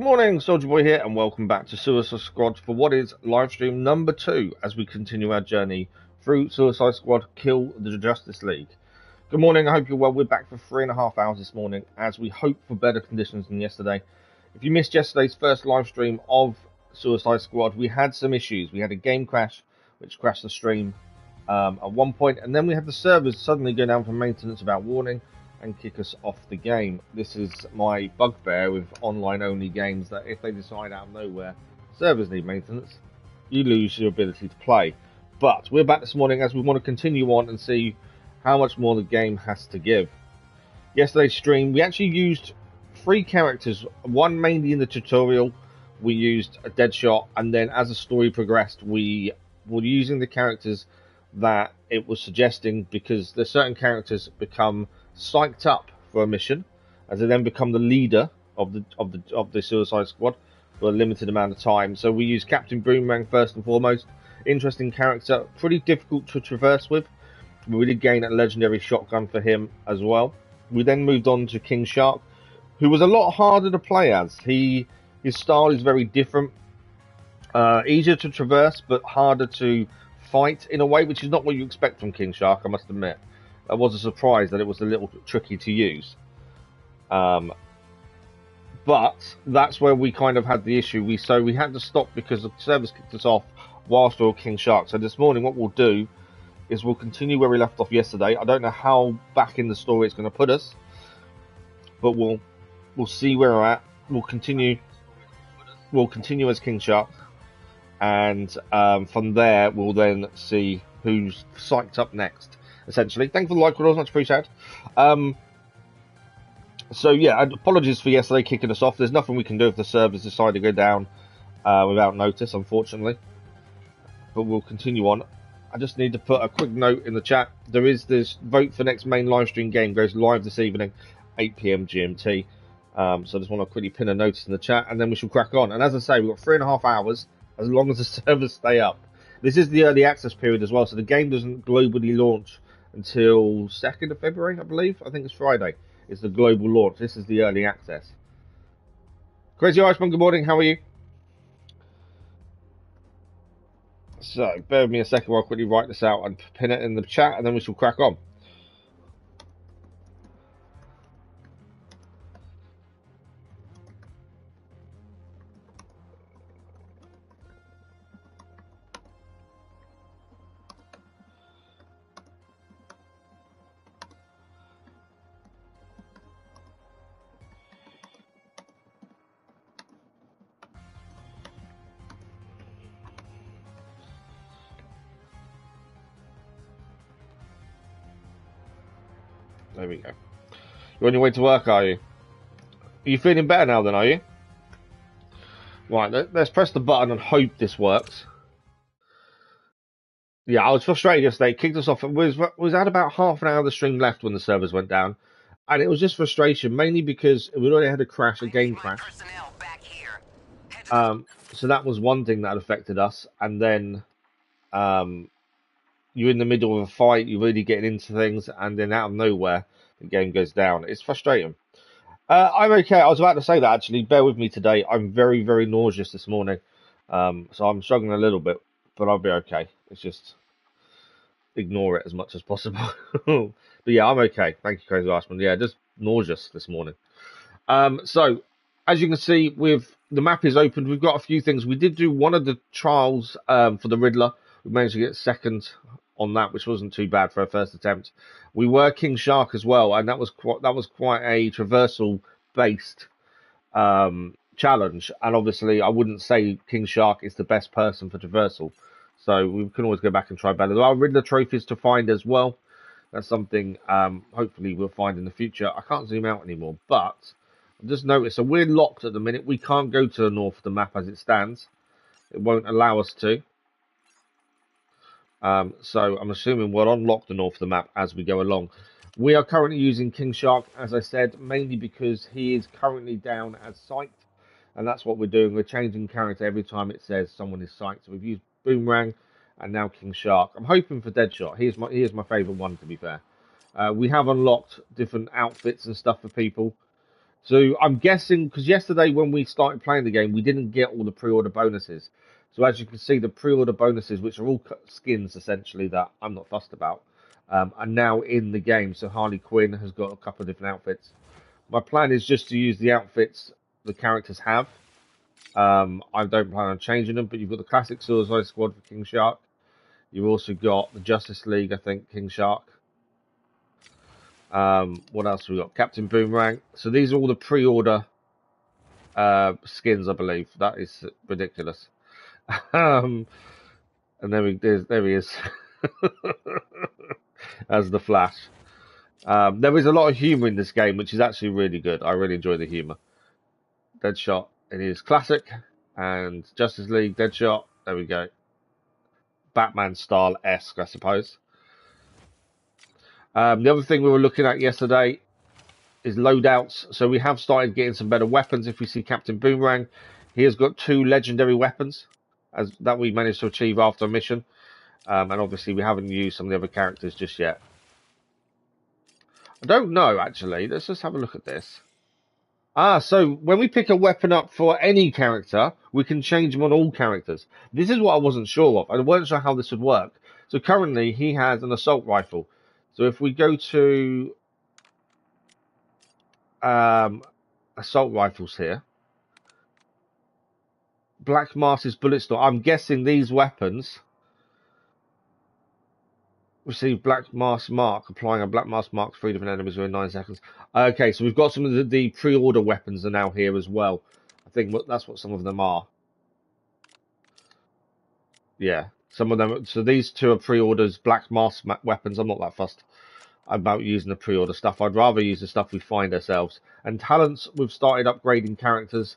Good morning, Soldier Boy here, and welcome back to Suicide Squad for what is livestream number 2 as we continue our journey through Suicide Squad Kill the Justice League. Good morning, I hope you're well. We're back for 3.5 hours this morning as we hope for better conditions than yesterday. If you missed yesterday's first livestream of Suicide Squad, we had some issues. We had a game crash, which crashed the stream at one point, and then we had the servers suddenly go down for maintenance without warning and kick us off the game. This is my bugbear with online-only games, that if they decide out of nowhere servers need maintenance, you lose your ability to play. But we're back this morning as we want to continue on and see how much more the game has to give. Yesterday's stream, we actually used 3 characters, one mainly in the tutorial. We used a Deadshot, and then as the story progressed, we were using the characters that it was suggesting, because there's certain characters become psyched up for a mission as they then become the leader of the Suicide Squad for a limited amount of time. So we use Captain Boomerang first and foremost. Interesting character, pretty difficult to traverse with. We did gain a legendary shotgun for him as well. We then moved on to King Shark, who was a lot harder to play as. His style is very different, easier to traverse but harder to fight in a way, which is not what you expect from King Shark, I must admit. That was a surprise that it was a little tricky to use. But that's where we kind of had the issue. We had to stop because the service kicked us off whilst we were King Shark. So this morning what we'll do is we'll continue where we left off yesterday. I don't know how back in the story it's going to put us, but we'll see where we're at. We'll continue as King Shark, and from there we'll then see who's psyched up next, essentially. Thanks for the like, much appreciated. So yeah, apologies for yesterday kicking us off. There's nothing we can do if the servers decide to go down without notice, unfortunately. But we'll continue on. I just need to put a quick note in the chat. There is this vote for next main live stream game goes live this evening, 8 PM GMT. So I just want to quickly pin a notice in the chat, and then we shall crack on. And as I say, we've got 3.5 hours, as long as the servers stay up. This is the early access period as well, so the game doesn't globally launch until 2nd of February, I believe. I think it's Friday. It's the global launch. This is the early access. Crazy Irishman, good morning. How are you? So, bear with me a second while I quickly write this out and pin it in the chat, and then we shall crack on. There we go. You're on your way to work, are you? Are you feeling better now then, are you? Right, let's press the button and hope this works. Yeah, I was frustrated yesterday. It kicked us off. It was at about half an hour of the stream left when the servers went down. And it was just frustration, mainly because we already had a crash, a game crash. So that was one thing that affected us. And then you're in the middle of a fight, you're really getting into things, and then out of nowhere, the game goes down. It's frustrating. I'm okay. I was about to say that, actually. Bear with me today. I'm very, very nauseous this morning. So I'm struggling a little bit, but I'll be okay. It's just ignore it as much as possible. But yeah, I'm okay. Thank you, Crazy Lastman. Yeah, just nauseous this morning. So, as you can see, the map is opened. We've got a few things. We did do one of the trials for the Riddler. We managed to get second on that, which wasn't too bad for our first attempt. We were King Shark as well, and that was quite a traversal based challenge. And obviously, I wouldn't say King Shark is the best person for traversal, so we can always go back and try better. There are Riddler trophies to find as well. That's something hopefully we'll find in the future. I can't zoom out anymore, but I just noticed, so we're locked at the minute. We can't go to the north of the map as it stands. It won't allow us to. So I'm assuming we'll unlock the north of the map as we go along. We are currently using King Shark, as I said, mainly because he is currently down as psyched, and that's what we're doing. We're changing character every time it says someone is psyched. So we've used Boomerang and now King Shark. I'm hoping for Deadshot. He is my favourite one, to be fair. We have unlocked different outfits and stuff for people. So I'm guessing, because yesterday when we started playing the game, we didn't get all the pre-order bonuses. So as you can see, the pre-order bonuses, which are all skins essentially that I'm not fussed about, are now in the game. So Harley Quinn has got a couple of different outfits. My plan is just to use the outfits the characters have. I don't plan on changing them, but you've got the classic Suicide Squad for King Shark. You've also got the Justice League, I think, King Shark. What else have we got? Captain Boomerang. So these are all the pre-order skins, I believe. That is ridiculous. And there he is, as the Flash. There is a lot of humour in this game, which is actually really good. I really enjoy the humour. Deadshot. It is classic. And Justice League, Deadshot. There we go. Batman style-esque, I suppose. The other thing we were looking at yesterday is loadouts. So we have started getting some better weapons. If we see Captain Boomerang, he has got 2 legendary weapons that we managed to achieve after a mission. And obviously we haven't used some of the other characters just yet. I don't know, actually. Let's just have a look at this. So when we pick a weapon up for any character, we can change them on all characters. This is what I wasn't sure of. I wasn't sure how this would work. So currently he has an assault rifle. So if we go to assault rifles here, Black Mask's bullet storm. I'm guessing these weapons receive Black Mask mark. Applying a Black Mask mark to 3 different enemies within 9 seconds. Okay, so we've got some of the pre-order weapons are now here as well. I think that's what some of them are. Yeah, some of them. So these 2 are pre-orders, Black Mask weapons. I'm not that fussed about using the pre-order stuff. I'd rather use the stuff we find ourselves. And talents, we've started upgrading characters.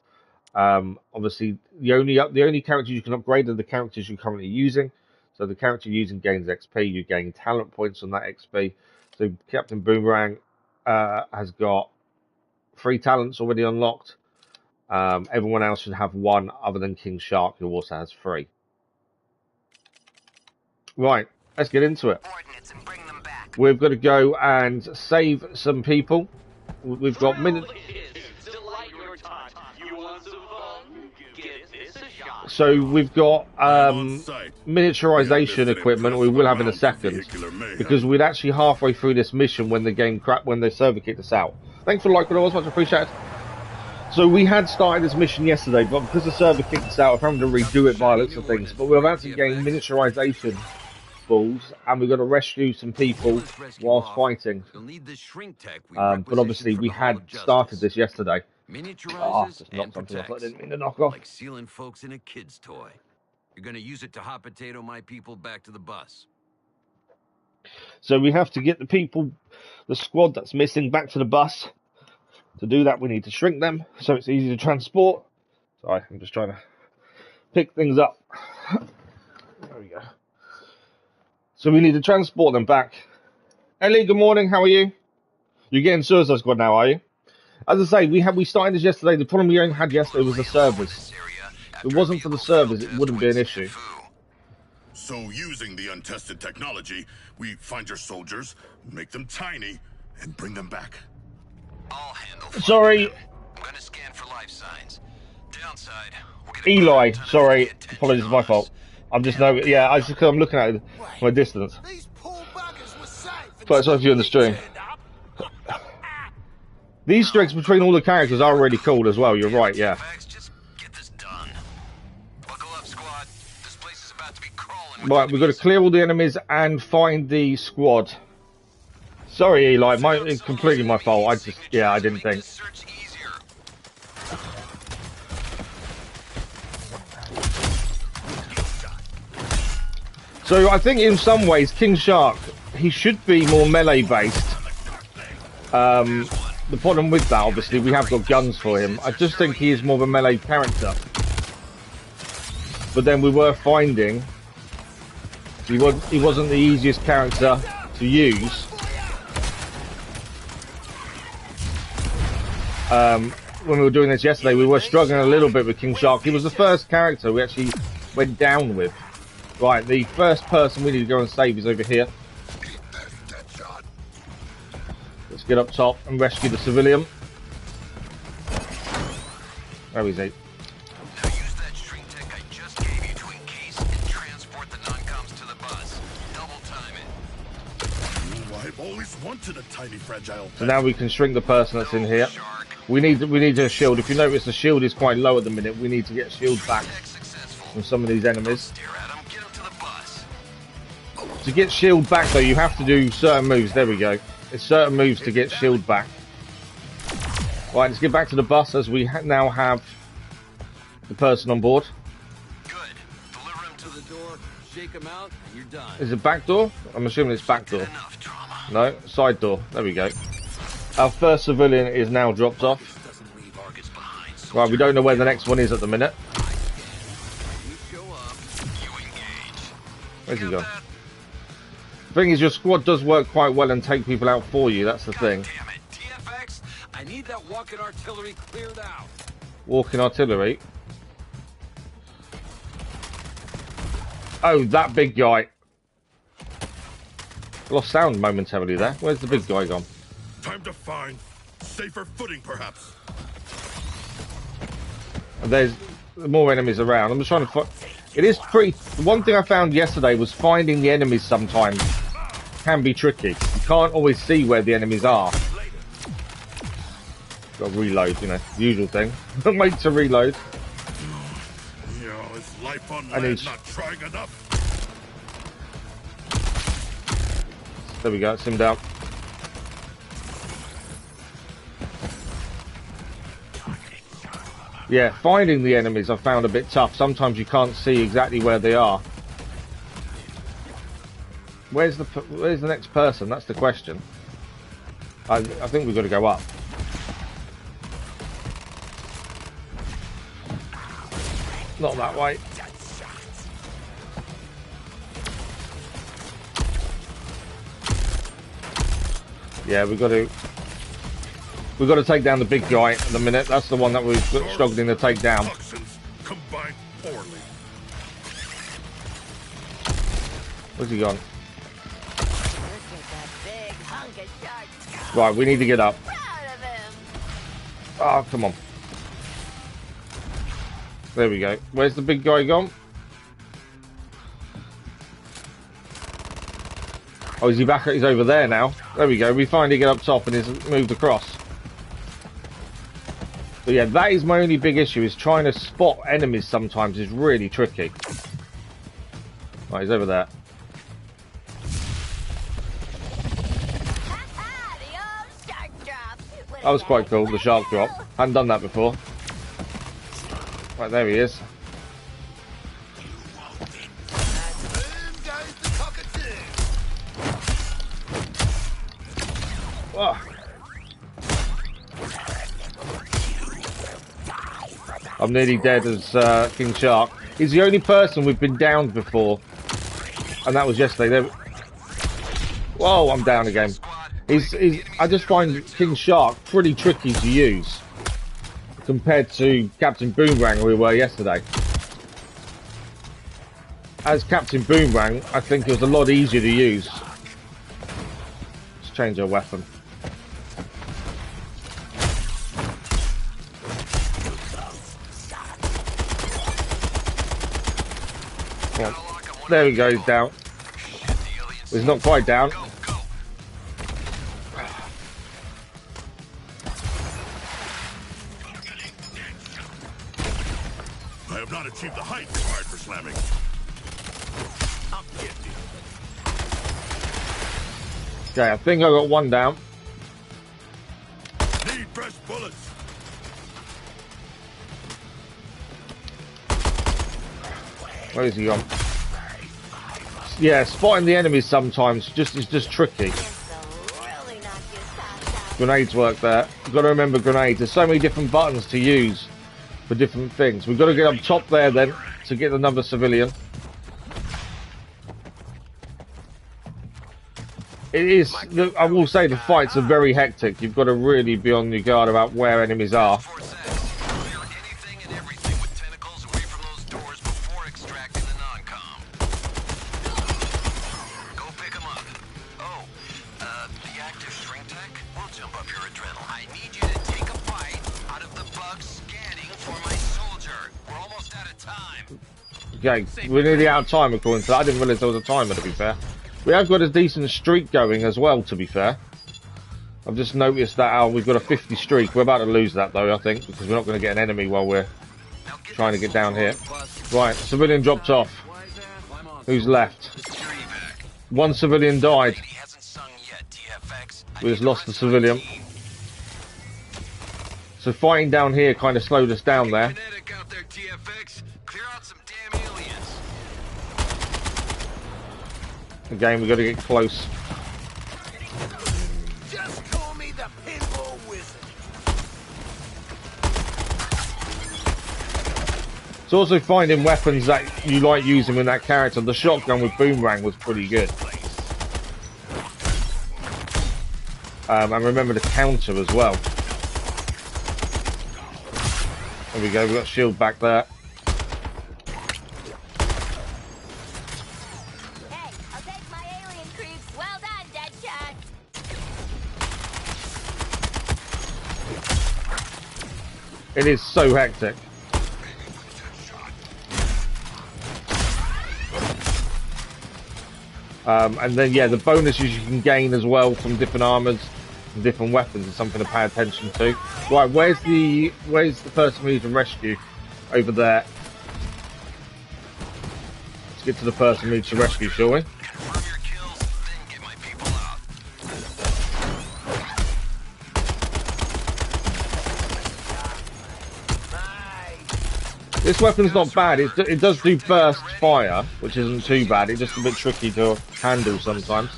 Obviously, the only characters you can upgrade are the characters you're currently using. So the character you're using gains XP. You gain talent points on that XP. So Captain Boomerang has got 3 talents already unlocked. Everyone else should have 1, other than King Shark, who also has 3. Right, let's get into it. We've got to go and save some people. We've got minutes. So we've got miniaturization equipment, we will have in a second, because we're actually halfway through this mission when the game when the server kicked us out. Thanks for the like, followers, much appreciated. So we had started this mission yesterday, but because the server kicked us out, I'm having to redo it by looks of things. But we're about to gain miniaturization balls, and we've got to rescue some people whilst fighting. But obviously we had started this yesterday. Just knocked something off. I didn't mean to knock off. Like sealing folks in a kid's toy. You're gonna use it to hot potato my people back to the bus. So we have to get the squad that's missing back to the bus. To do that, we need to shrink them so it's easy to transport. Sorry, I'm just trying to pick things up. There we go. So we need to transport them back. Ellie, good morning. How are you? You're getting Suicide Squad now, are you? As I say, we started this yesterday. The problem we had yesterday was the servers. If it wasn't for the servers, it wouldn't be an issue. So using the untested technology, we find your soldiers, make them tiny, and bring them back. I'll handle. Sorry. I'm gonna scan for life signs. Downside. Eli, sorry. Apologies, it's my fault. I'm just I'm looking at it from a distance. But sorry if you're in the stream. These strings between all the characters are really cool as well. You're right, yeah. Right, we've got to clear all the enemies and find the squad. Sorry, Eli, it's completely my fault. I didn't think. So I think in some ways, King Shark, he should be more melee based. The problem with that, obviously, we have got guns for him. I just think he is more of a melee character. But then we were finding he wasn't the easiest character to use. When we were doing this yesterday, we were struggling a little bit with King Shark. He was the first character we actually went down with. Right, the first person we need to go and save is over here. Let's get up top and rescue the civilian. Where is he? Now use that string tech I just gave you to encase and transport the non-coms to the bus. Double time it. Ooh, I've always wanted a tiny fragile pet. So now we can shrink the person that's in here. We need a shield. If you notice, the shield is quite low at the minute. We need to get shield back from some of these enemies. To get shield back, though, you have to do certain moves. There we go. It's certain moves to get shield back. Right, let's get back to the bus as we now have the person on board. Good. Deliver him to the door, shake him out, and you're done. Is it back door? I'm assuming it's back door. No, side door. There we go. Our first civilian is now dropped off. Right, we don't know where the next one is at the minute. Where's he gone? The thing is, your squad does work quite well and take people out for you. That's the thing. Damn it, TFX! I need that walking artillery cleared out. Walking artillery. Oh, that big guy. Lost sound momentarily there. Where's the big guy gone? Time to find safer footing, perhaps. And there's more enemies around. I'm just trying to find. It is pretty. The one thing I found yesterday was finding the enemies sometimes can be tricky. You can't always see where the enemies are. Got to reload, you know, the usual thing. Wait to reload. You know, is life on land not trying enough? There we go, it's him down. Yeah, finding the enemies I found a bit tough. Sometimes you can't see exactly where they are. Where's the next person? That's the question. I think we've got to go up. Not that way. Yeah, we've got to take down the big guy at the minute. That's the one that we're struggling to take down. Combined poorly. Where's he gone? Right, we need to get up. Oh, come on. There we go. Where's the big guy gone? Oh, is he back? He's over there now. There we go. We finally get up top and he's moved across. But yeah, that is my only big issue, is trying to spot enemies sometimes is really tricky. Right, he's over there. That was quite cool, the shark drop. Hadn't done that before. Right, there he is. Oh. I'm nearly dead as King Shark. He's the only person we've been downed before, and that was yesterday. Whoa, I'm down again. I just find King Shark pretty tricky to use compared to Captain Boomerang, who we were yesterday. As Captain Boomerang, I think it was a lot easier to use. Let's change our weapon. There we go, he's down. He's not quite down. I have not achieved the height required for slamming. Okay, I think I got one down. Need fresh bullets. Where is he gone? Yeah, spotting the enemies sometimes is just tricky. Grenades work there. You've got to remember grenades. There's so many different buttons to use for different things. We've got to get up top there then to get another civilian. It is, I will say, the fights are very hectic. You've got to really be on your guard about where enemies are. I need you to take a bite out of the bug scanning for my time. Okay, we're nearly out of time according to that. I didn't realise there was a timer, to be fair. We have got a decent streak going as well, to be fair. I've just noticed that we've got a 50 streak. We're about to lose that, though, I think, because we're not going to get an enemy while we're trying to get down here. Right, civilian dropped off. Who's left? One civilian died. We just lost the civilian. So fighting down here kind of slowed us down there. Again, we've got to get close. Just call me the pinball wizard. It's also finding weapons that you like using with that character. The shotgun with boomerang was pretty good. And remember the counter as well. There we go, we've got shield back there. Hey, I'll take my alien creeps. Well done, Deadshot. It is so hectic. And then, yeah, the bonuses you can gain as well from different armors and different weapons is something to pay attention to. Right, where's the person we need to rescue? Over there. Let's get to the person we need to rescue, shall we? Confirm your kills, then get my people out. This weapon's not bad. It does do burst fire, which isn't too bad. It's just a bit tricky to handle sometimes.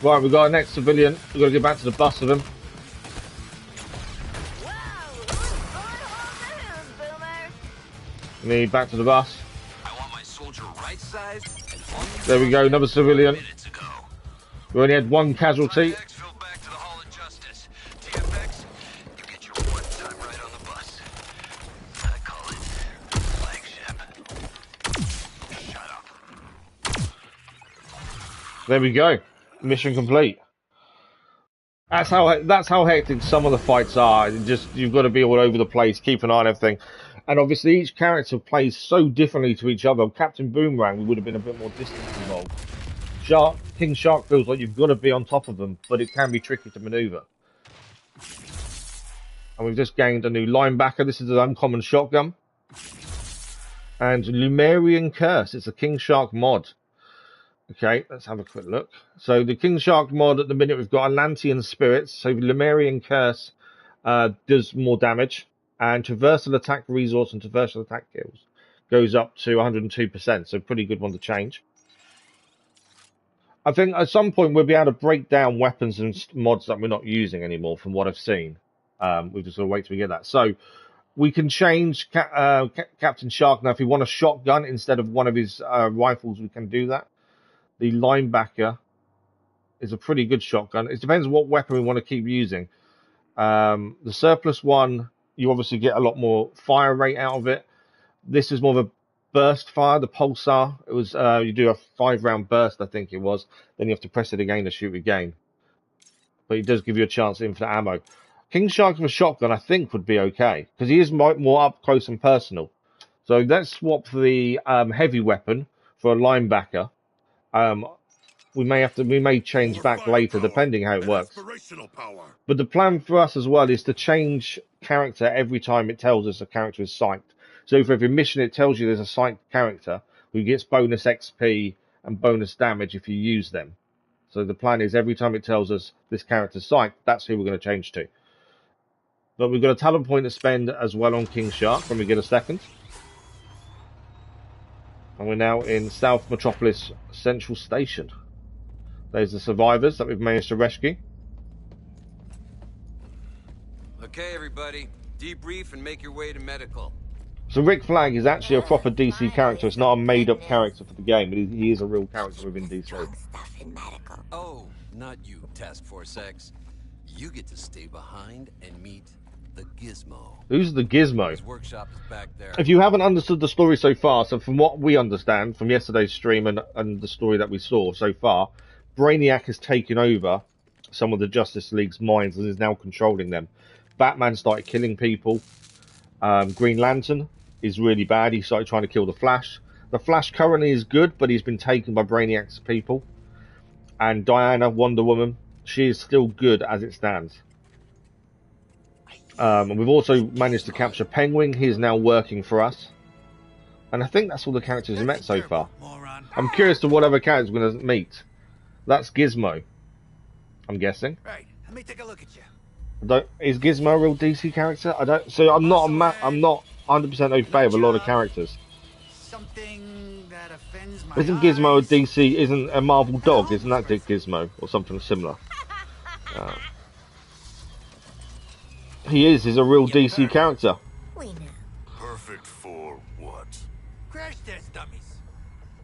Right, we've got our next civilian. We've got to get back to the bus with him. We need back to the bus. I want my soldier right size and on There we go, another civilian. minutes ago. We only had one casualty. Backfill back to the Hall of Justice. TFX, you get your one-time ride on the bus. I call it flagship. Shut up. There we go. Mission complete. That's how hectic some of the fights are. You've got to be all over the place, keep an eye on everything. And obviously each character plays so differently to each other. Captain Boomerang, we would have been a bit more distance involved. King Shark feels like you've got to be on top of them, but it can be tricky to maneuver. And we've just gained a new linebacker. This is an uncommon shotgun. And Lemurian Curse. It's a King Shark mod. Okay, let's have a quick look. So the King Shark mod at the minute, we've got Atlantean Spirits. So Lemurian Curse does more damage. And Traversal Attack Resource and Traversal Attack Kills goes up to 102%. So pretty good one to change. I think at some point we'll be able to break down weapons and mods that we're not using anymore from what I've seen. We've just got to wait till we get that. So we can change Captain Shark now. If we want a shotgun instead of one of his rifles, we can do that. The linebacker is a pretty good shotgun. It depends what weapon we want to keep using. The surplus one, you obviously get a lot more fire rate out of it. This is more of a burst fire, the pulsar. It was you do a 5-round burst, I think it was. Then you have to press it again to shoot again. But it does give you a chance at infinite ammo. King Shark with a shotgun, I think, would be okay because he is more up close and personal. So let's swap the heavy weapon for a linebacker. We may change back later depending how it works. But the plan for us as well is to change character every time it tells us a character is psyched. So for every mission it tells you there's a psyched character who gets bonus XP and bonus damage if you use them. So the plan is every time it tells us this character's psyched, that's who we're going to change to. But we've got a talent point to spend as well on King Shark when we get a second. And we're now in South Metropolis Central Station. There's the survivors that we've managed to rescue. Okay, everybody. Debrief and make your way to medical. So Rick Flag is actually a proper DC character. It's not a made-up character for the game. He is a real character within DC. Stuff in medical. Oh, not you, Task Force X. You get to stay behind and meet the Gizmo. Who's the Gizmo? His workshop is back there. If you haven't understood the story so far, so from what we understand from yesterday's stream and the story that we saw so far, Brainiac has taken over some of the Justice League's minds and is now controlling them. Batman started killing people. Green Lantern is really bad. He started trying to kill the Flash. The Flash currently is good, but he's been taken by Brainiac's people. And Diana, Wonder Woman, she is still good as it stands. We've also managed to capture Penguin. He is now working for us. And I think that's all the characters we've met so far. I'm curious to what other characters we're going to meet. That's Gizmo, I'm guessing. Right, let me take a look at you. Is Gizmo a real DC character? I don't. So I'm not. I'm not 100% au fait of a lot of characters. Something that offends my Isn't Gizmo a eyes. DC? Isn't a Marvel dog? Isn't that Dick Gizmo or something similar? He is. He's a real DC character. We know. Perfect for what? Crash test dummies.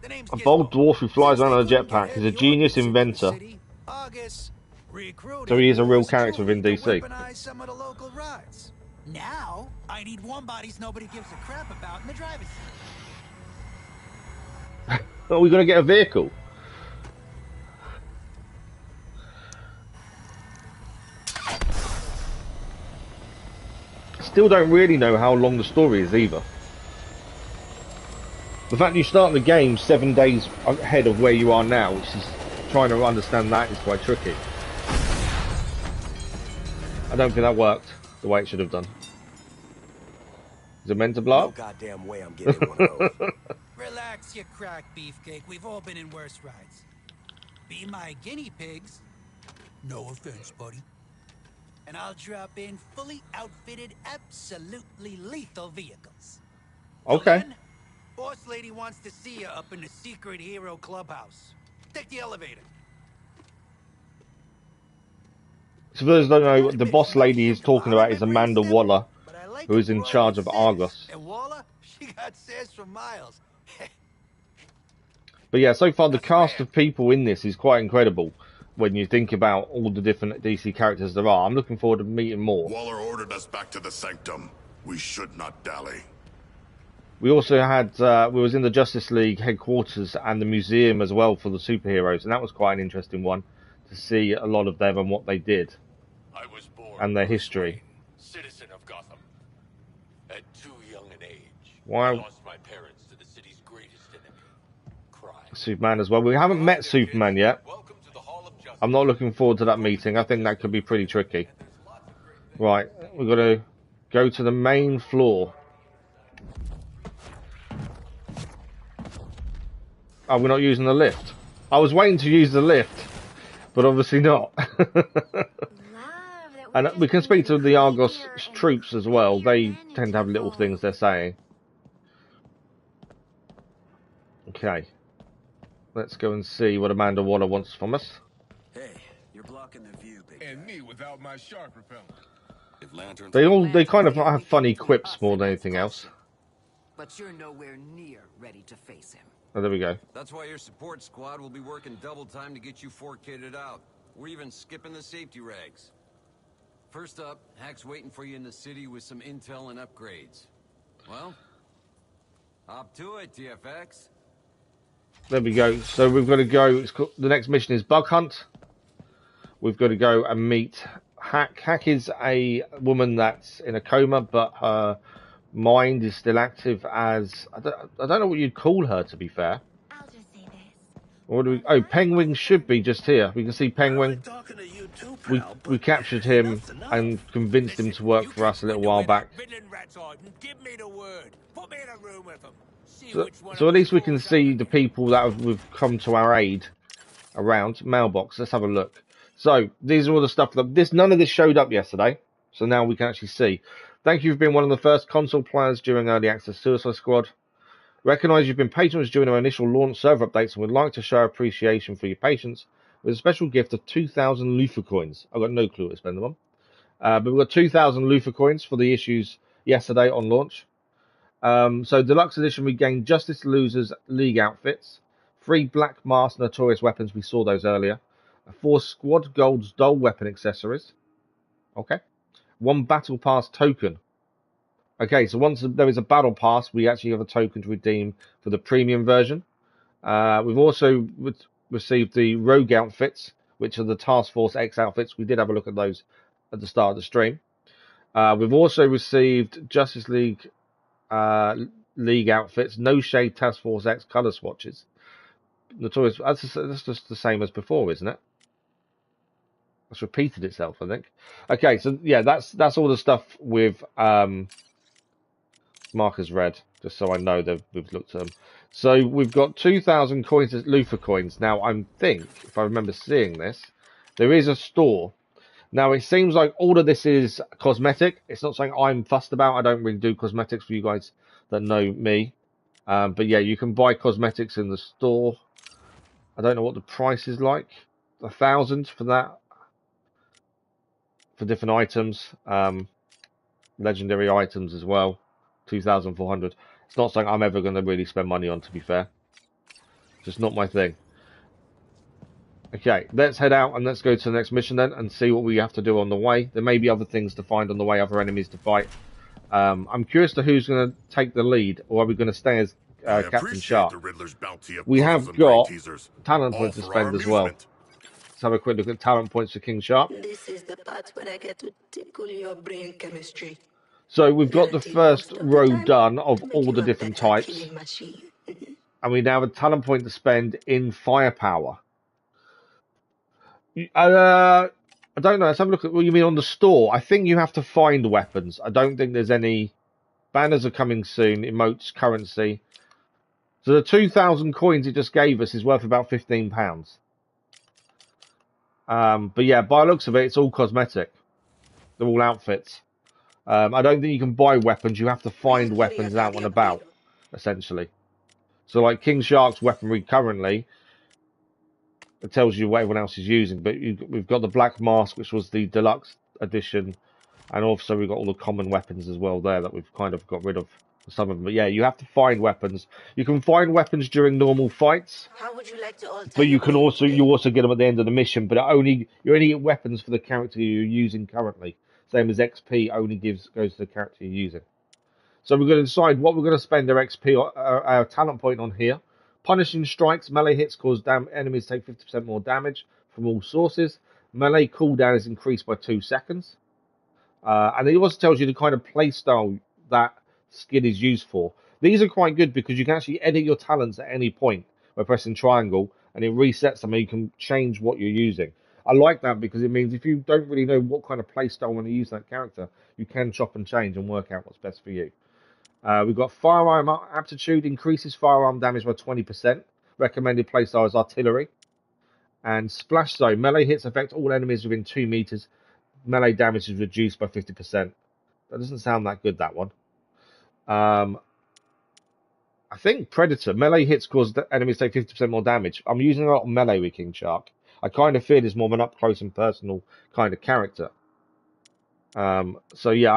The name's A bold Gizmo. dwarf who flies around on a Since they jetpack. couldn't He's a get genius heavy inventor. ordnance into the city, August recruited So he is a real yours character truly within to DC. weaponize some of the local rides. Now, I need warm bodies nobody gives a crap about in the driver's seat. Oh, we're gonna get a vehicle. Still don't really know how long the story is either. The fact you start the game 7 days ahead of where you are now, which is trying to understand that is quite tricky. I don't think that worked the way it should have done. Is it meant to blow No up? goddamn way I'm getting one of those. Relax, you crack beefcake. We've all been in worse rides. Be my guinea pigs. No offense, buddy. And I'll drop in fully outfitted, absolutely lethal vehicles. Till Okay. then, boss lady wants to see you up in the secret hero clubhouse. Take the elevator. So for those who don't know, the boss lady he's talking about is Amanda Waller, But I like who is it in for all charge it of says. Argos. And Waller, she got sass for miles. But yeah, so far the cast of people in this is quite incredible when you think about all the different DC characters there are. I'm looking forward to meeting more. Waller ordered us back to the sanctum. We should not dally. We also had, we was in the Justice League headquarters and the museum as well for the superheroes, and that was quite an interesting one to see a lot of them and what they did I was born and their Bruce history. Wayne, citizen of Gotham. At too young an age, Why- I lost my parents to the city's greatest enemy, crime. Superman as well. We haven't met Superman yet. Welcome to the Hall of Justice. I'm not looking forward to that meeting. I think that could be pretty tricky. Right, we've got to go to the main floor. Oh, we're not using the lift. I was waiting to use the lift, but obviously not. And we can speak to the Argos troops as well. They tend to have little things they're saying. Okay. Let's go and see what Amanda Waller wants from us. Hey, you're blocking the view, big guy. And me without my shark repellent. If lanterns They kind of have funny quips more than anything else. But you're nowhere near ready to face him. Oh, there we go. That's why your support squad will be working double time to get you 4K'd out. We're even skipping the safety rags. First up, Hack's waiting for you in the city with some intel and upgrades. Well, up to it, TFX. There we go. So we've got to go. The next mission is Bug Hunt. We've got to go and meet Hack. Hack is a woman that's in a coma, but her mind is still active as... I don't know what you'd call her, to be fair. I'll just say this. What do we... Oh, Penguin should be just here. We can see Penguin. talking to you too, We pal, we but captured him enough's enough. and convinced him to work for us a little while back. Villain rats on. Give me the word. Put me in a room with them. See So, which one so of at least we us can falls see out. the people that have come to our aid around. Mailbox. Let's have a look. So these are all the stuff that none of this showed up yesterday. So now we can actually see. Thank you for being one of the first console players during early access Suicide Squad. Recognise you've been patrons during our initial launch server updates and would like to show appreciation for your patience with a special gift of 2,000 Luthor coins. I've got no clue what to spend them on. But we've got 2,000 Luthor coins for the issues yesterday on launch. So Deluxe Edition, we gained Justice Losers League outfits, 3 Black Mask Notorious weapons, we saw those earlier, 4 Squad Gold's Dull weapon accessories, okay, 1 Battle Pass token. Okay, so once there is a Battle Pass, we actually have a token to redeem for the premium version. We've also received the Rogue outfits, which are the Task Force X outfits. We did have a look at those at the start of the stream. We've also received Justice League League outfits, no shade Task Force X color swatches. Notorious. That's just the same as before, isn't it? That's repeated itself, I think. Okay, so yeah, that's all the stuff with markers red, just so I know that we've looked at them. So we've got 2,000 coins as Luthor coins. Now I think, if I remember seeing this, there is a store. Now it seems like all of this is cosmetic. It's not something I'm fussed about. I don't really do cosmetics for you guys that know me. But yeah, you can buy cosmetics in the store. I don't know what the price is like. 1,000 for that, for different items. Legendary items as well. 2,400. It's not something I'm ever going to really spend money on, to be fair. Just not my thing. Okay, let's head out and let's go to the next mission then and see what we have to do on the way. There may be other things to find on the way, other enemies to fight. I'm curious to who's going to take the lead, or are we going to stay as Captain Shark? We have got talent points to spend as well. Let's have a quick look at talent points for King Shark. This is the part when I get to tickle your brain chemistry. So we've got the first row done of all the different types. And we now have a talent point to spend in firepower. I don't know. Let's have a look at what you mean on the store. I think you have to find weapons. I don't think there's any... Banners are coming soon. Emotes, currency. So the 2,000 coins it just gave us is worth about £15. But yeah, by the looks of it, it's all cosmetic. They're all outfits. I don't think you can buy weapons. You have to find weapons out and about, essentially. So like King Shark's weaponry currently, it tells you what everyone else is using. But we've got the Black Mask, which was the deluxe edition. And also we've got all the common weapons as well there that we've kind of got rid of some of them. But yeah, you have to find weapons. You can find weapons during normal fights. How would you like to alter but you also get them at the end of the mission. But you only get weapons for the character you're using currently. Same as XP only goes to the character you're using. So we're going to decide what we're going to spend our XP, our talent point on here. Punishing strikes, melee hits cause enemies take 50% more damage from all sources. Melee cooldown is increased by 2 seconds. And it also tells you the kind of playstyle that skill is used for. These are quite good because you can actually edit your talents at any point by pressing triangle, and it resets them and you can change what you're using. I like that because it means if you don't really know what kind of playstyle when you use that character, you can chop and change and work out what's best for you. We've got firearm aptitude, increases firearm damage by 20%. Recommended playstyle is artillery. And splash zone, melee hits affect all enemies within 2 meters. Melee damage is reduced by 50%. That doesn't sound that good, that one. I think Predator, melee hits cause the enemies take 50% more damage. I'm using a lot of melee with King Shark. I kind of feel he's more of an up close and personal kind of character. So yeah,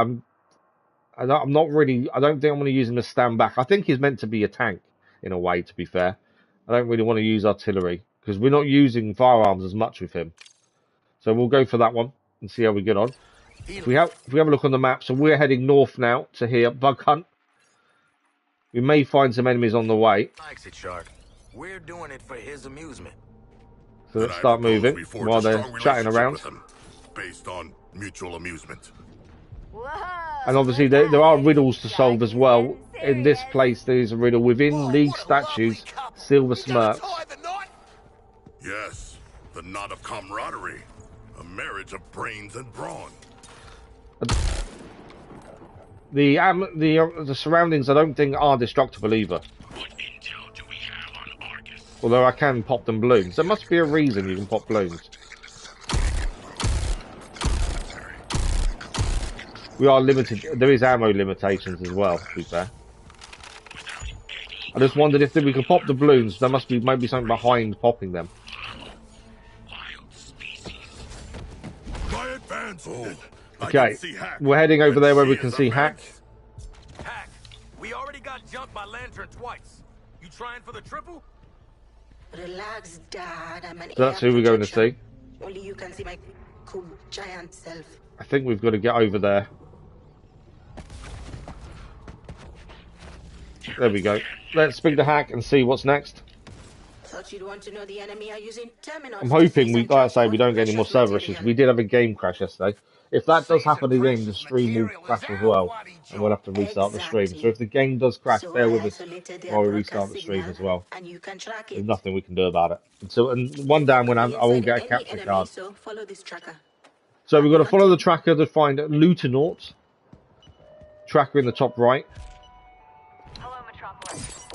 I don't think I'm going to use him as stand back. I think he's meant to be a tank in a way, to be fair. I don't really want to use artillery because we're not using firearms as much with him. So we'll go for that one and see how we get on. If we have a look on the map, so we're heading north now to here, Bug Hunt. We may find some enemies on the way. We're doing it for his amusement. So let's start moving while they're chatting around. Based on mutual amusement. Whoa, And obviously there are riddles to solve as well. In this place there is a riddle. Within League statues, silver smirks. Yes, the knot of camaraderie. A marriage of brains and brawn. The surroundings I don't think are destructible either. What intel do we have on Argus? Although I can pop them balloons. There must be a reason you can pop balloons. We are limited. There is ammo limitations as well, to be fair. I just wondered if we could pop the balloons. There must be maybe something behind popping them. Okay, we're heading over there where we can see Hack. Hack, we already got jumped by Lantern twice. You trying for the triple? Relax, Dad. I'm an So that's who we're going to see. Only you can see my cool giant self. I think we've got to get over there. There we go. Let's speak to Hack and see what's next. Thought you'd want to know the enemy are using terminals. I'm hoping like I say, we don't get any more server issues. We did have a game crash yesterday. If that does happen again, the stream will crash as well, and we'll have to restart the stream. So Exactly. if the game does crash, So bear I with us isolated their while we restart the broadcast stream signal, as well. and you can track There's it. nothing we can do about it. And one They day when I will inside get a any capture enemy, card. so follow this tracker. So we've got to I'm follow the hunting. tracker to find Lutonaut. Tracker in the top right. Hello, Metropolis.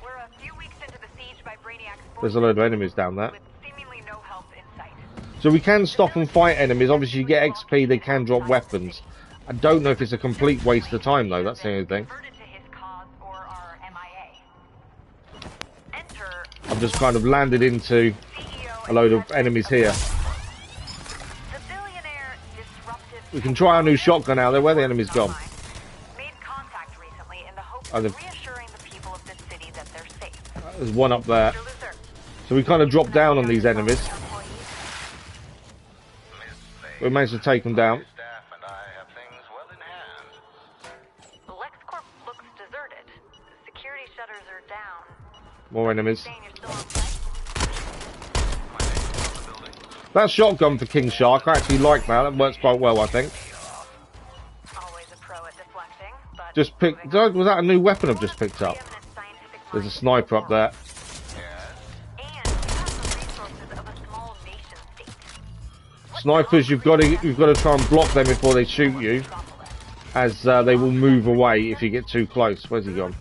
We're a few weeks into the siege by Brainiac's There's a load of enemies down there. with seemingly no help in sight. So we can stop and fight enemies. Obviously, you get XP, they can drop weapons. I don't know if it's a complete waste of time, though. That's the only thing. Converted to his cause or are MIA. Enter I've just kind of landed into CEO a load of enemies here. The billionaire disruptive We can try our new shotgun out there. Where the enemy's gone? made contact recently in the hopes Oh, of the- reassuring the people of this city that they're safe. There's one up there. Mr. Luthor, So we kind of dropped down on these enemies. We managed to take them down. the LexCorp looks deserted. Security shutters are down. More enemies. Saying you're still on site? That shotgun for King Shark, I actually like that. That works quite well, I think. Always a pro at deflecting, but Just picked. Was that a new weapon I've just picked up? preeminent scientific There's a minds sniper up there. and we have the resources of a small nation state. Snipers, you've got to try and block them before they shoot you, as they will move away if you get too close. Where's he gone?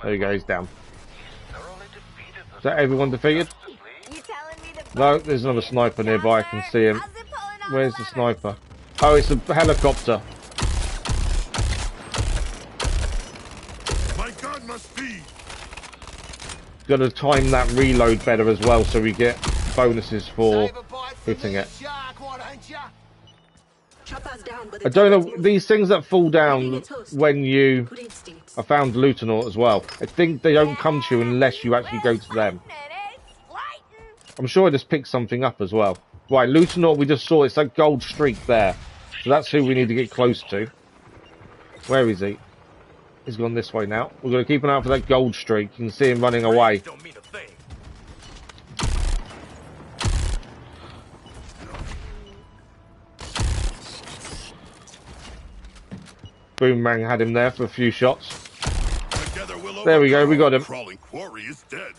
There you go, he's down. Is that everyone defeated? You telling me to No, there's another sniper nearby. I can see him. Where's the sniper? Oh, it's a helicopter. My gun must feed. Got to time that reload better as well, so we get bonuses for hitting it. Choppers down, but I don't know, these things that fall down when you... Good instincts. I found Lutonaut as well. I think they don't come to you unless you actually go to them. I'm sure I just picked something up as well. Right, Lutonaut, we just saw, it's that gold streak there. So that's who we need to get close to. Where is he? He's gone this way now. We're going to keep an eye out for that gold streak. You can see him running away. Don't mean a thing. Boomerang had him there for a few shots. Together we'll There we go, we got him. Crawling quarry is dead.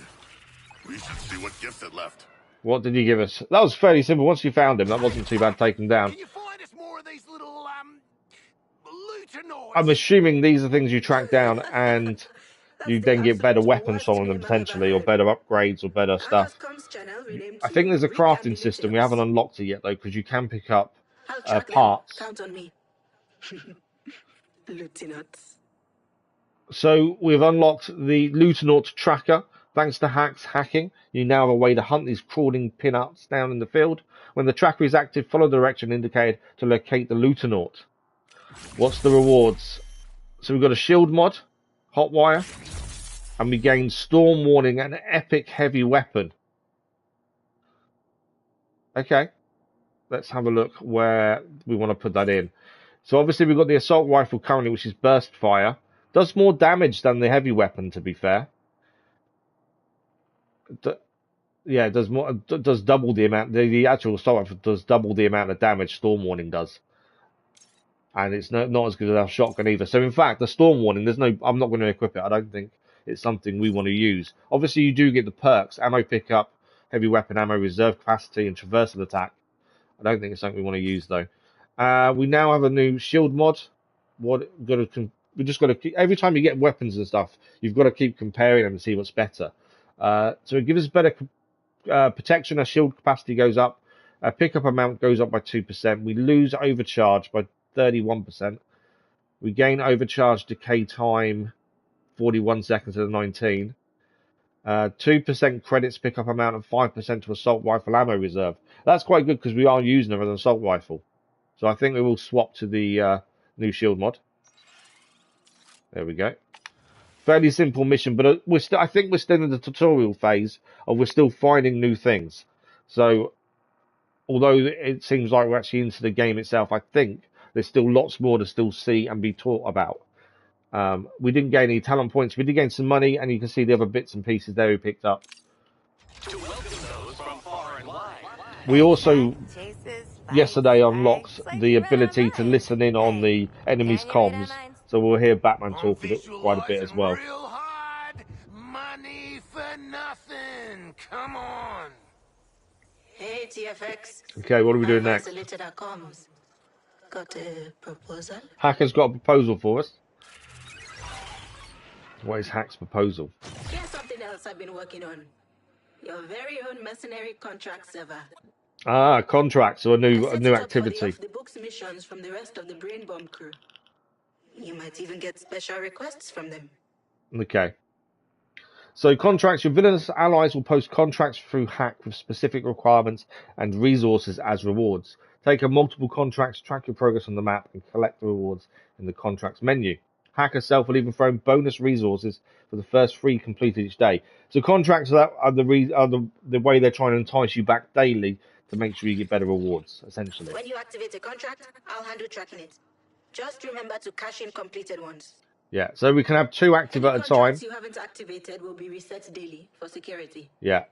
We should see what gifts it left. What did he give us? That was fairly simple. Once you found him, that wasn't too bad taking him down. Can you find us more of these little Lutonauts? I'm assuming these are things you track down and you then get better weapons from them potentially, or better upgrades or better stuff. I think there's a crafting system. We haven't unlocked it yet though, because you can pick up parts. Count on me. Lieutenant. So we've unlocked the Lutonaut tracker. Thanks to hacking, you now have a way to hunt these crawling pinups down in the field. When the tracker is active, follow the direction indicated to locate the Lutonaut. What's the rewards? So we've got a shield mod, hot wire, and we gain storm warning and epic heavy weapon. Okay, let's have a look where we want to put that in. So obviously we've got the assault rifle currently, which is burst fire. Does more damage than the heavy weapon, to be fair. Yeah, it does more. Does double the amount. The actual assault rifle does double the amount of damage storm warning does, and it's not as good as our shotgun either. So in fact, the storm warning, there's no. I'm not going to equip it. I don't think it's something we want to use. Obviously, you do get the perks: ammo pickup, heavy weapon ammo, reserve capacity, and traversal attack. I don't think it's something we want to use though. We now have a new shield mod. We just got to every time you get weapons and stuff, you've got to keep comparing them and see what's better. So it gives us better protection. Our shield capacity goes up. Our pickup amount goes up by 2%. We lose overcharge by 31%. We gain overcharge decay time 41 seconds to 19. 2% credits pickup amount and 5% to assault rifle ammo reserve. That's quite good because we are using them as an assault rifle. So I think we will swap to the new shield mod. There we go. Fairly simple mission, but I think we're still in the tutorial phase, or we're still finding new things. So, although it seems like we're actually into the game itself, I think there's still lots more to still see and be taught about. We didn't gain any talent points. We did gain some money, and you can see the other bits and pieces there we picked up. To welcome We also yesterday unlocked the ability to listen in on the enemy's comms, so we'll hear Batman talk quite a bit as well. Real hard. Money for nothing. Come on. Hey, TFX. Okay, what are we doing next? Isolated our comms. Got a proposal? Hacker's got a proposal for us. What is Hack's proposal? Here's something else I've been working on. Your very own mercenary contract server. Ah, contracts or a new I set it up activity. for the off-the-books missions from the rest of the Brain Bomb crew. You might even get special requests from them. Okay. So contracts, your villainous allies will post contracts through Hack with specific requirements and resources as rewards. Take on multiple contracts, track your progress on the map, and collect the rewards in the contracts menu. Hack herself will even throw in bonus resources for the first 3 completed each day. So contracts are the way they're trying to entice you back daily to make sure you get better rewards, essentially. When you activate a contract, I'll handle tracking it. Just remember to cash in completed ones. Yeah, so we can have 2 active at a time. Contracts you haven't activated will be reset daily for security. Yeah.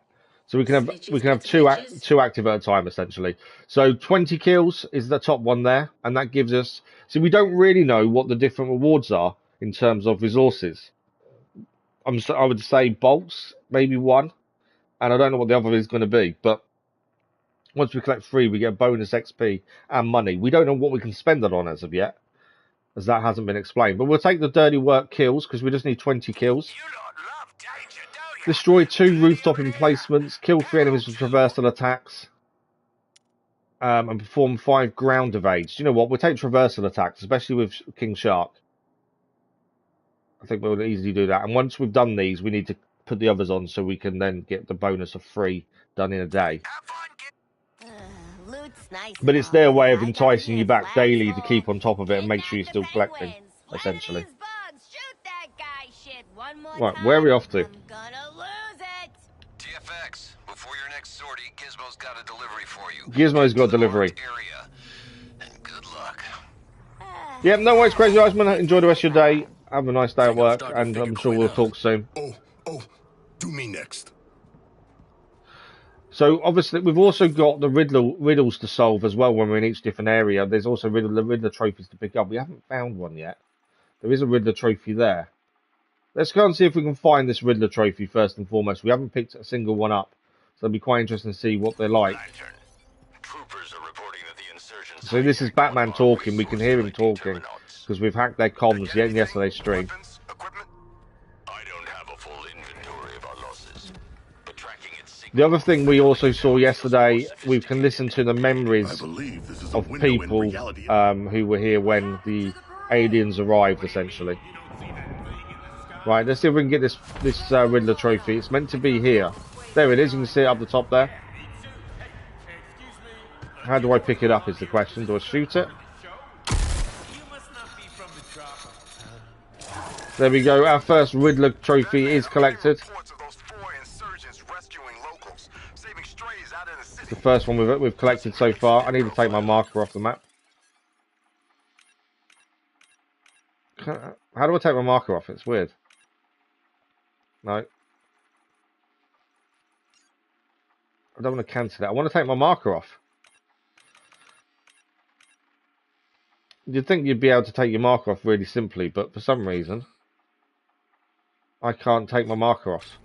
So we can have two active at a time, essentially. So 20 kills is the top one there, and that gives us. See, we don't really know what the different rewards are in terms of resources. I would say bolts, maybe 1, and I don't know what the other is going to be. But once we collect 3, we get bonus XP and money. We don't know what we can spend it on as of yet, as that hasn't been explained. But we'll take the dirty work kills because we just need 20 kills. Destroy 2 rooftop emplacements, kill 3 enemies with traversal attacks, and perform 5 ground evades. You know what? We'll take traversal attacks, especially with King Shark. I think we'll easily do that. And once we've done these, we need to put the others on so we can then get the bonus of 3 done in a day. But it's their way of enticing you back daily to keep on top of it and make sure you're still collecting, essentially. Right, where are we off to? TFX, before your next sortie, Gizmo's got a delivery for you. Gizmo's got a delivery. And good luck. Yeah, no worries, Crazy Iceman. Enjoy the rest of your day. Have a nice day at work, and I'm sure we'll talk soon. Oh, do me next. So, obviously, we've also got the riddles to solve as well when we're in each different area. There's also Riddler trophies to pick up. We haven't found one yet. There is a Riddler trophy there. Let's go and see if we can find this Riddler trophy first and foremost. We haven't picked a single one up, so it'll be quite interesting to see what they're like. So this is Batman talking. We can hear him talking because we've hacked their comms in yesterday's stream. The other thing we also saw yesterday, we can listen to the memories of people who were here when the aliens arrived, essentially. Right, let's see if we can get this Riddler trophy. It's meant to be here. There it is. You can see it up the top there. How do I pick it up is the question. Do I shoot it? There we go. Our first Riddler trophy is collected. The first one we've collected so far. I need to take my marker off the map. How do I take my marker off? It's weird. No. I don't want to cancel it. I want to take my marker off. You'd think you'd be able to take your marker off really simply, but for some reason, I can't take my marker off.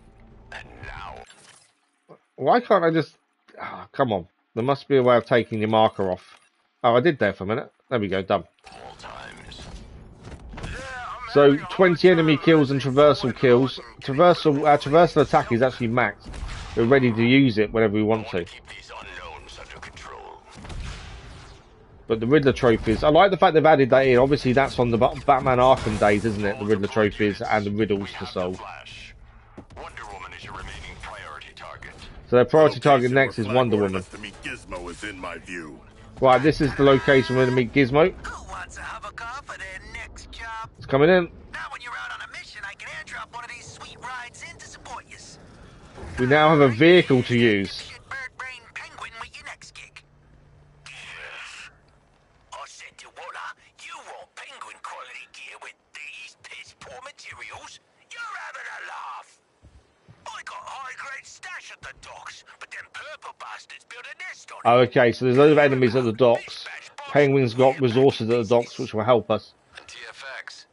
Why can't I just... Oh, come on. There must be a way of taking your marker off. Oh, I did there for a minute. There we go, done. So, 20 enemy kills and traversal kills. Our traversal attack is actually maxed. We're ready to use it whenever we want to. But the Riddler trophies, I like the fact they've added that in. Obviously, that's on the Batman Arkham days, isn't it? The Riddler trophies and the riddles to solve. So their priority target next is Wonder Woman. Right, this is the location where to meet Gizmo. It's coming in. We now have a vehicle to use. At the docks, but them purple bastards build a nest on Oh, okay, so there's a load of enemies at the docks. Penguin's got resources at the docks, which will help us. TFX.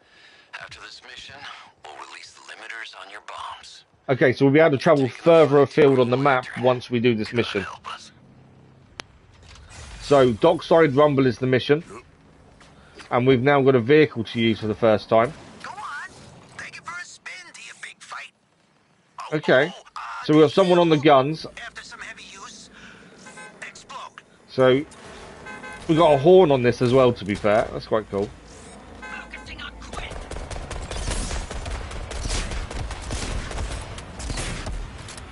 After this mission, we'll release the limiters on your bombs. Okay, so we'll be able to travel further afield on the map once we do this mission. So, Dockside Rumble is the mission. And we've now got a vehicle to use for the first time. Go on, take it for a spin to your big fight. Okay, so we've got someone on the guns. After some heavy use, explode. So, we've got a horn on this as well, to be fair. That's quite cool. Focusing on quit.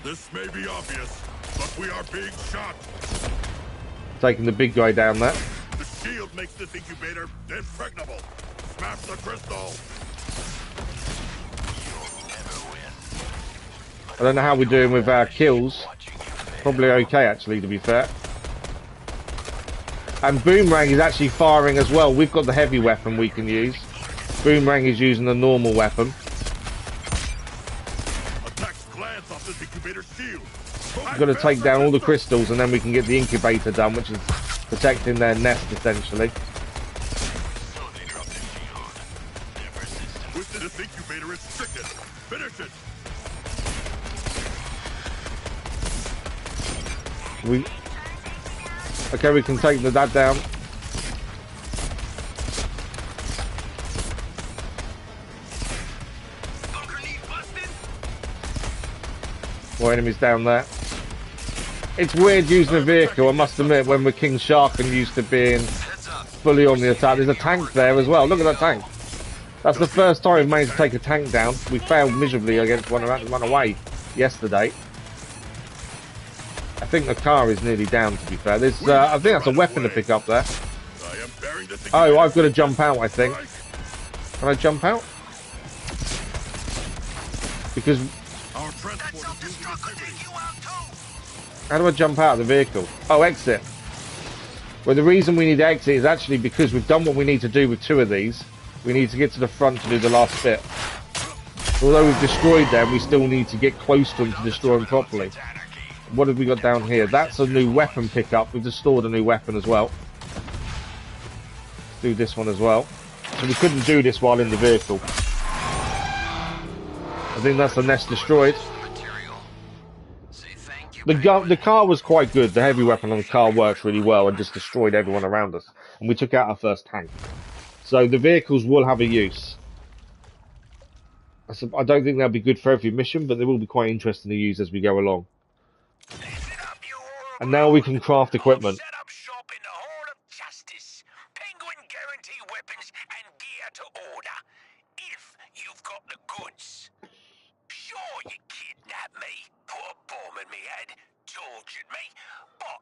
This may be obvious, but we are being shot. Taking the big guy down there. The shield makes this incubator impregnable. Smash the crystal. I don't know how we're doing with our kills. Probably okay, actually, to be fair. And Boomerang is actually firing as well. We've got the heavy weapon we can use. Boomerang is using the normal weapon. Attacks glance off this incubator shield. We've got to take down all the crystals and then we can get the incubator done, which is protecting their nest, essentially. This incubator is stricken. Finish it. Okay, we can take that down. More enemies down there. It's weird using a vehicle, I must admit, when we're King Shark and used to being fully on the attack. There's a tank there as well. Look at that tank. That's the first time we've managed to take a tank down. We failed miserably against one that ran away yesterday. I think the car is nearly down, to be fair. There's, I think that's a weapon to pick up there. Oh, I've got to jump out, I think. Can I jump out? Because... How do I jump out of the vehicle? Oh, exit. Well, the reason we need to exit is actually because we've done what we need to do with 2 of these. We need to get to the front to do the last bit. Although we've destroyed them, we still need to get close to them to destroy them properly. What have we got down here? That's a new weapon pickup. We've just stored a new weapon as well. Do this one as well. So we couldn't do this while in the vehicle. I think that's the nest destroyed. The car was quite good. The heavy weapon on the car works really well and just destroyed everyone around us. And we took out our first tank. So the vehicles will have a use. I don't think they'll be good for every mission, but they will be quite interesting to use as we go along. And now we can craft equipment. Set up shop in the Hall of Justice. Penguin guarantee weapons and gear to order. If you've got the goods. Sure, you kidnapped me, put a bomb in me head, tortured me, but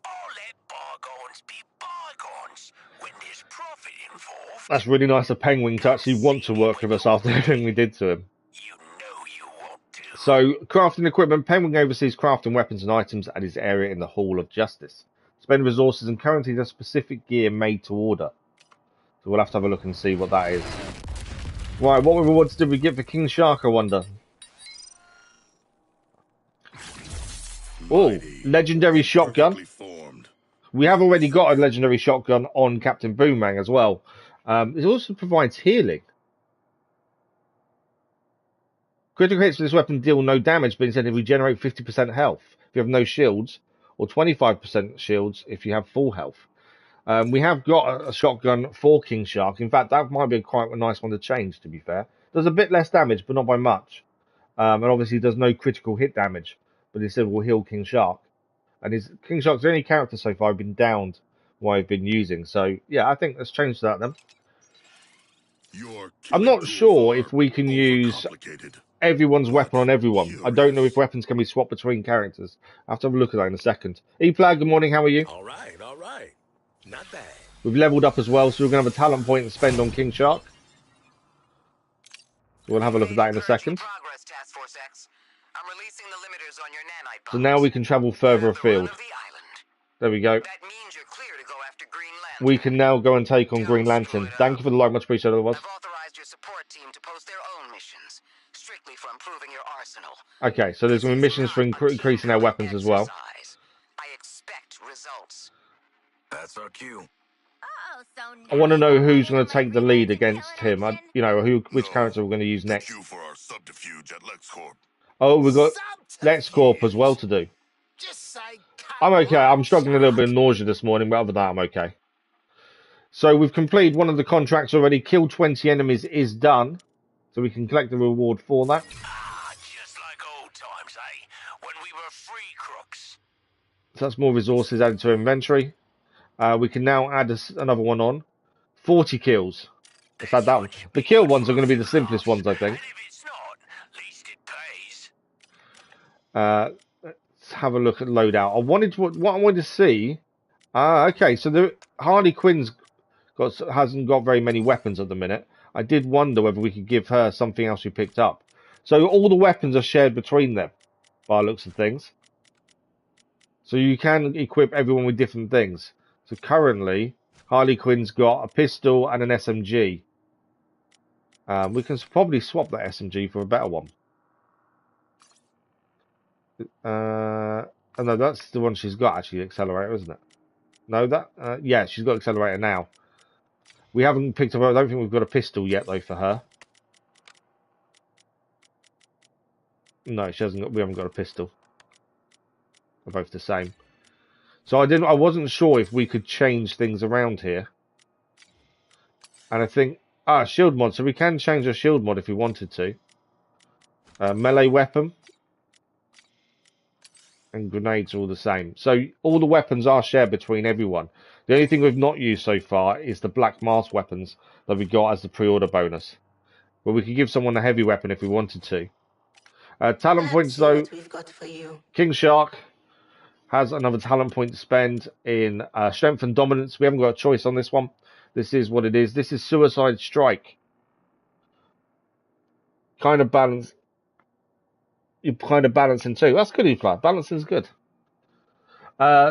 I'll let bygones be bygones when there's profit involved. That's really nice of Penguin to actually want to work with us after everything we did to him. You know you want to. So, crafting equipment. Penguin oversees crafting weapons and items at his area in the Hall of Justice. Spend resources and currency to specific gear made to order. So we'll have to have a look and see what that is. Right, what rewards did we get for King Shark, I wonder? Oh, legendary shotgun. We have already got a legendary shotgun on Captain Boomerang as well. It also provides healing. Critical hits for this weapon deal no damage, but instead regenerate 50% health if you have no shields, or 25% shields if you have full health. We have got a shotgun for King Shark. In fact, that might be quite a nice one to change, to be fair. Does a bit less damage, but not by much. And obviously does no critical hit damage, but instead will heal King Shark. And King Shark's the only character so far I've been downed what I've been using. So, yeah, I think let's change that then. I'm not sure if we can use everyone's weapon on everyone. I don't know if weapons can be swapped between characters. I have to have a look at that in a second. E-Play, good morning, how are you? All right. Not bad. We've leveled up as well, so we're going to have a talent point to spend on King Shark. So we'll have a look at that in a second. So now we can travel further afield. There we go. We can now go and take on Green Lantern. Thank you for the like, much appreciated. I've authorized your support team to post their own missions. strictly for improving your arsenal. Okay, so there's going to be missions for increasing our weapons as well. I expect results. That's our cue. Oh, so I want to now know you're who's ready going for to my take the lead three-legged against killer in him. action? You know, which character we're going to use The next. cue for our subterfuge at LexCorp. Oh, we've got Lex Corp as well to do. Just say cut I'm okay. I'm loose, struggling a little bit Shark. of nausea this morning, but other than that, I'm okay. So we've completed one of the contracts already. Kill 20 enemies is done. So we can collect the reward for that. Just like old times, eh? When we were free crooks. So that's more resources added to inventory. We can now add another one on. 40 kills. Let's add that one. The kill ones are going to be the simplest ones, I think. And if it's not, at least it pays. Let's have a look at loadout. What I wanted to see. Okay, so the Harley Quinn's hasn't got very many weapons at the minute. I did wonder whether we could give her something else we picked up. So all the weapons are shared between them, by the looks of things. So you can equip everyone with different things. So currently, Harley Quinn's got a pistol and an SMG. We can probably swap that SMG for a better one. Oh no, that's the one she's got actually, accelerator, isn't it? No, yeah, she's got accelerator now. We haven't picked up. I don't think we've got a pistol yet though for her. No, she hasn't got. We haven't got a pistol. They're both the same. So I wasn't sure if we could change things around here. And I think shield mod. So we can change our shield mod if we wanted to. Melee weapon and grenades are all the same. So all the weapons are shared between everyone. The only thing we've not used so far is the black mask weapons that we got as the pre-order bonus. But we could give someone a heavy weapon if we wanted to. Talent points though. What we've got for you. King Shark has another talent point to spend in strength and dominance. We haven't got a choice on this one. This is what it is. This is Suicide Strike. Kind of balance. You're kind of balancing too. That's good, you play. Balancing is good.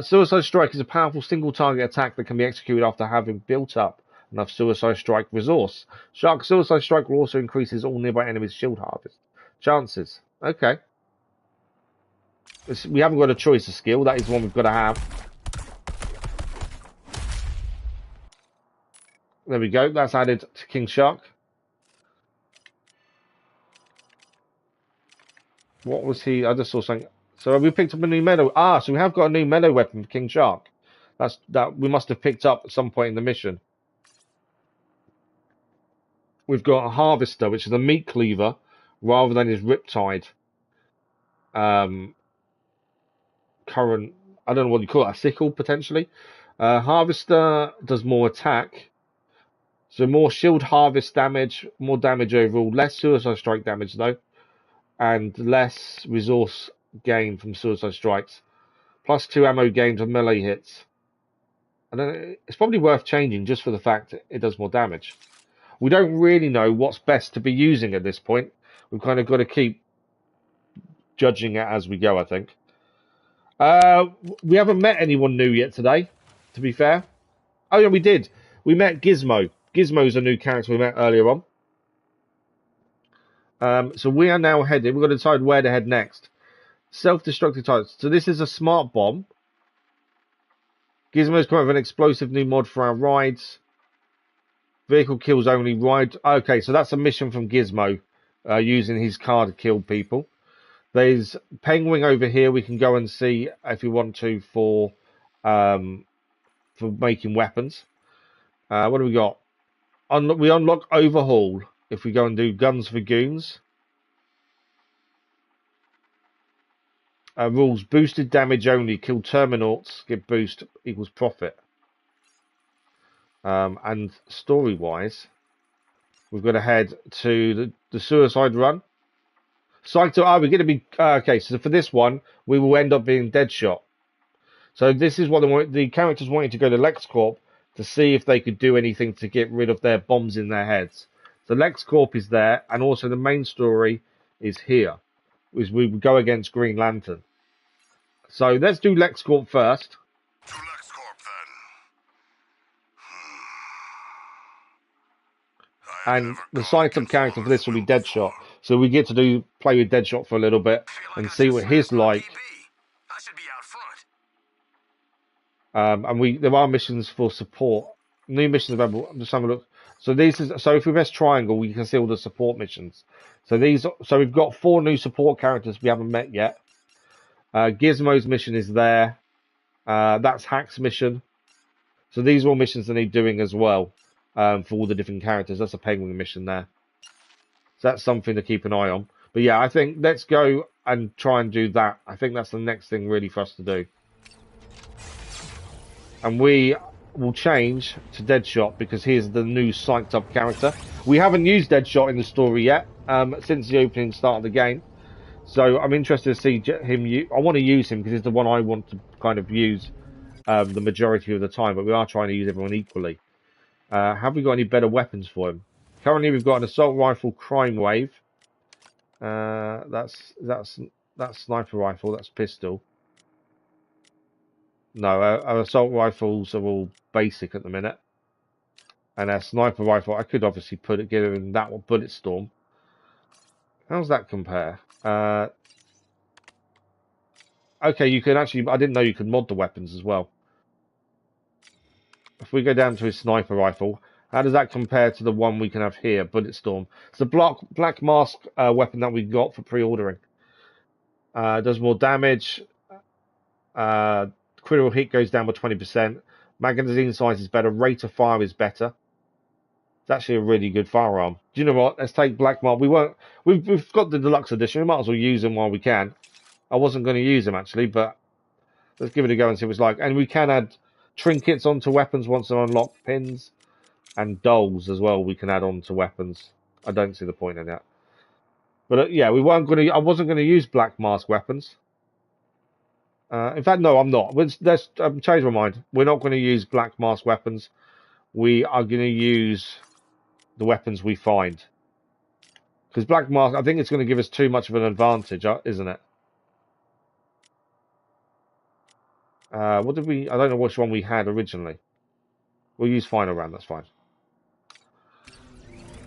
Suicide Strike is a powerful single target attack that can be executed after having built up enough Suicide Strike resource. Shark Suicide Strike will also increases all nearby enemies' shield harvest chances. Okay. We haven't got a choice of skill. That is one we've got to have. There we go. That's added to King Shark. What was he? I just saw something. So we picked up a new melee. So we have got a new melee weapon for King Shark. That we must have picked up at some point in the mission. We've got a harvester, which is a meat cleaver, rather than his riptide. Current. I don't know what you call it. A sickle potentially. Harvester does more attack. So more shield harvest damage, more damage overall, less suicide strike damage though, and less resource gain from suicide strikes. Plus 2 ammo gains on melee hits. I don't know, it's probably worth changing just for the fact it does more damage. We don't really know what's best to be using at this point. We've kind of got to keep judging it as we go, I think. We haven't met anyone new yet today, to be fair. Oh yeah, we did. We met Gizmo. Gizmo's a new character we met earlier on. So we are now headed. We've got to decide where to head next. Self-destructive types. So this is a smart bomb. Gizmo's come up with an explosive new mod for our rides. Vehicle kills only ride. Okay, so that's a mission from Gizmo, using his car to kill people. There's Penguin over here. We can go and see if we want to for making weapons. What do we got? We unlock Overhaul if we go and do Guns for Goons. Rules: boosted damage only. Kill Terminauts. Get boost equals profit. And story-wise, we've got to head to the Suicide Run. We're going to be okay. So for this one, we will end up being Deadshot. So this is what the characters wanted to go to LexCorp to see if they could do anything to get rid of their bombs in their heads. So LexCorp is there, and also the main story is here. Is we go against Green Lantern. So let's do LexCorp first. To LexCorp then. And the side-up character for this will be Deadshot. So we get to play with Deadshot for a little bit and see what he's like. I should be out front. And there are missions for support. New missions available. I'm just having a look. So if we press triangle, we can see all the support missions. So we've got 4 new support characters we haven't met yet. Gizmo's mission is there. That's Hack's mission. So these are all missions that need doing as well, for all the different characters. That's a Penguin mission there. So that's something to keep an eye on. But yeah, I think let's go and try and do that. I think that's the next thing really for us to do. And we will change to Deadshot because he is the new psyched up character. We haven't used Deadshot in the story yet, since the opening start of the game. So I'm interested to see him. I want to use him because he's the one I want to kind of use the majority of the time. But we are trying to use everyone equally. Have we got any better weapons for him? Currently, we've got an assault rifle, crime wave. That's sniper rifle. That's pistol. No, our assault rifles are all basic at the minute. And our sniper rifle, I could obviously get it in that one, bullet storm. How's that compare? Okay, you can actually. I didn't know you could mod the weapons as well. If we go down to his sniper rifle, how does that compare to the one we can have here, bullet storm? It's the black mask weapon that we got for pre-ordering. Does more damage. Critical hit goes down by 20%. Magazine size is better. Rate of fire is better. It's actually a really good firearm. Do you know what? Let's take Black Mark. We've got the deluxe edition. We might as well use them while we can. I wasn't going to use them actually, but let's give it a go and see what it's like. And we can add trinkets onto weapons once they're unlocked, pins, and dolls as well. We can add on to weapons. I don't see the point in that. But yeah, I wasn't going to use Black Mask weapons. In fact, no, I'm not. Let's change my mind. We're not going to use Black Mask weapons. We are going to use the weapons we find. Because Black Mask, I think it's going to give us too much of an advantage, isn't it? What did we... I don't know which one we had originally. We'll use final round, that's fine.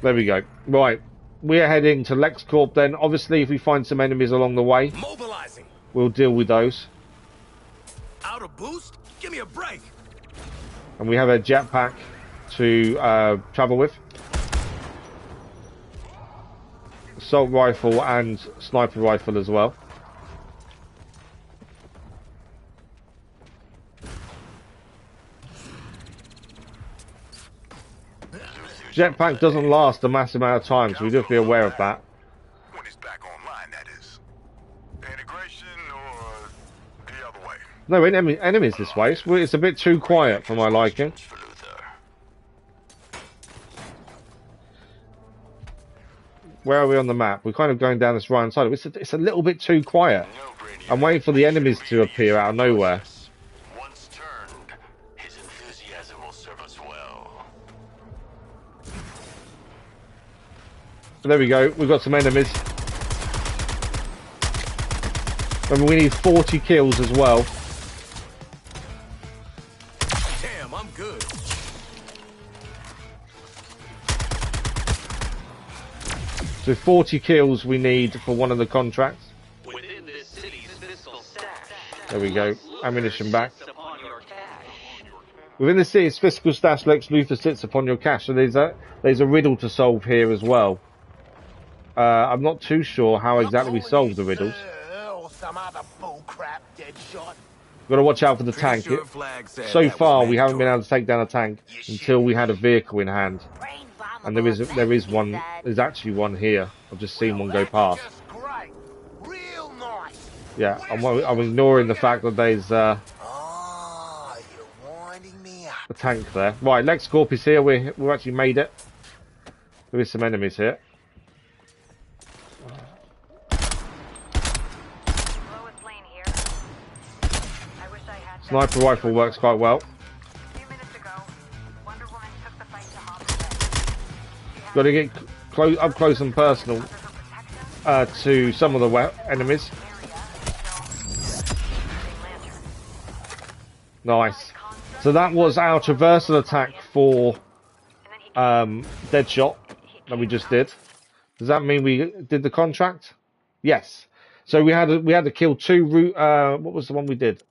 There we go. Right. We're heading to LexCorp then. Obviously, if we find some enemies along the way, we'll deal with those. Out of boost? Give me a break. And we have a jetpack to travel with. Assault rifle and sniper rifle as well. Jetpack doesn't last a massive amount of time, so we do have to be aware of that. When it's back online, that is. Integration or the other way? No, enemies this way. It's a bit too quiet for my liking. Where are we on the map? We're kind of going down this right side. It's a little bit too quiet. I'm waiting for the enemies to appear out of nowhere. Once turned, his enthusiasm will serve us well. There we go. We've got some enemies. Remember, we need 40 kills as well. Damn, I'm good. So 40 kills we need for one of the contracts. Within this city's fiscal stash, there we go. Ammunition back. Within the city's fiscal stash, Lex Luthor sits upon your cash. So there's a riddle to solve here as well. I'm not too sure how exactly we solve the riddles. Got to watch out for the tank. So far, we haven't been able to take down a tank until we had a vehicle in hand. And there is one. There's actually one here. I've just seen one go past. Yeah, I'm ignoring the fact that there's a tank there. Right, LexCorp is here. We've actually made it. There is some enemies here. Sniper rifle works quite well. Got to get up close and personal to some of the enemies. Nice. So that was our traversal attack for Deadshot that we just did. Does that mean we did the contract? Yes. So we had to kill 2 root. What was the one we did?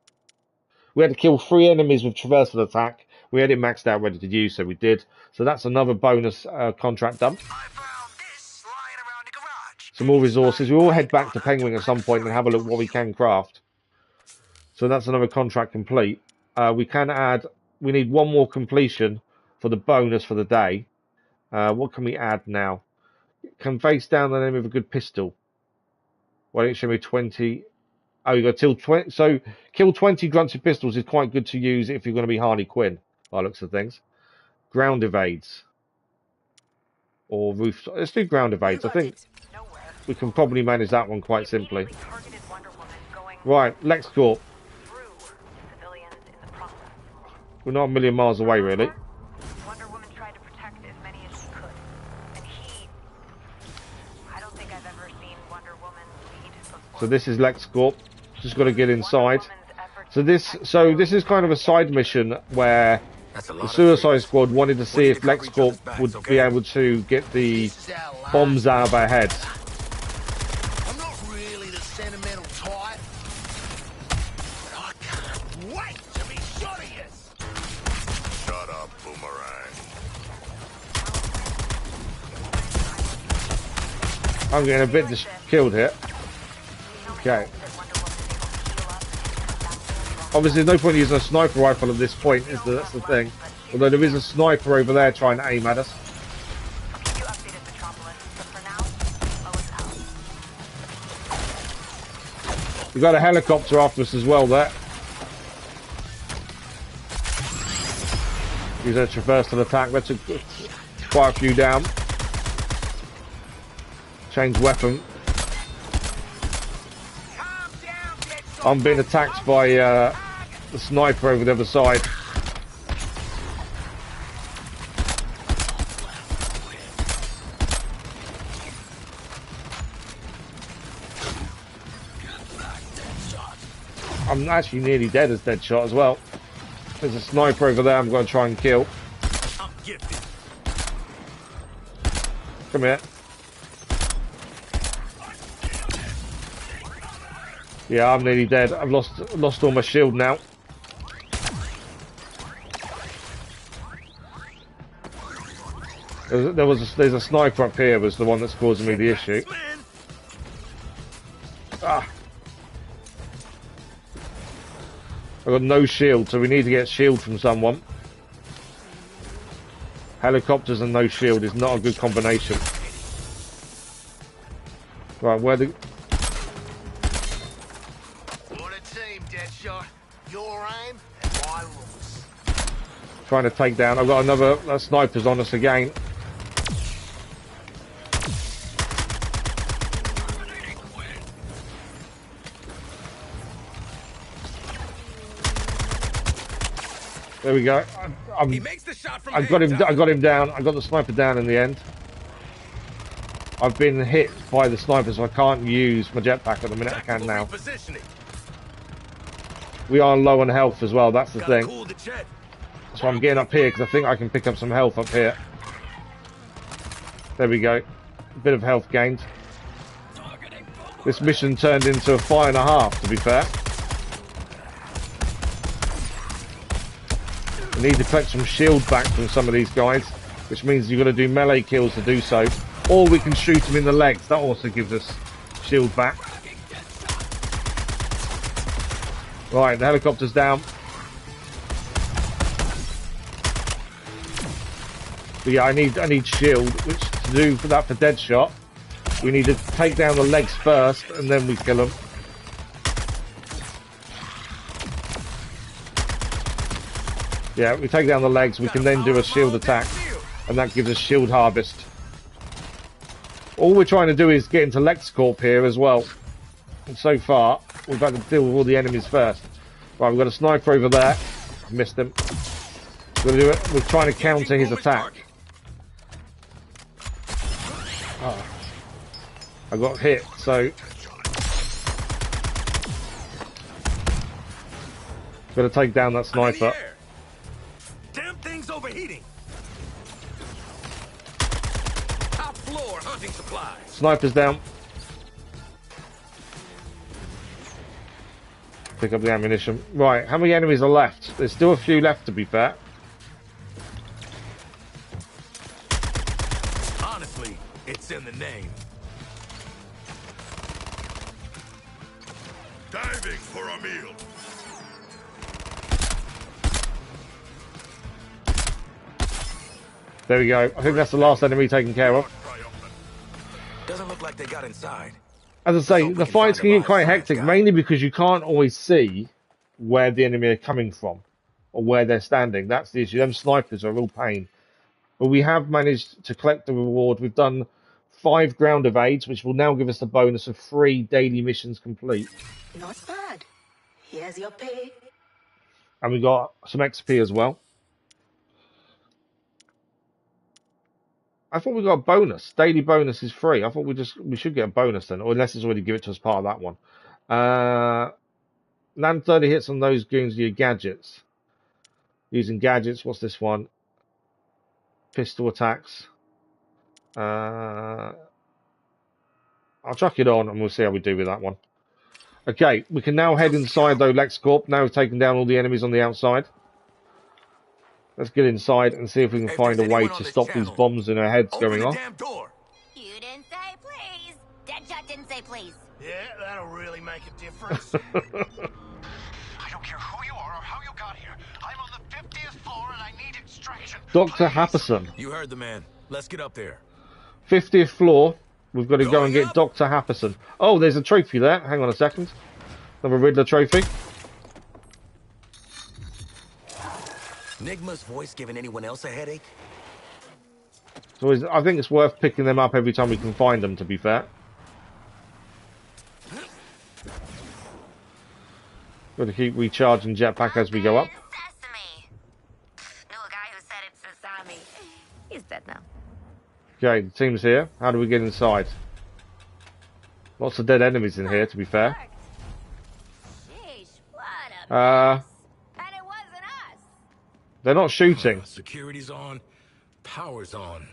We had to kill 3 enemies with traversal attack. We had it maxed out, ready to use, so we did. So that's another bonus contract done. I found this lying around the garage. Some more resources. We will head back to Penguin at some point and have a look what we can craft. So that's another contract complete. We can add. We need 1 more completion for the bonus for the day. What can we add now? Can face down the enemy with a good pistol. Why don't you show me 20? Oh, you got till 20. So kill 20 grunted pistols is quite good to use if you're going to be Harley Quinn, by looks of things. Ground evades. Or roof. Let's do ground evades. I think we can probably manage that one quite simply. Right, Lex Corp. We're not a million miles away, really. Wonder Woman tried to protect as many as she could. And I don't think I've ever seen Wonder Woman lead before. So this is Lex Corp. Just got to get inside. So this is kind of a side mission where the Suicide Squad wanted to see if Lex Corp would be able to get the bombs out of our heads. I'm not really the sentimental type, but I can't wait to be shot at you. Shut up, Boomerang. I'm getting a bit killed here. Okay. Obviously, there's no point using a sniper rifle at this point, is there? That's the thing. Although there is a sniper over there trying to aim at us. We got a helicopter after us as well there. Use a traversal attack. That took quite a few down. Change weapon. I'm being attacked by the sniper over the other side. I'm actually nearly dead as Deadshot as well. There's a sniper over there I'm going to try and kill. Come here. Yeah, I'm nearly dead. I've lost all my shield now. There's a sniper up here was the one that's causing me the issue. Ah. I've got no shield, so we need to get shield from someone. Helicopters and no shield is not a good combination. Right, where the... What a team, Deadshot. Your aim and my rules. Trying to take down. I've got another sniper's on us again. There we go. He makes the shot from I got him down. I got the sniper down in the end. I've been hit by the sniper, so I can't use my jetpack at the minute. I can now. We are low on health as well. That's the thing. So I'm getting up here because I think I can pick up some health up here. There we go. A bit of health gained. This mission turned into a fight and a half, to be fair. We need to collect some shield back from some of these guys, which means you've got to do melee kills to do so. Or we can shoot them in the legs. That also gives us shield back. Right, the helicopter's down. But yeah, I need shield, which to do for that for Deadshot, we need to take down the legs first, and then we kill them. Yeah, we take down the legs, we can then do a shield attack, and that gives us shield harvest. All we're trying to do is get into Lex Corp here as well. And so far, we've had to deal with all the enemies first. Right, we've got a sniper over there. Missed him. We're trying to counter his attack. Oh. I got hit, so... got to take down that sniper. Damn thing's overheating. top floor hunting supplies. Sniper's down. Pick up the ammunition. Right, how many enemies are left? There's still a few left, to be fair. Honestly, it's in the name. Diving for a meal. There we go. I think that's the last enemy taken care of. Doesn't look like they got inside. As I say, the fights can get quite hectic, mainly because you can't always see where the enemy are coming from or where they're standing. That's the issue. Them snipers are a real pain. But we have managed to collect the reward. We've done 5 ground evades, which will now give us the bonus of 3 daily missions complete. Not bad. Here's your pay. And we got some XP as well. I thought we got a bonus. Daily bonus is free. I thought we should get a bonus then, or unless it's already given to us part of that one. Land 30 hits on those goons with your gadgets. Using gadgets, what's this one? Pistol attacks. I'll chuck it on and we'll see how we do with that one. Okay, we can now head inside though, LexCorp. Now we've taken down all the enemies on the outside. Let's get inside and see if we can find a way to stop these bombs in our heads going off. You didn't say please. Deadshot didn't say please. Yeah, that'll really make a difference. I don't care who you are or how you got here. I'm on the 50th floor and I need extraction. Dr. Happerson. You heard the man. Let's get up there. 50th floor. We've got to go and get Dr. Happerson. Oh, there's a trophy there. Hang on a second. Another Riddler trophy. Nigma's voice giving anyone else a headache? So I think it's worth picking them up every time we can find them, to be fair. Got to keep recharging jetpack as we go up. Sesame. Knew a guy who said it's sesame. He's dead now. Okay, the team's here. How do we get inside? Lots of dead enemies in here, to be fair. Sheesh, what a mess. And it wasn't us. They're not shooting. Security's on. Power's on.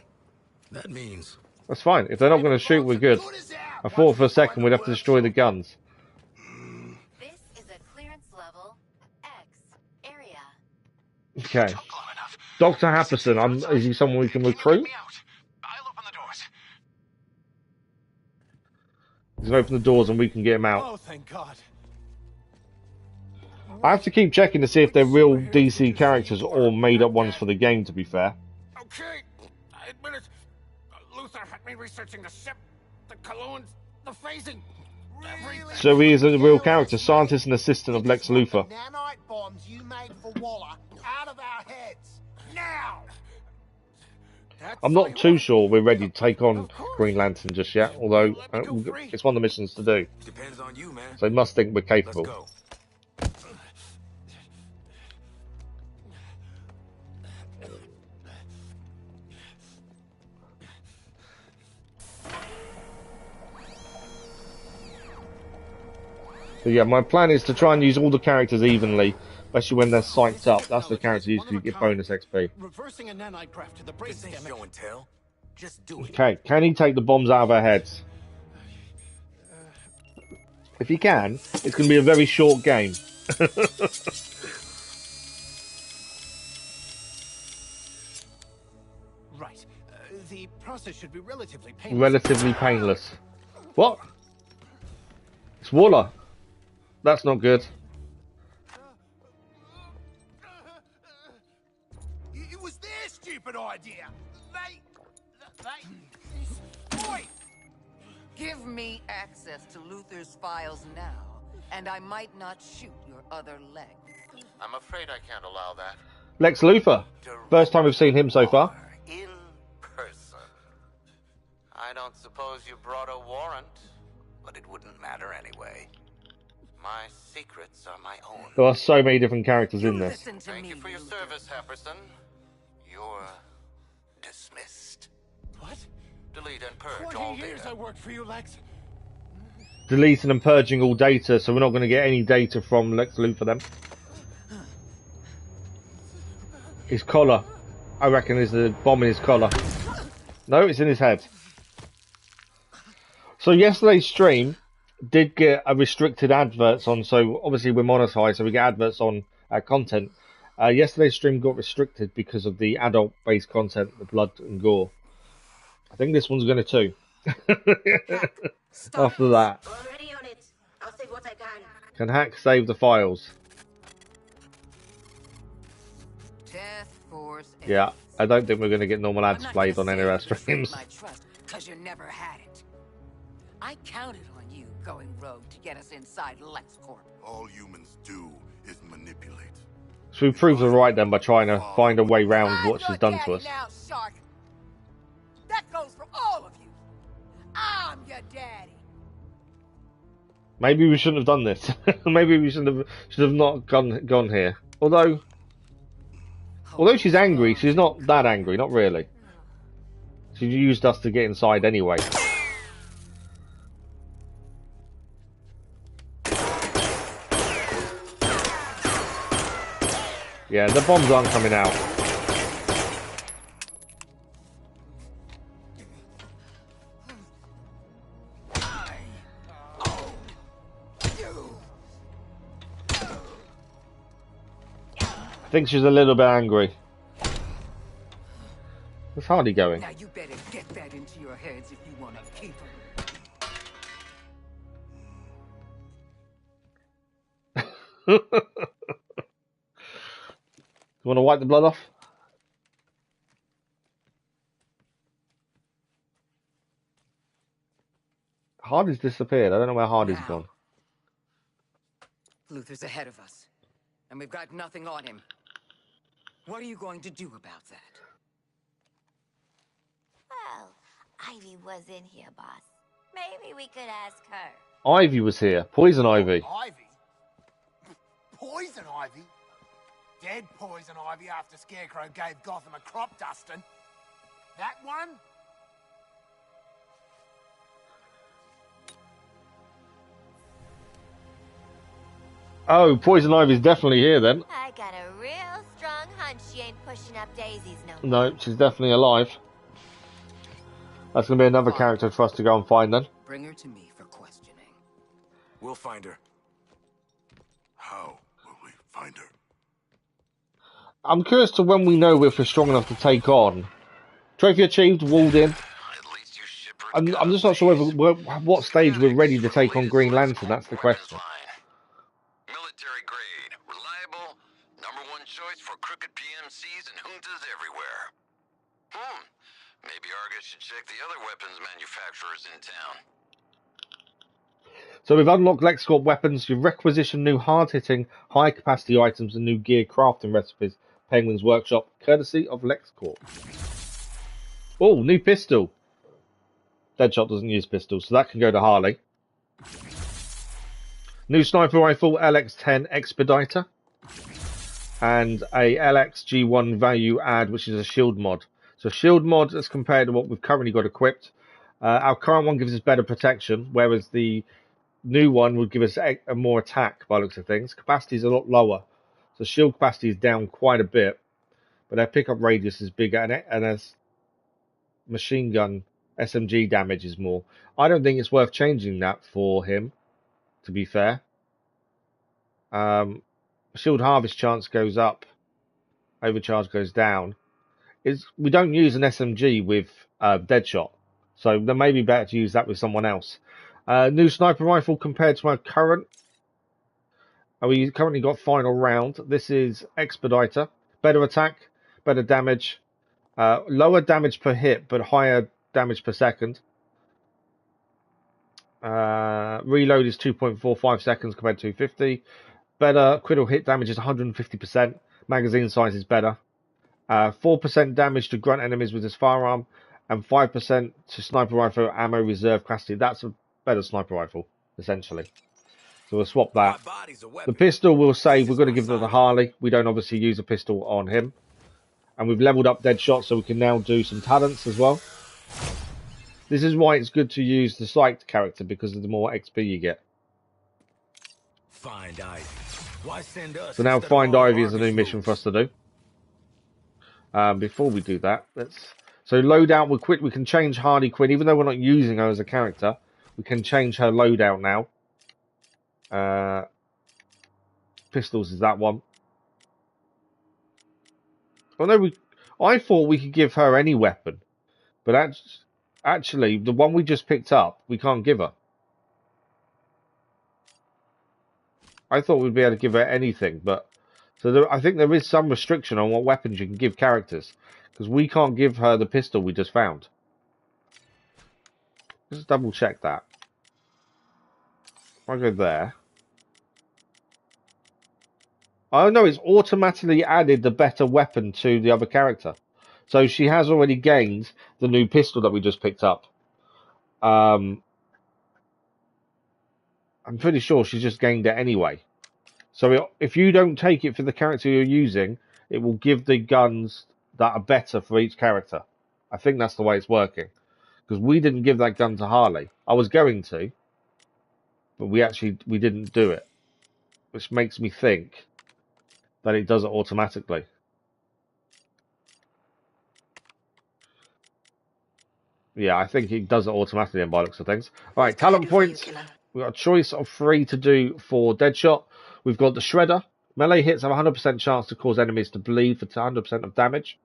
That means... That's fine. If they're not going to shoot, we're good. I thought for a second we'd have to destroy the guns. This is a clearance level X area. Okay. Dr. Happerson, is he someone we can recruit? He's going to open the doors and we can get him out. Oh, thank God. I have to keep checking to see if they're real DC characters or made up ones for the game, to be fair. Okay, I admit it. Luthor had me researching the ship, the colognes, the phasing. Everything. So he is a real character, scientist and assistant of Lex Luthor. Nanite bombs you made for Waller out of our heads. Now! I'm not too sure we're ready to take on Green Lantern just yet, although it's one of the missions to do. Depends on you, man. So they must think we're capable. Let's go. So yeah, my plan is to try and use all the characters evenly, especially when they're psyched up. That's the character you use to get bonus XP. Reversing a nanite craft to the brain This ain't show and tell. Just do it. Okay, can he take the bombs out of our heads? If he can, it's going to be a very short game. Right. The process should be relatively painless. Relatively painless. What? It's Waller. That's not good. It was their stupid idea. Boy! Give me access to Luthor's files now, and I might not shoot your other leg. I'm afraid I can't allow that. Lex Luthor. First time we've seen him so far. In person. I don't suppose you brought a warrant, but it wouldn't matter anyway. My secrets are my own. There are so many different characters in this. Thank you for your service, Happerson. You're dismissed. What? Delete and purge all 20 years data. I worked for you, Lex. Deleting and purging all data, so we're not going to get any data from Lex Luthor then. His collar. I reckon there's a bomb in his collar. No, it's in his head. So yesterday's stream did get a restricted adverts on, so obviously we're monetized, so we get adverts on our content. Yesterday's stream got restricted because of the adult-based content, the blood and gore. I think this one's going to too. After that. Already on it. I'll save what I can. Can Hack save the files? Death Force. Yeah, I don't think we're going to get normal ads played on any of our streams. Because you never had it. I counted on you going rogue to get us inside LexCorp. All humans do is manipulate. So we proved her right then by trying to find a way round what she's done to us. Now, Shark. That goes for all of you. I'm your daddy. Maybe we shouldn't have done this. Maybe we should have not gone here. Although she's angry, she's not that angry, not really. She used us to get inside anyway. Yeah, the bombs aren't coming out. I think she's a little bit angry. Where's Harley going? Now you better get that into your heads if you want to keep her. You want to wipe the blood off? Harley's disappeared. I don't know where Harley's gone. Luthor's ahead of us, and we've got nothing on him. What are you going to do about that? Well, Ivy was in here, boss. Maybe we could ask her. Ivy was here. Poison Ivy. Ivy? Poison Ivy? Dead Poison Ivy after Scarecrow gave Gotham a crop dusting. That one? Oh, Poison Ivy's definitely here then. I got a real strong hunch she ain't pushing up daisies no more. No, she's definitely alive. That's going to be another character for us to go and find then. Bring her to me for questioning. We'll find her. How will we find her? I'm curious to when we know if we're strong enough to take on. Trophy achieved, walled in. I'm just not sure what stage we're ready to take on Green Lantern. That's the question. Military grade, reliable, #1 choice for crooked PMCs and juntas everywhere. Maybe Argus should check the other weapons manufacturers in town. So we've unlocked LexCorp weapons. You've requisitioned new hard-hitting, high-capacity items and new gear crafting recipes. Penguin's Workshop, courtesy of LexCorp. Oh, new pistol. Deadshot doesn't use pistols, so that can go to Harley. New sniper rifle, LX-10 Expediter. And a LX-G1 value add, which is a shield mod. So shield mod as compared to what we've currently got equipped. Our current one gives us better protection, whereas the new one would give us a more attack by looks of things. Capacity is a lot lower. So shield capacity is down quite a bit. But our pickup radius is bigger, and as machine gun SMG damage is more. I don't think it's worth changing that for him, to be fair. Shield harvest chance goes up. Overcharge goes down. We don't use an SMG with Deadshot. So there may be better to use that with someone else. New sniper rifle compared to our current. We currently got final round. This is Expediter. Better attack, better damage. Lower damage per hit, but higher damage per second. Reload is 2.45 seconds compared to 250. Better critical hit damage is 150%. Magazine size is better. 4% damage to grunt enemies with this firearm, and 5% to sniper rifle ammo reserve capacity. That's a better sniper rifle, essentially. So we'll swap that. The pistol we'll save. We're going to give it to Harley. We don't obviously use a pistol on him. And we've leveled up Deadshot, so we can now do some talents as well. This is why it's good to use the Psyched character, because of the more XP you get. Find Ivy. Why send us? So now Find Ivy is a new mission for us to do. Before we do that, so loadout, we can change Harley Quinn, even though we're not using her as a character. We can change her loadout now. Pistols is that one. Oh no, I thought we could give her any weapon, but actually, the one we just picked up, we can't give her. I thought we'd be able to give her anything, but I think there is some restriction on what weapons you can give characters, because we can't give her the pistol we just found. Just double check that. I'll go there. Oh no, it's automatically added the better weapon to the other character. So she has already gained the new pistol that we just picked up. I'm pretty sure she's just gained it anyway. So if you don't take it for the character you're using, it will give the guns that are better for each character. I think that's the way it's working. Because we didn't give that gun to Harley. I was going to, but we didn't do it. Which makes me think that it does it automatically. Yeah, I think it does it automatically by the looks of things. Alright, talent points. We've got a choice of 3 to do for Deadshot. We've got the Shredder. Melee hits have a 100% chance to cause enemies to bleed for 100% of damage.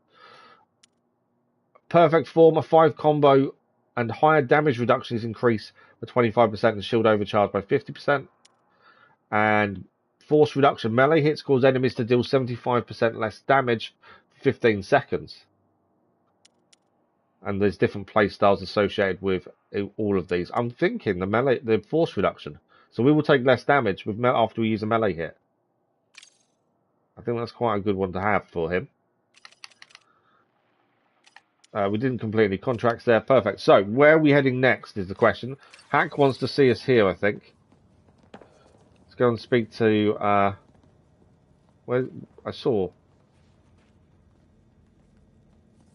Perfect Form, a 5 combo and higher damage reduction is increased by 25% and shield overcharge by 50%. And Force Reduction, melee hits cause enemies to deal 75% less damage for 15 seconds. And there's different playstyles associated with all of these. I'm thinking the Force Reduction. So we will take less damage after we use a melee hit. I think that's quite a good one to have for him. We didn't complete any contracts there. Perfect. So, where are we heading next is the question. Hack wants to see us here, I think. Let's go and speak to... where I saw...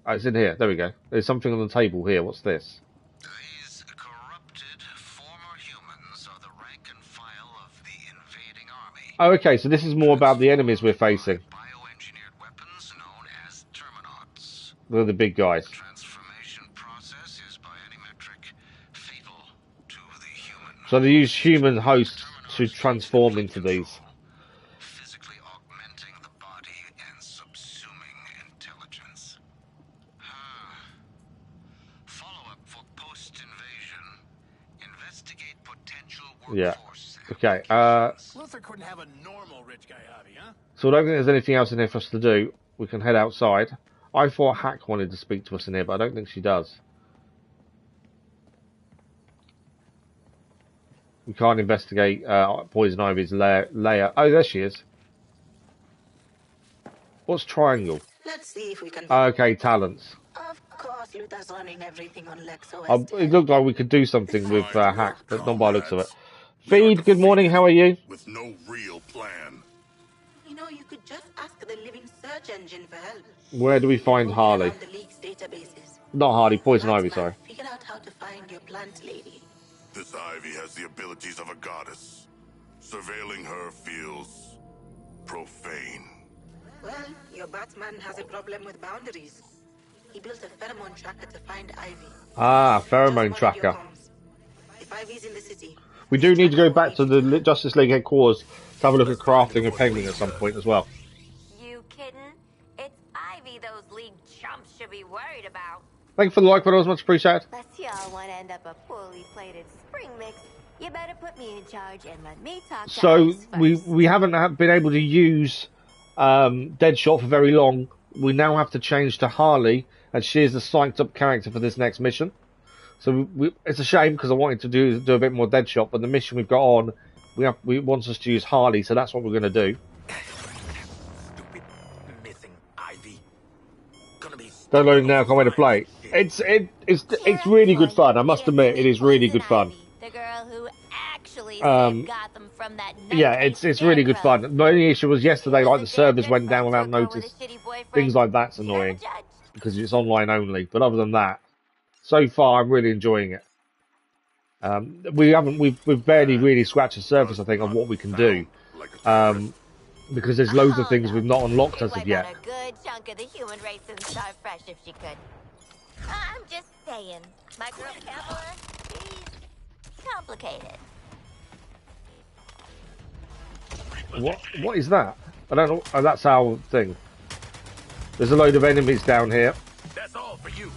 Oh, it's in here. There we go. There's something on the table here. What's this? These corrupted former humans are the rank and file of the invading army. Oh, okay. So this is more about the enemies we're facing. Bioengineered weapons known as Terminauts. They're the big guys. The transformation process is by any metric fatal to the human. So they use human hosts to transform into these. Physically augmenting the body and subsuming intelligence. Follow-up for post-invasion. Investigate potential workforce. Yeah. Okay. Luthor couldn't have a normal rich guy hobby, huh? So I don't think there's anything else in here for us to do. We can head outside. I thought Hack wanted to speak to us in here, but I don't think she does. We can't investigate Poison Ivy's lair. Oh, there she is. What's triangle? Let's see if we can... Okay, talents. Of course, Luthor's running everything on Lex It looked like we could do something with Hack, but not by the looks of it. Feed, good morning, how are you? With no real plan. You know, you could just ask the living search engine for help. Where do we find Harley? The League's databases. Not Harley, Poison Ivy, sorry. Figure out how to find your plant lady. This Ivy has the abilities of a goddess. Surveilling her feels profane. Well, your Batman has a problem with boundaries. He built a pheromone tracker to find Ivy. Ah, pheromone tracker. If Ivy's in the city, we do need to go back to the Justice League headquarters to have a look at crafting a penguin at some point as well. You kidding? It's Ivy those League chumps should be worried about. Thank you for the like, but it was much appreciated. Unless y'all want to end up a poorly plated spring mix, you better put me in charge and let me talk to So we haven't been able to use Deadshot for very long. We now have to change to Harley, and she is the psyched up character for this next mission. So it's a shame because I wanted to do a bit more Deadshot, but the mission we've got on, we want us to use Harley, so that's what we're going to do. Stupid missing Ivy. Gonna be Downloading now, can't wait to play. It's really good fun. I must admit, it is really good fun. The girl who actually saved Gotham from that yeah, it's really good fun. The only issue was yesterday, like the servers went down without notice. Things like that's annoying because it's online only. But other than that, so far I'm really enjoying it. We've barely really scratched the surface, I think, of what we can do. Because there's loads of things we've not unlocked as of yet. A good chunk of the human race and start fresh if she could. I'm just saying, my girl Kamala, complicated. What is that? I don't know. Oh, that's our thing. There's a load of enemies down here. That's all for you.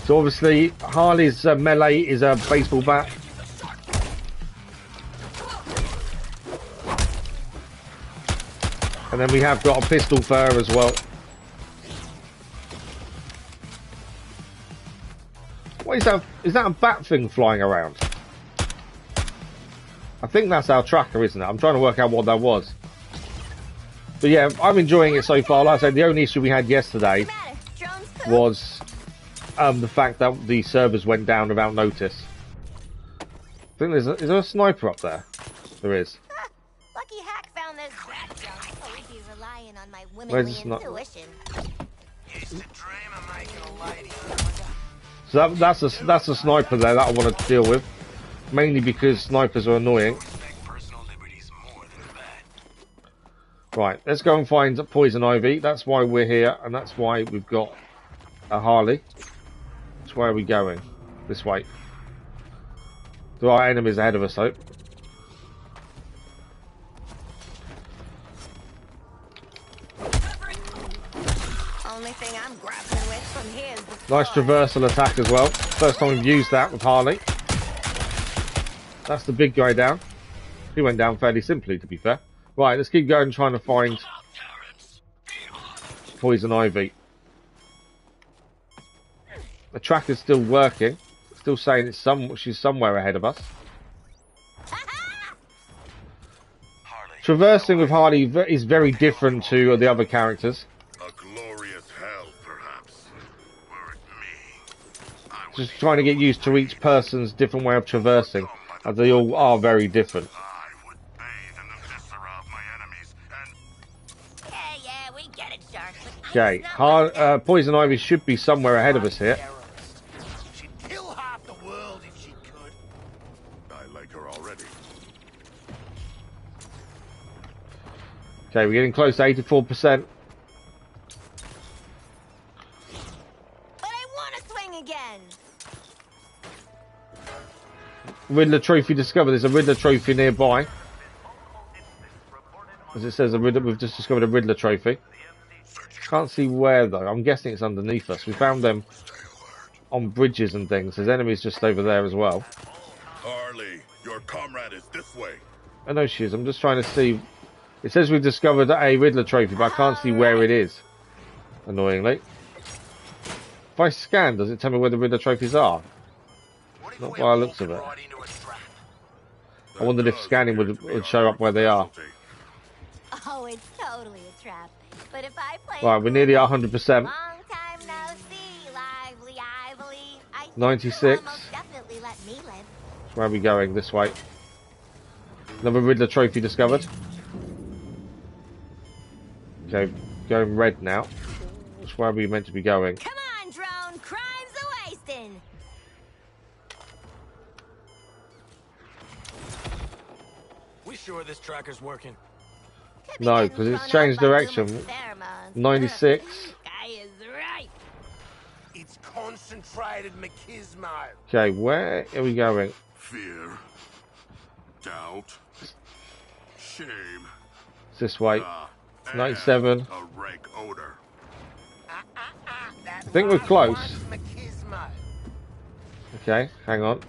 So obviously Harley's melee is a baseball bat. And then we have got a pistol for her as well. What is that? Is that a bat thing flying around? I think that's our tracker, isn't it? I'm trying to work out what that was. But yeah, I'm enjoying it so far. Like I said, the only issue we had yesterday was the fact that the servers went down without notice. I think is there a sniper up there? There is. Lucky Hack found this bat junk. Always be relying on my Where's womanly the intuition. So that's a sniper there that I want to deal with, mainly because snipers are annoying. Right, let's go and find Poison Ivy. That's why we're here, and that's why we've got a Harley. Which way are we going? This way. There are enemies ahead of us, though. Only thing I'm grappling with from here is the Nice traversal attack as well. First time we've used that with Harley. That's the big guy down. He went down fairly simply, to be fair. Right, let's keep going trying to find Poison Ivy. The tracker's still working. Still saying she's somewhere ahead of us. Traversing with Harley is very different to the other characters. A glorious hell, perhaps. Were it me, Just trying to get used to each person's different way of traversing, as they all are very different. Yeah, we get it, Shark. Okay, Poison Ivy should be somewhere ahead of us here. She'd kill half the world if she could. I like her already. Okay, we're getting close to 84%. But I want to swing again. Riddler trophy discovered. There's a Riddler trophy nearby. As it says, we've just discovered a Riddler trophy. Can't see where though. I'm guessing it's underneath us. We found them on bridges and things. There's enemies just over there as well. Harley, your comrade is this way. I know she is. I'm just trying to see. It says we've discovered a Riddler trophy, but I can't see where it is. Annoyingly. If I scan, does it tell me where the Riddler trophies are? Not by the looks of it. I wondered if scanning would show up where they are. Oh, it's totally a trap. But if I play Right, we're nearly at 100%. long time no see, lively Ivy. I think 96. you'll almost definitely let me live. Where are we going? This way. Another Riddler trophy discovered. Okay, going red now. Which way are we meant to be going? Come on, drone. Crime's a wasting. We sure this tracker's working? No, because it's changed direction. 96. Guy is right. It's concentrated machismo. Okay, where are we going? Fear, doubt, shame. It's this way. 97. A rank odor. I think we're close. Okay, hang on.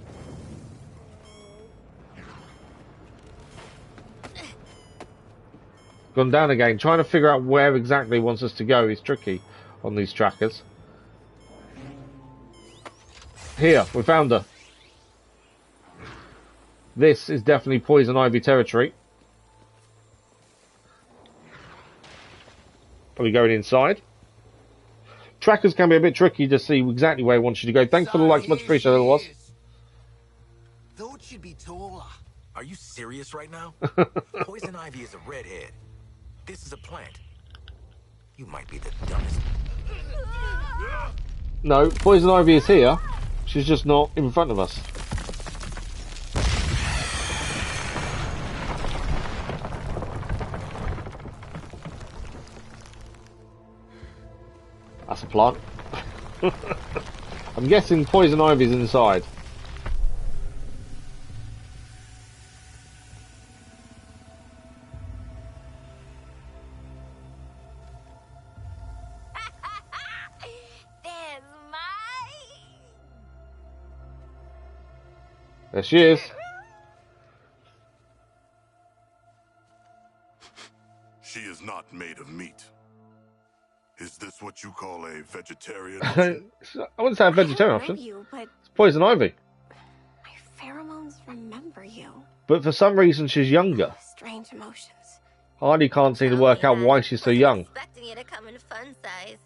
Gone down again. Trying to figure out where exactly he wants us to go is tricky on these trackers. Here, we found her. This is definitely Poison Ivy territory. Are we going inside? Trackers can be a bit tricky to see exactly where he wants you to go. Thanks for the likes, much appreciated, was. Thought she'd be taller. Are you serious right now? Poison Ivy is a redhead. This is a plant. You might be the dumbest. No, Poison Ivy is here. She's just not in front of us. That's a plant. I'm guessing Poison Ivy's inside. There she is. She is not made of meat. Is this what you call a vegetarian I option? wouldn't say a vegetarian I don't know option. you, but It's poison ivy. my pheromones remember you. But for some reason, she's younger. Strange emotions. Harley can't seem to work out why she's so young. Expecting you to come in fun size.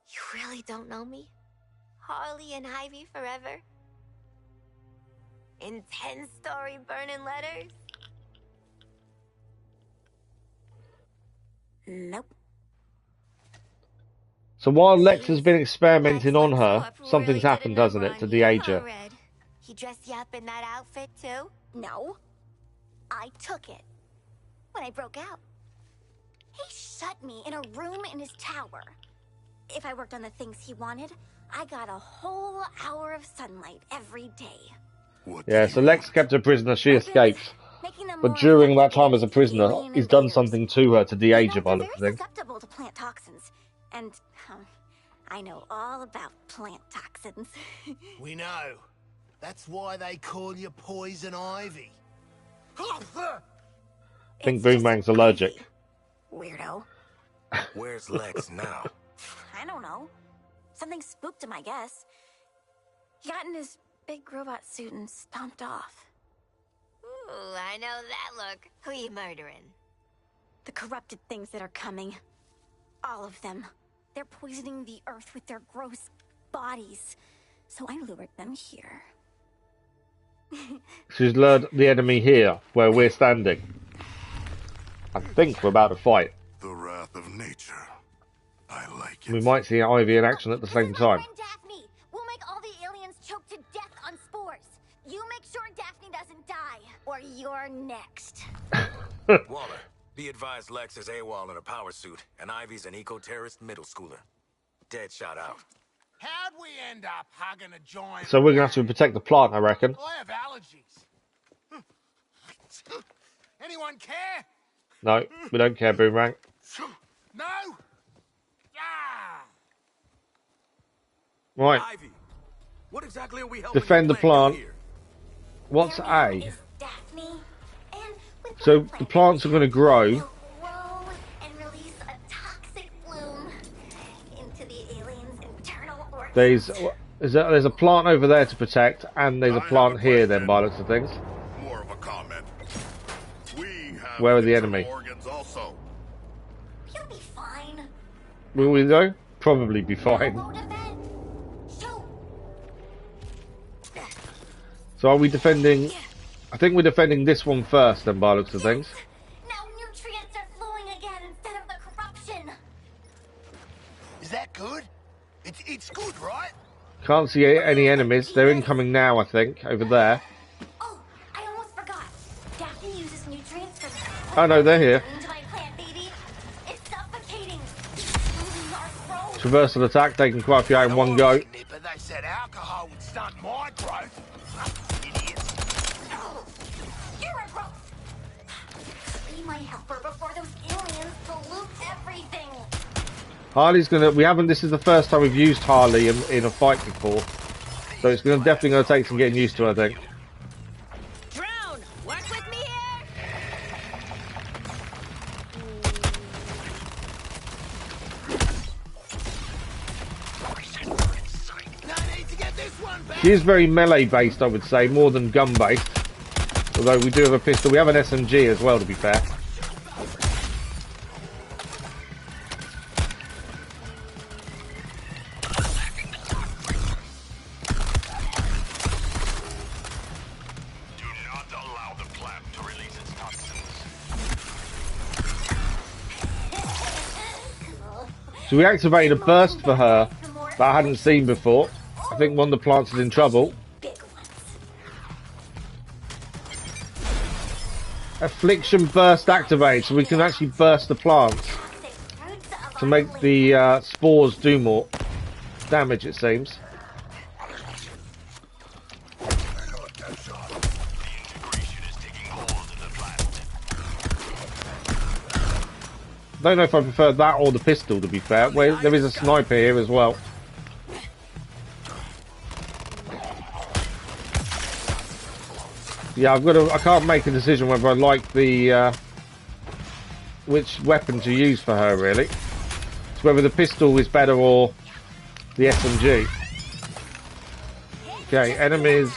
You really don't know me? Harley and Ivy forever? In 10-story burning letters? Nope. So while Lex has been experimenting on her, something's happened, hasn't it, to de-age her? He dressed you up in that outfit too? No. I took it. When I broke out. He shut me in a room in his tower. If I worked on the things he wanted, I got a whole hour of sunlight every day. Yeah, so Lex kept her prisoner, she escaped. But during that time as a prisoner, he's done something to her to de-age her by the looks of things. Susceptible to plant toxins. And I know all about plant toxins. We know. That's why they call you Poison Ivy. I think Boomerang's allergic. Weirdo. Where's Lex now? I don't know. Something spooked him, I guess. He got in his big robot suit and stomped off. Ooh, I know that look. Who you murdering? The corrupted things that are coming. All of them. They're poisoning the earth with their gross bodies. So I lured them here. She's lured the enemy here, where we're standing. I think we're about to fight. The wrath of nature. I like it. We might see Ivy in action at the same time. Daphne, we'll make all the aliens choke to death on spores. You make sure Daphne doesn't die, or you're next. Waller, be advised Lex is AWOL in a power suit, and Ivy's an eco-terrorist middle schooler. Dead shot out. How'd we end up hugging a giant... So we're going to have to protect the plant, I reckon. I have allergies. Anyone care? No, we don't care, Boomerang. No? Ah! Right. Ivy, what exactly are we helping Defend the plant. here? What's A? Daphne, and with So the plants are going to grow. grow and release a toxic bloom into the aliens' internal organs. There's a plant over there to protect, and there's a plant here then, by the looks of things. More of a comment. We have Where are the enemy? organs also. You'll be fine. Will we though? Probably be fine. Won't offend. Shoot. So are we defending... I think we're defending this one first then, by the looks of things. Now nutrients are flowing again instead of the corruption. Is that good? It's good, right? Can't see any enemies. They're incoming now, I think, over there. Oh, I almost forgot. Daphne uses nutrients for... Oh no, they're here. Into my plant, baby. It's suffocating. Our growth. Traversal attack, taking quite a few out in one go. But they said alcohol would stunt my growth. Idiots. You're a growth. Be my helper before those aliens pollute everything. Harley's gonna... this is the first time we've used Harley in a fight before. So it's definitely gonna take some getting used to, I think. Drone, work with me here. No need to get this one back. She is very melee based, I would say, more than gun based. Although we do have a pistol. We have an SMG as well, to be fair. Do not allow the plant to release its toxins. So we activated a burst for her that I hadn't seen before. I think one of the plants is in trouble. Affliction burst activated, so we can actually burst the plants to make the spores do more damage, it seems. Don't know if I prefer that or the pistol, to be fair. Well, there is a sniper here as well. Yeah, I can't make a decision whether I like the which weapon to use for her, really. It's whether the pistol is better or the SMG. Okay, enemies.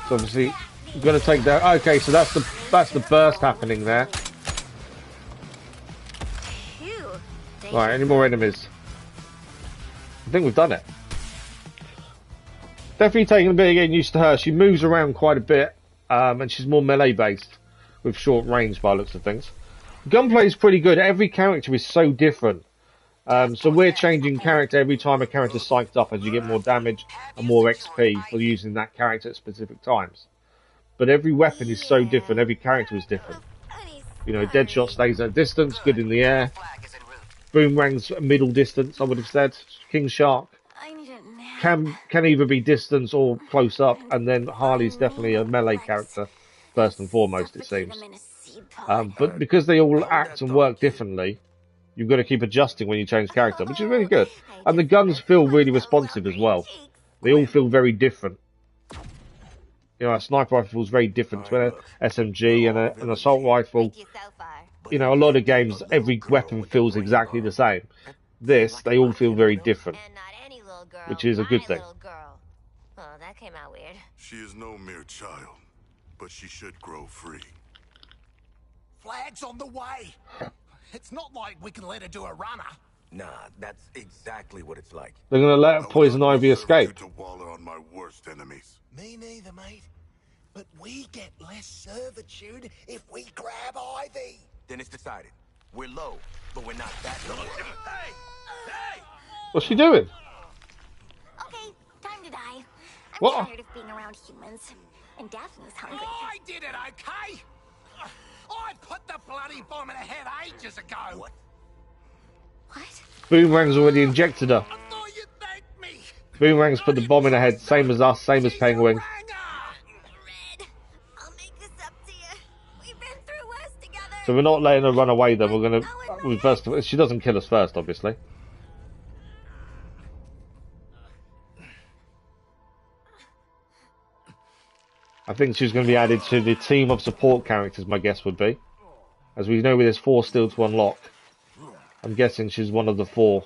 So obviously, you're gonna take that. Okay, so that's the burst happening there. Right, any more enemies? I think we've done it. Definitely taking a bit of getting used to her. She moves around quite a bit, and she's more melee based with short range by the looks of things. Gunplay is pretty good. Every character is so different. So we're changing character every time a character's psyched up as you get more damage and more XP for using that character at specific times. But every weapon is so different, every character is different. You know, Deadshot stays at distance, good in the air. Boomerang's middle distance, I would have said. King Shark can either be distance or close up, and then Harley's definitely a melee character, first and foremost, it seems. But because they all act and work differently, you've got to keep adjusting when you change character, which is really good. And the guns feel really responsive as well. They all feel very different. You know, a sniper rifle is very different to an SMG and an assault rifle. You know, a lot of games, every weapon feels exactly the same. This, they all feel very different, which is a good thing. Oh, that came out weird. She is no mere child, but she should grow free. Flag's on the way. It's not like we can let her do a runner. Nah, that's exactly what it's like. They're going to let Poison Ivy escape. To Waller on my worst enemies. Me neither, mate. But we get less servitude if we grab Ivy. Then it's decided. We're low, but we're not that low. Hey! Hey! What's she doing? Okay, time to die. I'm What? tired of being around humans. And Daphne's hungry. I did it, okay? I put the bloody bomb in her head ages ago. What? What? Boomerang's already injected her. I thought you'd thank me. Boomerang's put the bomb in her head, same as us, same as Penguin. Red, I'll make this up to you. We've been through worse together. So we're not letting her run away then, we're going to... First of all, she doesn't kill us first, obviously. I think she's going to be added to the team of support characters, my guess would be. As we know, there's 4 still to unlock. I'm guessing she's one of the 4.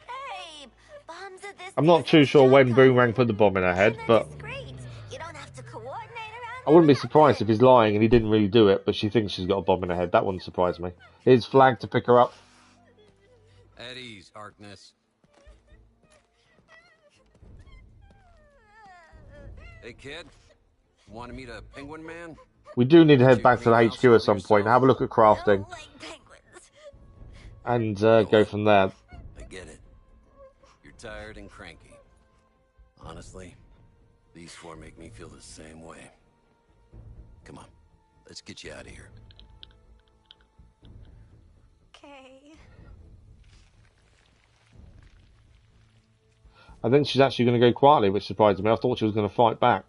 Hey, bombs at this I'm not too sure when Boomerang put the bomb in her head, but You don't have to coordinate around I wouldn't be surprised if he's lying and he didn't really do it, but she thinks she's got a bomb in her head. That wouldn't surprise me. Here's Flag to pick her up. At ease, Harkness. Hey, kid. Want to meet a penguin man? We do need to head back to the HQ at some point, have a look at crafting, and go from there. I get it. You're tired and cranky. Honestly, these 4 make me feel the same way. Come on, let's get you out of here. Okay. I think she's actually going to go quietly, which surprised me. I thought she was going to fight back.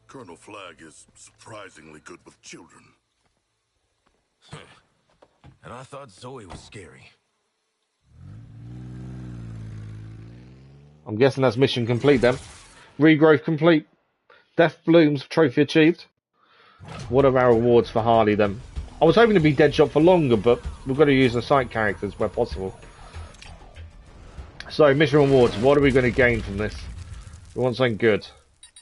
Colonel Flag is surprisingly good with children. And I thought Zoe was scary. I'm guessing that's mission complete then. Regrowth complete. Death Blooms trophy achieved. What are our rewards for Harley then? I was hoping to be Deadshot for longer, but we've got to use the side characters where possible. So, mission rewards. What are we going to gain from this? We want something good.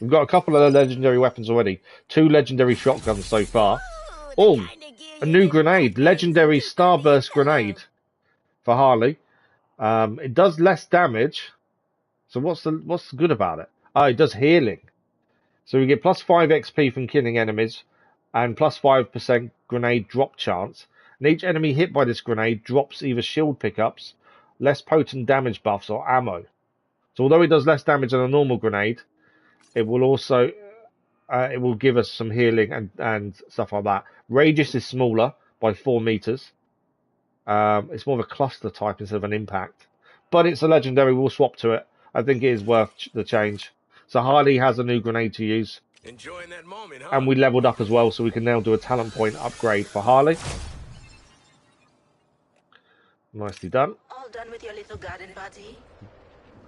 We've got a couple of legendary weapons already. 2 legendary shotguns so far. Oh, a new grenade. Legendary Starburst grenade for Harley. It does less damage. So what's good about it? Oh, it does healing. So we get plus 5 XP from killing enemies and plus 5% grenade drop chance. And each enemy hit by this grenade drops either shield pickups, less potent damage buffs, or ammo. So although it does less damage than a normal grenade, it will also it will give us some healing and stuff like that. Radius is smaller by 4 meters. It's more of a cluster type instead of an impact. But it's a legendary. We'll swap to it. I think it is worth the change. So Harley has a new grenade to use. Enjoying that moment, huh? And we leveled up as well, so we can now do a talent point upgrade for Harley. Nicely done. All done with your little garden party?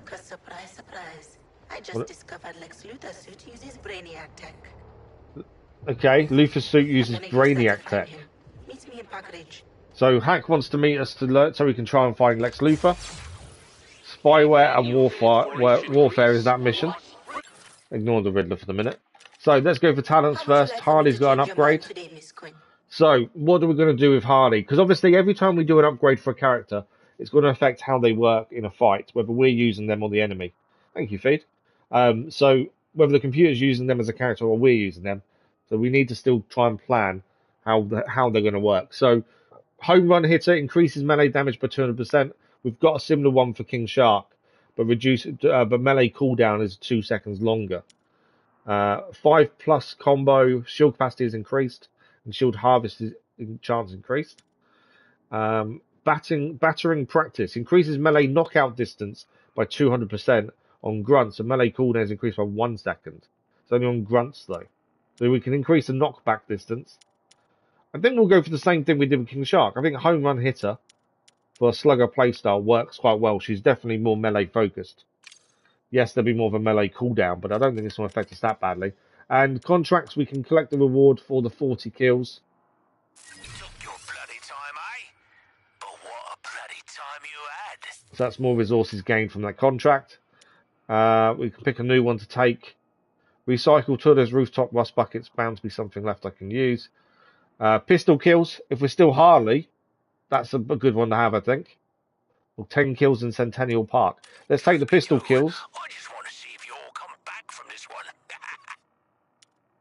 Cause surprise, surprise. I just discovered Lex Luthor's suit uses Brainiac tech. Okay, Luthor's suit uses Brainiac tech. Meet me in Park Ridge. So Hack wants to meet us to learn, so we can try and find Lex Luthor. Spyware and warfare is that mission. Ignore the Riddler for the minute. So let's go for talents first. Harley's got an upgrade. So what are we going to do with Harley? Because obviously every time we do an upgrade for a character, it's going to affect how they work in a fight, whether we're using them or the enemy. Thank you, Feed. So whether the computer's using them as a character or we're using them, so we need to still try and plan how they're going to work. So home run hitter increases melee damage by 200%. We've got a similar one for King Shark, but but melee cooldown is 2 seconds longer. 5+ combo shield capacity is increased, and shield harvest chance increased. Battering practice increases melee knockout distance by 200% on grunts, and melee cooldown is increased by 1 second. It's only on grunts though, so we can increase the knockback distance. I think we'll go for the same thing we did with King Shark. I think home run hitter for a slugger playstyle works quite well. She's definitely more melee focused. Yes, there'll be more of a melee cooldown, but I don't think it's going to affect us that badly. And contracts, we can collect the reward for the 40 kills. Took your bloody time, eh? But what a bloody time you had. So that's more resources gained from that contract. We can pick a new one to take. Recycle till there's rooftop rust buckets. Bound to be something left I can use. Pistol kills. If we're still Harley, that's a good one to have, I think. Or 10 kills in Centennial Park. Let's take the pistol kills. I just want to see if you all come back from this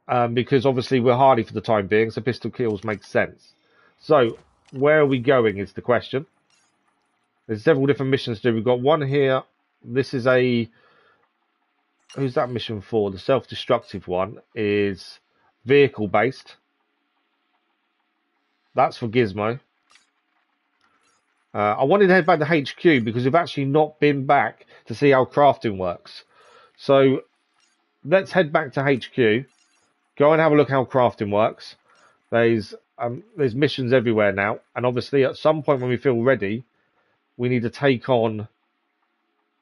one. Because obviously we're Harley for the time being, so pistol kills make sense. So, where are we going is the question. There's several different missions to do. We've got one here. This is a... Who's that mission for? The self-destructive one is vehicle-based. That's for Gizmo. I wanted to head back to HQ because we've actually not been back to see how crafting works. So let's head back to HQ. Go and have a look how crafting works. There's missions everywhere now, and obviously at some point when we feel ready, we need to take on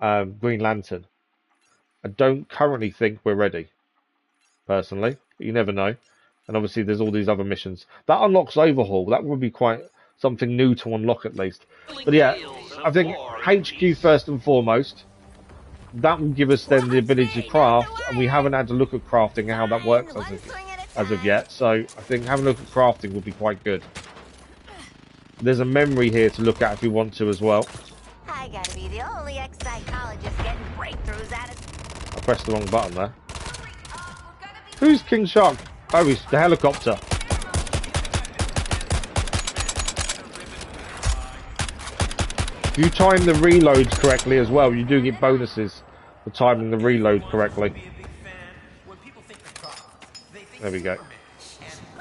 Green Lantern. I don't currently think we're ready, personally, but you never know. And obviously there's all these other missions. That unlocks Overhaul. That would be quite something new to unlock at least. But yeah, I think HQ first and foremost. That will give us then the ability to craft, and we haven't had to look at crafting and how that works as of yet. So I think having a look at crafting would be quite good. There's a memory here to look at if you want to as well. I gotta be the only ex-psychologist getting breakthroughs at it. I pressed the wrong button there. Who's King Shark? Oh, he's the helicopter. If you time the reload correctly as well, you do get bonuses for timing the reload correctly. There we go.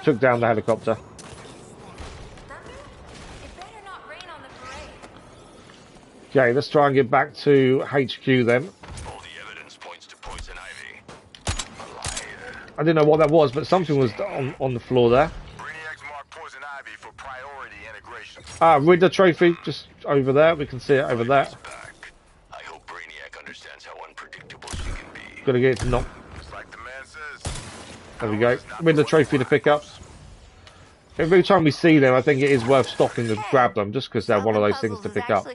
Took down the helicopter. Okay, let's try and get back to HQ then. All the evidence points to Poison Ivy. I didn't know what that was, but something was on the floor there. Brainiac's marked Poison Ivy for priority integration. Riddler trophy, just over there. We can see it over there. I hope Brainiac understands how unpredictable she can be. Gotta get it to knock. Like the man says. There we go. Riddler trophy to pick up. Every time we see them, I think it is worth stopping to grab them, just because they're one of those things to pick up.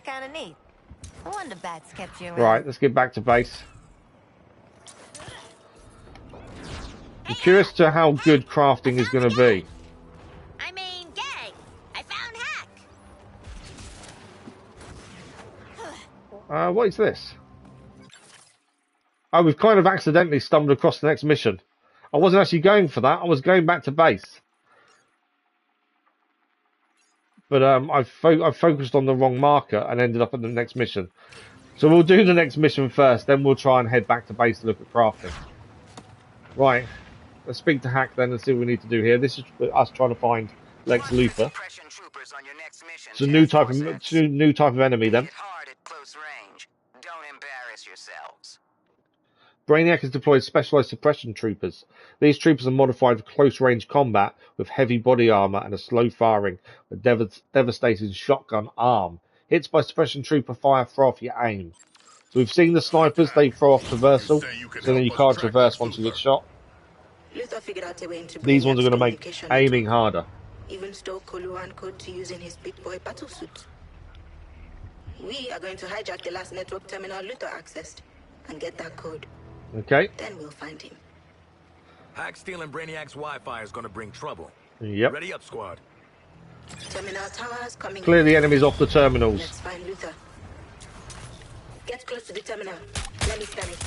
No wonder bats kept you around. Right, let's get back to base. I'm curious to how good crafting is going to be. I mean, gang, I found Hack. What is this? Oh, we've kind of accidentally stumbled across the next mission. I wasn't actually going for that. I was going back to base. But I focused on the wrong marker and ended up at the next mission. So we'll do the next mission first, then we'll try and head back to base to look at crafting. Right, let's speak to Hack then and see what we need to do here. This is us trying to find Lex Luthor. It's a new type of enemy then. Brainiac has deployed specialized suppression troopers. These troopers are modified for close-range combat with heavy body armor and a slow-firing, devastating shotgun arm. Hits by suppression trooper fire throw off your aim. So we've seen the snipers, they throw off traversal, so then you can't traverse once you get shot. Luthor figured out a way to These ones are going to make aiming harder. Even stole Koluan code to use in his big boy battlesuit. We are going to hijack the last network terminal Luthor accessed and get that code. Okay. Then we'll find him. Hack stealing Brainiac's Wi-Fi is going to bring trouble. Yep. Ready up, squad. Terminal towers coming. Clear the enemies off the terminals. Let's find Luthor. Get close to the terminal. Let me scan it.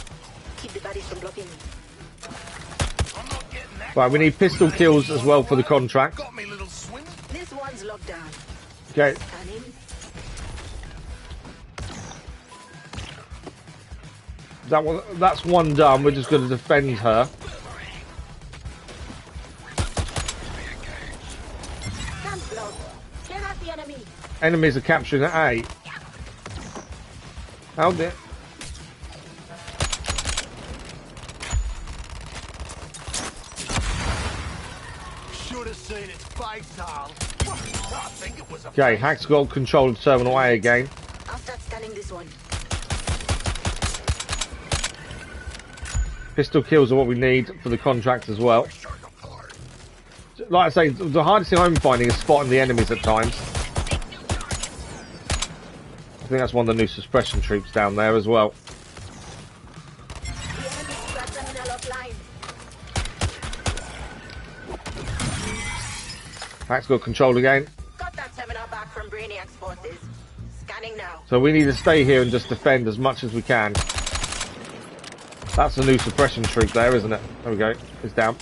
Keep the bodies from blocking me. Right, we need pistol kills as well for the contract. Got me, little swimmer. This one's locked down. Okay. Scanning. That's one done. We're just going to defend her. Enemies are capturing at A. How did? Should have seen its face, Harley. I think it was a Okay, Hack's got control of Terminal A again. I'll start scanning this one. Pistol kills are what we need for the contract as well. Like I say, the hardest thing I'm finding is spotting the enemies at times. I think that's one of the new suppression troops down there as well. Hack's got control again. Got that terminal back from Brainiac's forces. Scanning now. So we need to stay here and just defend as much as we can. That's a new suppression troop there, isn't it? There we go. It's down.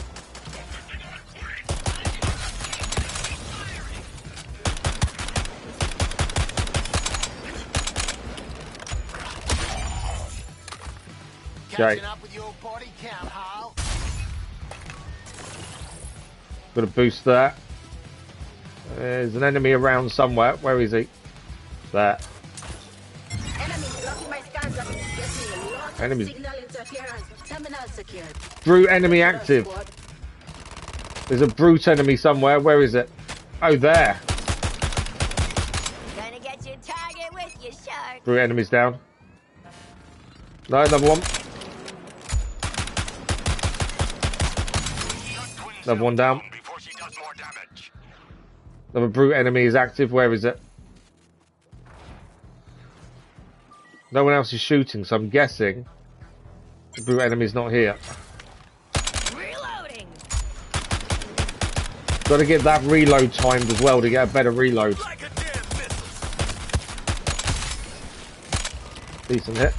Okay. Got a boost there. There's an enemy around somewhere. Where is he? There. Enemy. Brute enemy active. There's a brute enemy somewhere. Where is it? Oh, there. Gonna get your target with you, shark. Brute enemy's down. No, another one. Another one down. Another brute enemy is active. Where is it? No one else is shooting, so I'm guessing the brute enemy's not here. Reloading. Got to get that reload timed as well to get a better reload. Decent hit.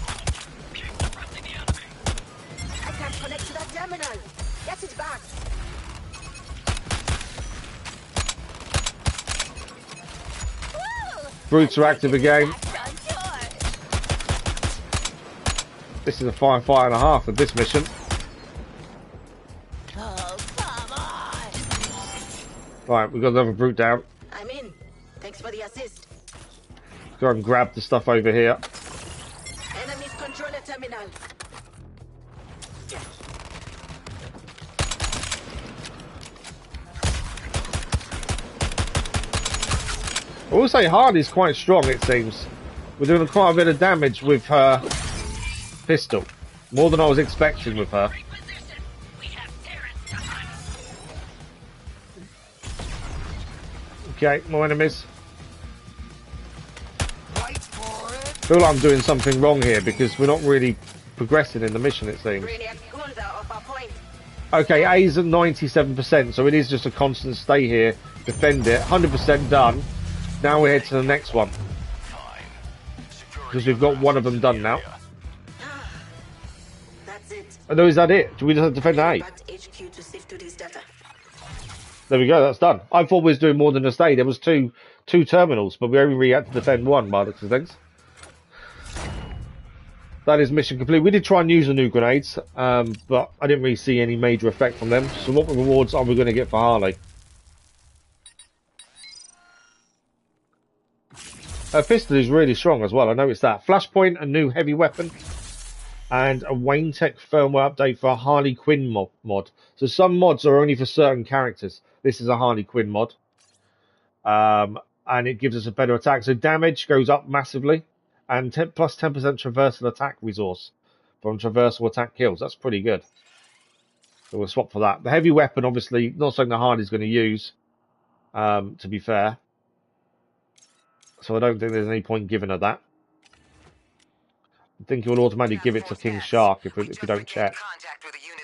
I can't connect to that terminal. Get it back. Brutes are active again. This is a firefight and a half of this mission. Oh, come on. Right, we've got another brute down. I'm in. Thanks for the assist. Go and grab the stuff over here. Enemies control the terminal. I will say Harley's quite strong, it seems. We're doing quite a bit of damage with her pistol. More than I was expecting with her. Okay, more enemies. Feel like I'm doing something wrong here because we're not really progressing in the mission, it seems. Okay, A's at 97%, so it is just a constant stay here, defend it, 100% done. Now we head to the next one. Because we've got one of them done now. That's it. Oh, no, is that it? Do we just have to defend A? Back to HQ to sift through this data. There we go, that's done. I thought we was doing more than a stay. There was two terminals, but we only really had to defend one by the looks of things. That is mission complete. We did try and use the new grenades, but I didn't really see any major effect from them. So what rewards are we going to get for Harley? Her pistol is really strong as well. I noticed that. Flashpoint, a new heavy weapon, and a Wayne Tech firmware update for a Harley Quinn mod. So some mods are only for certain characters. This is a Harley Quinn mod. And it gives us a better attack. So damage goes up massively. And plus 10% traversal attack resource from traversal attack kills. That's pretty good. So we'll swap for that. The heavy weapon, obviously, not something the Harley's going to use, to be fair. So I don't think there's any point giving her that. I think it will automatically give it to King Shark if we don't check.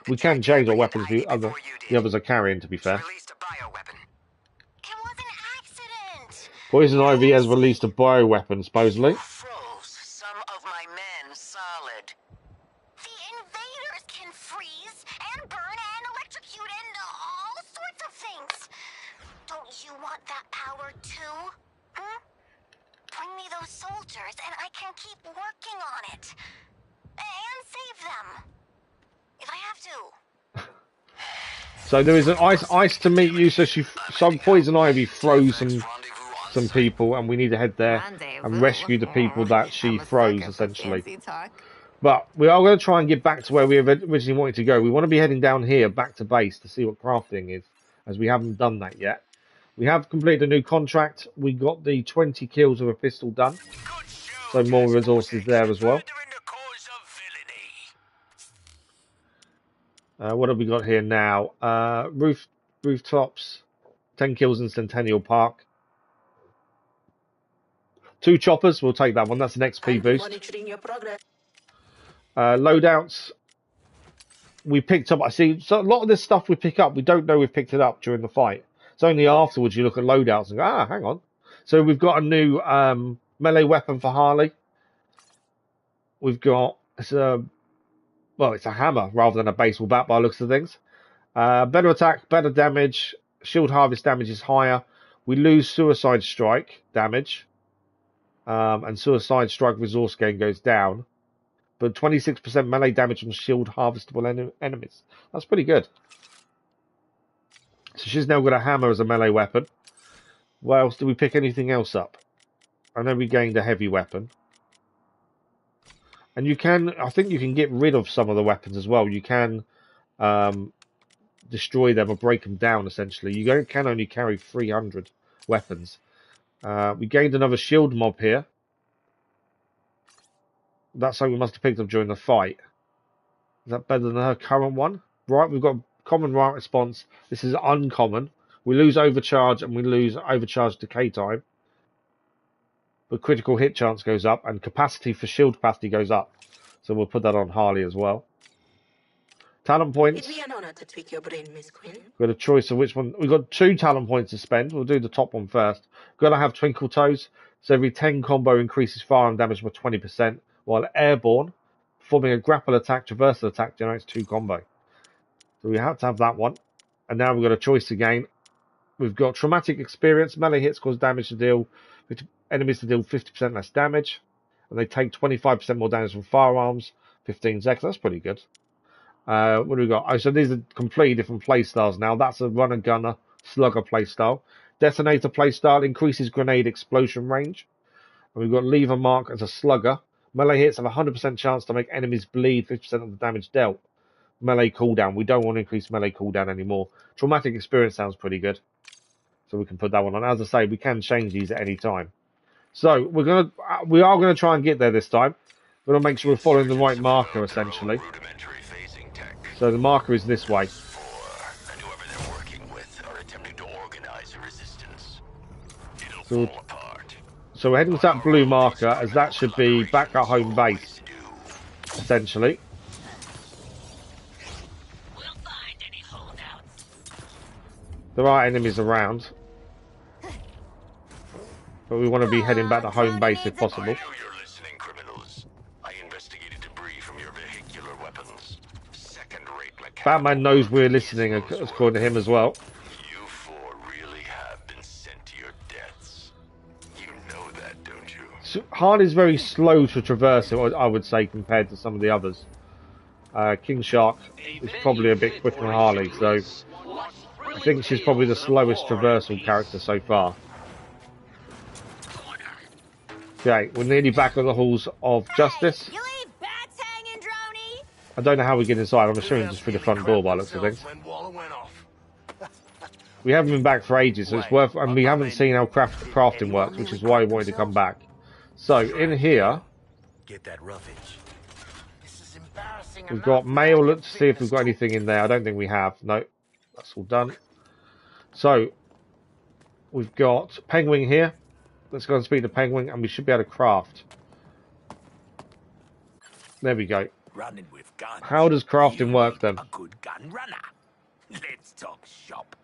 We can change our weapons the others are carrying, to be fair. Poison Ivy has released a bioweapon, supposedly. Some of my men solid. The invaders can freeze and burn and electrocute and all sorts of things. Don't you want that power too? Hmm? Bring me those soldiers and I can keep working on it. And save them. If I have to. So there is an ice to meet you, so some Poison Ivy throws some people, and we need to head there and rescue the people that she throws, essentially. But we are going to try and get back to where we originally wanted to go. We want to be heading down here, back to base, to see what crafting is, as we haven't done that yet. We have completed a new contract. We got the 20 kills of a pistol done, so more resources there as well. What have we got here now? Rooftops, 10 kills in Centennial Park. 2 choppers, we'll take that one. That's an XP boost. Loadouts, we picked up. I see. So a lot of this stuff we pick up, we don't know we've picked it up during the fight. It's only afterwards you look at loadouts and go, hang on. So we've got a new melee weapon for Harley. We've got it's a hammer rather than a baseball bat by the looks of things. Better attack, better damage. Shield harvest damage is higher. We lose suicide strike damage. And suicide strike resource gain goes down, but 26% melee damage from shield harvestable enemies. That's pretty good. So she's now got a hammer as a melee weapon. What else? Do we pick anything else up? I know we gained a heavy weapon. And I think you can get rid of some of the weapons as well. You can destroy them or break them down, essentially. You can only carry 300 weapons. We gained another shield mob here. That's something we must have picked up during the fight. Is that better than her current one? Right, we've got common right response. This is uncommon. We lose overcharge and we lose overcharge decay time. But critical hit chance goes up and capacity for shield capacity goes up. So we'll put that on Harley as well. Talent points. It'd be an honor to tweak your brain, Miss Quinn. We've got a choice of which one. We've got 2 talent points to spend. We'll do the top one first. We've got to have Twinkle Toes. So every 10 combo increases firearm damage by 20%, while airborne, performing a grapple attack, traversal attack generates 2 combo. So we have to have that one. And now we've got a choice again. We've got traumatic experience. Melee hits cause damage to deal enemies to deal 50% less damage, and they take 25% more damage from firearms. 15 seconds. That's pretty good. What do we got? Oh, so these are completely different playstyles now. That's a runner gunner slugger playstyle. Detonator playstyle increases grenade explosion range. And we've got lever mark as a slugger. Melee hits have a 100% chance to make enemies bleed 50% of the damage dealt. Melee cooldown. We don't want to increase melee cooldown anymore. Traumatic experience sounds pretty good, so we can put that one on. As I say, we can change these at any time. So we are gonna try and get there this time. We're gonna make sure we're following the right marker, essentially. So the marker is this way. So we're heading to that blue marker, as that should be back at home base, essentially. There are enemies around, but we want to be heading back to home base if possible. Batman knows we're listening, according to him as well. You 4 really have been sent to your deaths. You know that, don't you? So Harley's very slow to traverse it, I would say, compared to some of the others. King Shark is probably a bit quicker than Harley, so I think she's probably the slowest traversal character so far. Okay, we're nearly back on the halls of justice. You leave bats hanging, Droney? I don't know how we get inside. I'm assuming just through the front door by the looks of things. We haven't been back for ages, so it's worth, and we haven't seen how crafting works, which is why I wanted to come back. So in here, Get that roughage. we've got mail. Let's see if we've got anything in there. I don't think we have. No, that's all done. So we've got Penguin here. Let's go and speak to Penguin, and we should be able to craft. There we go. Running with guns. How does crafting work then? A good gun runner. Let's talk shop.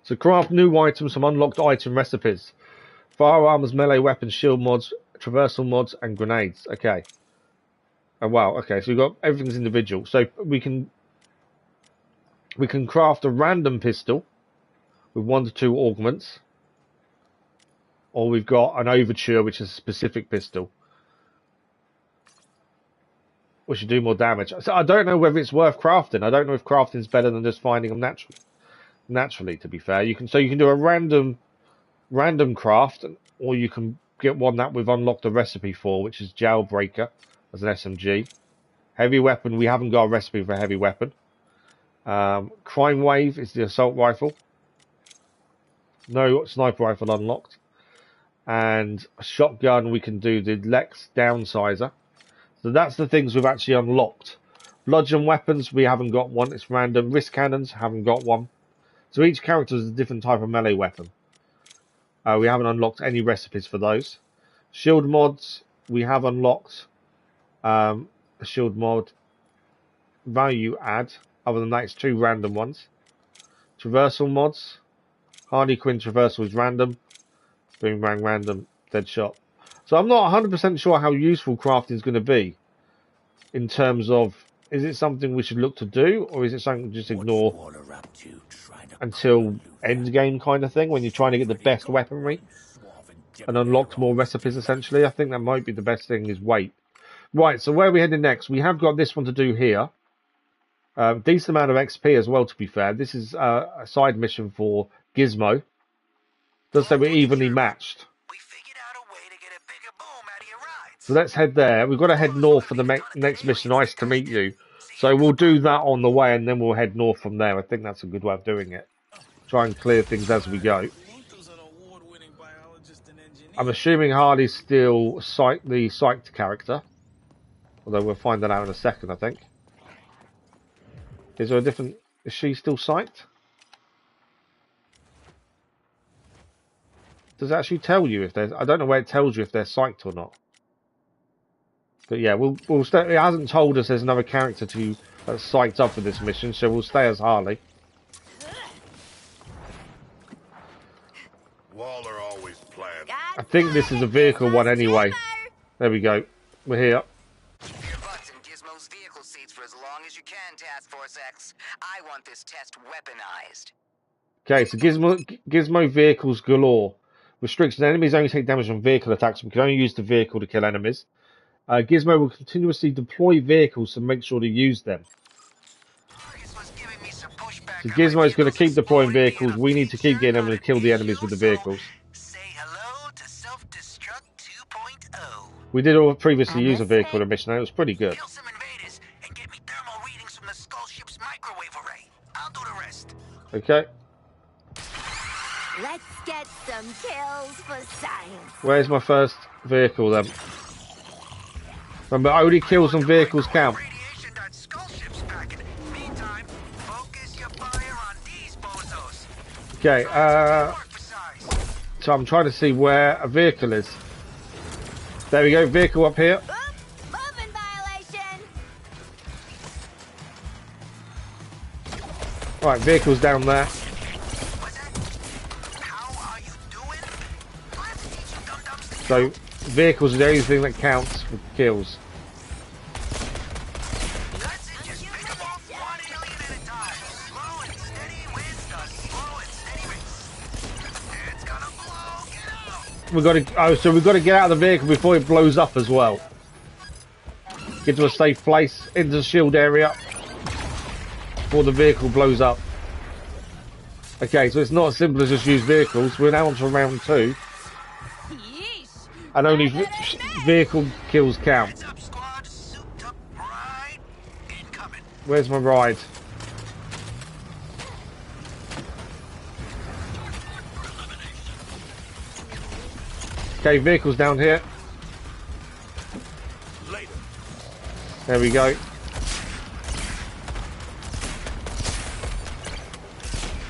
So craft new items from unlocked item recipes. Firearms, melee weapons, shield mods, traversal mods, and grenades. Okay. Oh wow, okay, so we've got everything's individual. So we can craft a random pistol with 1 to 2 augments. Or we've got an overture, which is a specific pistol, which should do more damage. So I don't know whether it's worth crafting. I don't know if crafting is better than just finding them naturally, to be fair. You can do a random craft, or you can get one that we've unlocked a recipe for, which is Jailbreaker as an SMG. Heavy weapon, we haven't got a recipe for a heavy weapon. Crime Wave is the assault rifle. No sniper rifle unlocked. And a shotgun, we can do the Lex Downsizer. So that's the things we've actually unlocked. Bludgeon weapons, we haven't got one. It's random. Wrist cannons, haven't got one. So each character is a different type of melee weapon. We haven't unlocked any recipes for those. Shield mods, we have unlocked a shield mod. Value add. Other than that, it's 2 random ones. Traversal mods. Harley Quinn traversal is random. Boom, bang, random, dead shot. So I'm not 100% sure how useful crafting is going to be. In terms of, is it something we should look to do, or is it something to just ignore until end game kind of thing, when you're trying to get the best weaponry and unlock more recipes, essentially? I think that might be the best thing, is wait. Right, so where are we heading next? We have got this one to do here. Decent amount of XP as well, to be fair. This is a side mission for Gizmo. Does say we're evenly matched. So let's head there. We've got to head north for the next mission. Nice to meet you. So we'll do that on the way, and then we'll head north from there. I think that's a good way of doing it. Try and clear things as we go. I'm assuming Harley's still the psyched character. Although we'll find that out in a second, I think. Is there a different... Is she still psyched? Does it actually tell you if there's... I don't know where it tells you if they're psyched or not. But yeah, we'll stay... It hasn't told us there's another character that's psyched up for this mission, so we'll stay as Harley. Waller always planned. I think this is a vehicle one anyway. There we go. We're here. Keep your butts in Gizmo's vehicle seats for as long as you can, Task Force X. I want this test weaponized. Okay, so Gizmo vehicles galore. Restrictions. Enemies only take damage from vehicle attacks. We can only use the vehicle to kill enemies. Gizmo will continuously deploy vehicles to make sure to use them. So Gizmo is going to keep deploying vehicles. We need to keep getting them and kill the enemies with the vehicles. We did all previously use a vehicle in a mission, and it was pretty good. Okay. Let's get some kills for science. Where's my first vehicle then? Remember, only kills on vehicles count. Okay, so I'm trying to see where a vehicle is. There we go, vehicle up here. Moving violation. Right, vehicle's down there. So, vehicles are the only thing that counts for kills. We've got to. Oh, so we've got to get out of the vehicle before it blows up as well. Get to a safe place into the shield area before the vehicle blows up. Okay, so it's not as simple as just use vehicles. We're now on to round 2. And only vehicle kills count. Where's my ride? Okay, vehicles down here. There we go.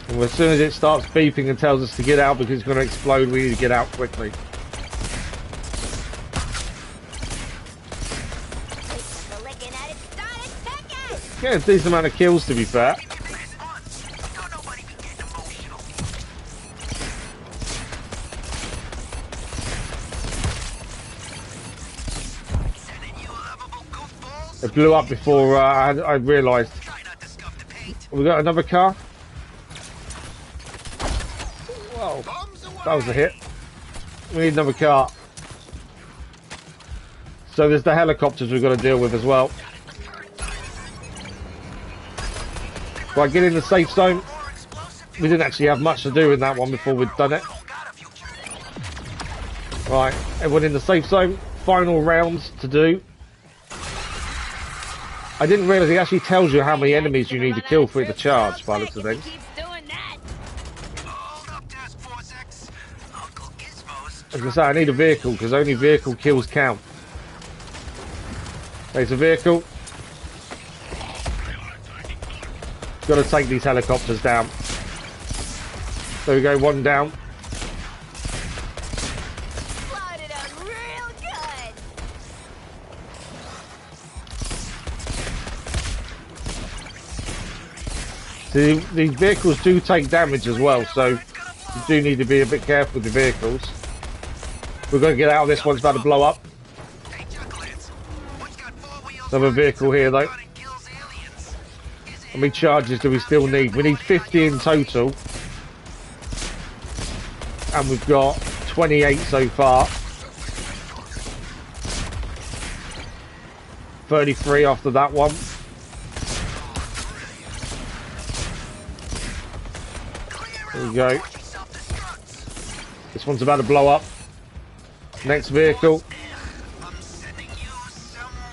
And as soon as it starts beeping and tells us to get out because it's going to explode, we need to get out quickly. Yeah, a decent amount of kills to be fair. It blew up before I realised. We got another car. Whoa, that was a hit. We need another car. So there's the helicopters we've got to deal with as well. Right, get in the safe zone. We didn't actually have much to do in that one before we'd done it. Right, everyone in the safe zone. Final rounds to do. I didn't realise it actually tells you how many enemies you need to kill for it to charge, by the looks of things. As I say, I need a vehicle, because only vehicle kills count. There's a vehicle. Got to take these helicopters down. There we go, one down. See, these vehicles do take damage as well, so you do need to be a bit careful with the vehicles. We're going to get out of this one, it's about to blow up. Another vehicle here though. How many charges do we still need? We need 50 in total. And we've got 28 so far. 33 after that one. There we go. This one's about to blow up. Next vehicle.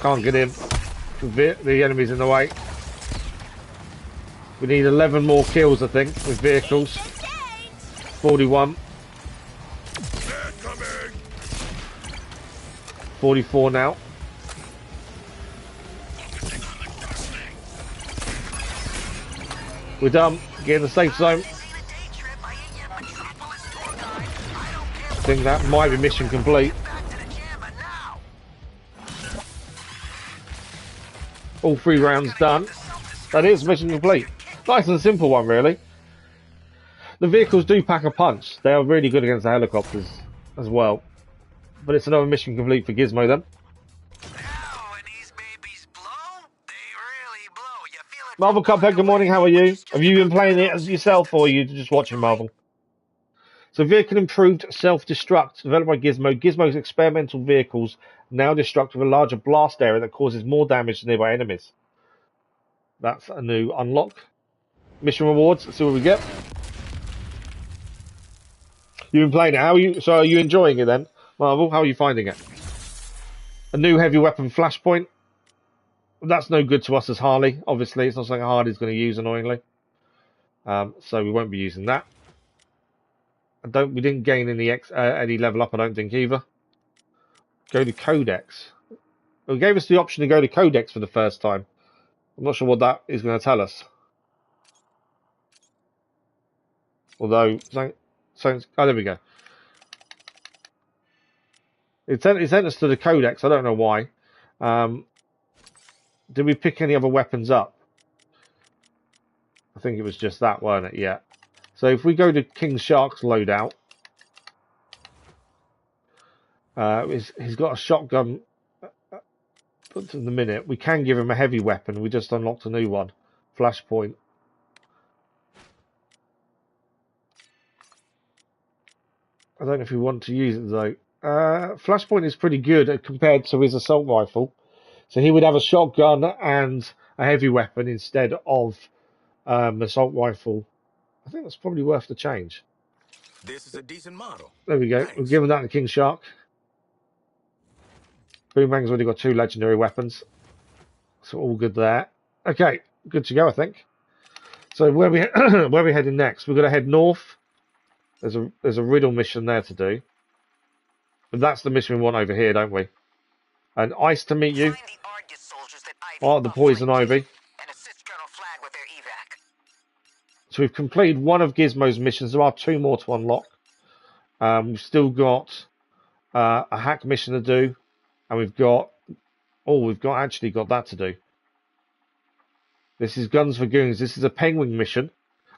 Can't get in. The enemy's in the way. We need 11 more kills, I think, with vehicles. 41. 44 now. We're done. Get in the safe zone. I think that might be mission complete. All 3 rounds done. That is mission complete. Nice and simple one, really. The vehicles do pack a punch. They are really good against the helicopters as well. But it's another mission complete for Gizmo then. Marvel Cuphead, good morning, how are you? Have you been playing it as yourself or are you just watching Marvel? So vehicle improved self-destruct, developed by Gizmo. Gizmo's experimental vehicles now destruct with a larger blast area that causes more damage to nearby enemies. That's a new unlock. Mission rewards, let's see what we get. You've been playing it, how are you? So are you enjoying it then, Marvel? How are you finding it? A new heavy weapon flashpoint. That's no good to us as Harley, obviously. It's not something Harley's going to use, annoyingly. So we won't be using that. We didn't gain any level up, I don't think, either. Go to Codex. It gave us the option to go to Codex for the first time. I'm not sure what that is going to tell us. Although, oh, there we go. It sent us to the Codex. I don't know why. Did we pick any other weapons up? I think it was just that, weren't it? Yeah. So if we go to King Shark's loadout, he's got a shotgun. But in the minute, we can give him a heavy weapon. We just unlocked a new one, Flashpoint. I don't know if we want to use it though. Flashpoint is pretty good compared to his assault rifle. So he would have a shotgun and a heavy weapon instead of assault rifle. I think that's probably worth the change. This is a decent model. There we go. Nice. We've given that to King Shark. Boomerang's already got 2 legendary weapons. So all good there. Okay, good to go, I think. So where we where are we heading next? We're going to head north. There's a riddle mission there to do. But that's the mission we want over here, don't we? And Ice to meet you. Oh, the Poison Ivy. And assist Colonel Flag with their evac. So we've completed one of Gizmo's missions. There are 2 more to unlock. We've still got a hack mission to do. And we've actually got that to do. This is Guns for Goons. This is a Penguin mission.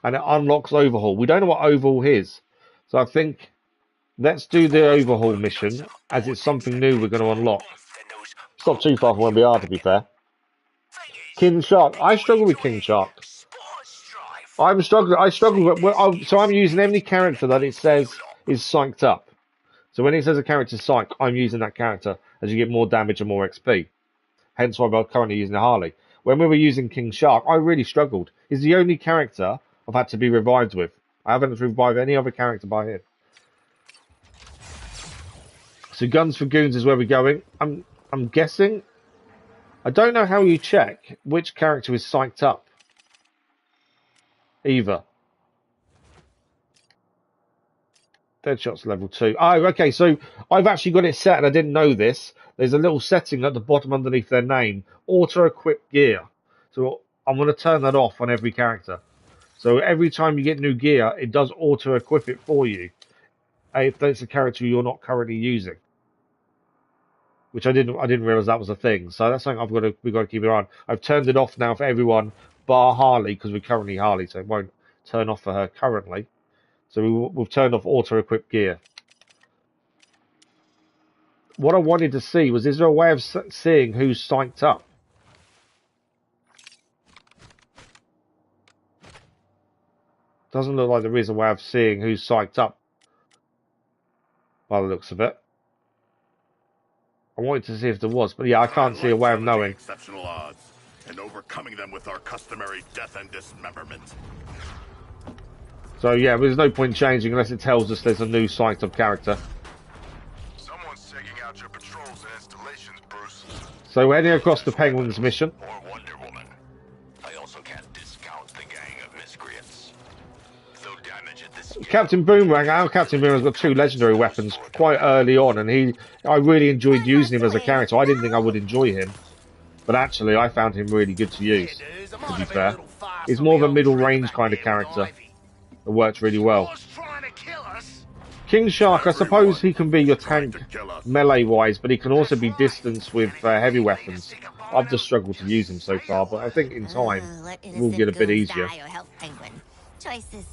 And it unlocks Overhaul. We don't know what Overhaul is. So I think let's do the Overhaul mission, as it's something new we're going to unlock. It's not too far from where we are, to be fair. King Shark. I struggle with King Shark. I struggle with... So I'm using every character that it says is psyched up. So when it says a character's psyched, I'm using that character as you get more damage and more XP. Hence why I'm currently using a Harley. When we were using King Shark, I really struggled. He's the only character I've had to be revived with. I haven't revived any other character by him. So Guns for Goons is where we're going. I'm guessing. I don't know how you check which character is psyched up. Either. Deadshot's level 2. Oh, okay. So I've actually got it set, and I didn't know this. There's a little setting at the bottom underneath their name. Auto-equip gear. So I'm going to turn that off on every character. So every time you get new gear, it does auto-equip it for you. If that's a character you're not currently using. Which I didn't realise that was a thing. So that's something we've got to keep it on. I've turned it off now for everyone bar Harley, because we're currently Harley, so it won't turn off for her currently. So we've turned off auto-equip gear. What I wanted to see was, is there a way of seeing who's psyched up? Doesn't look like there is a way of seeing who's psyched up. By the looks of it. I wanted to see if there was, but yeah, I can't see a way of knowing. Exceptional odds, and overcoming them with our customary death and dismemberment. So yeah, there's no point changing unless it tells us there's a new psyched up character. Someone's taking out your patrols and installations, Bruce. So we're heading across the Penguins mission. Or Wonder Woman. I also can't discount the gang of miscreants. Though damage at this Captain Boomerang, our Captain Boomerang's got 2 legendary weapons quite early on, and I really enjoyed using him as a character. I didn't think I would enjoy him, but actually I found him really good to use, to be fair. He's more of a middle range kind of character. It works really well. King Shark, I suppose he can be your tank melee-wise, but he can also be distanced with heavy weapons. I've just struggled to use him so far, but I think in time it will get a bit easier. Choices.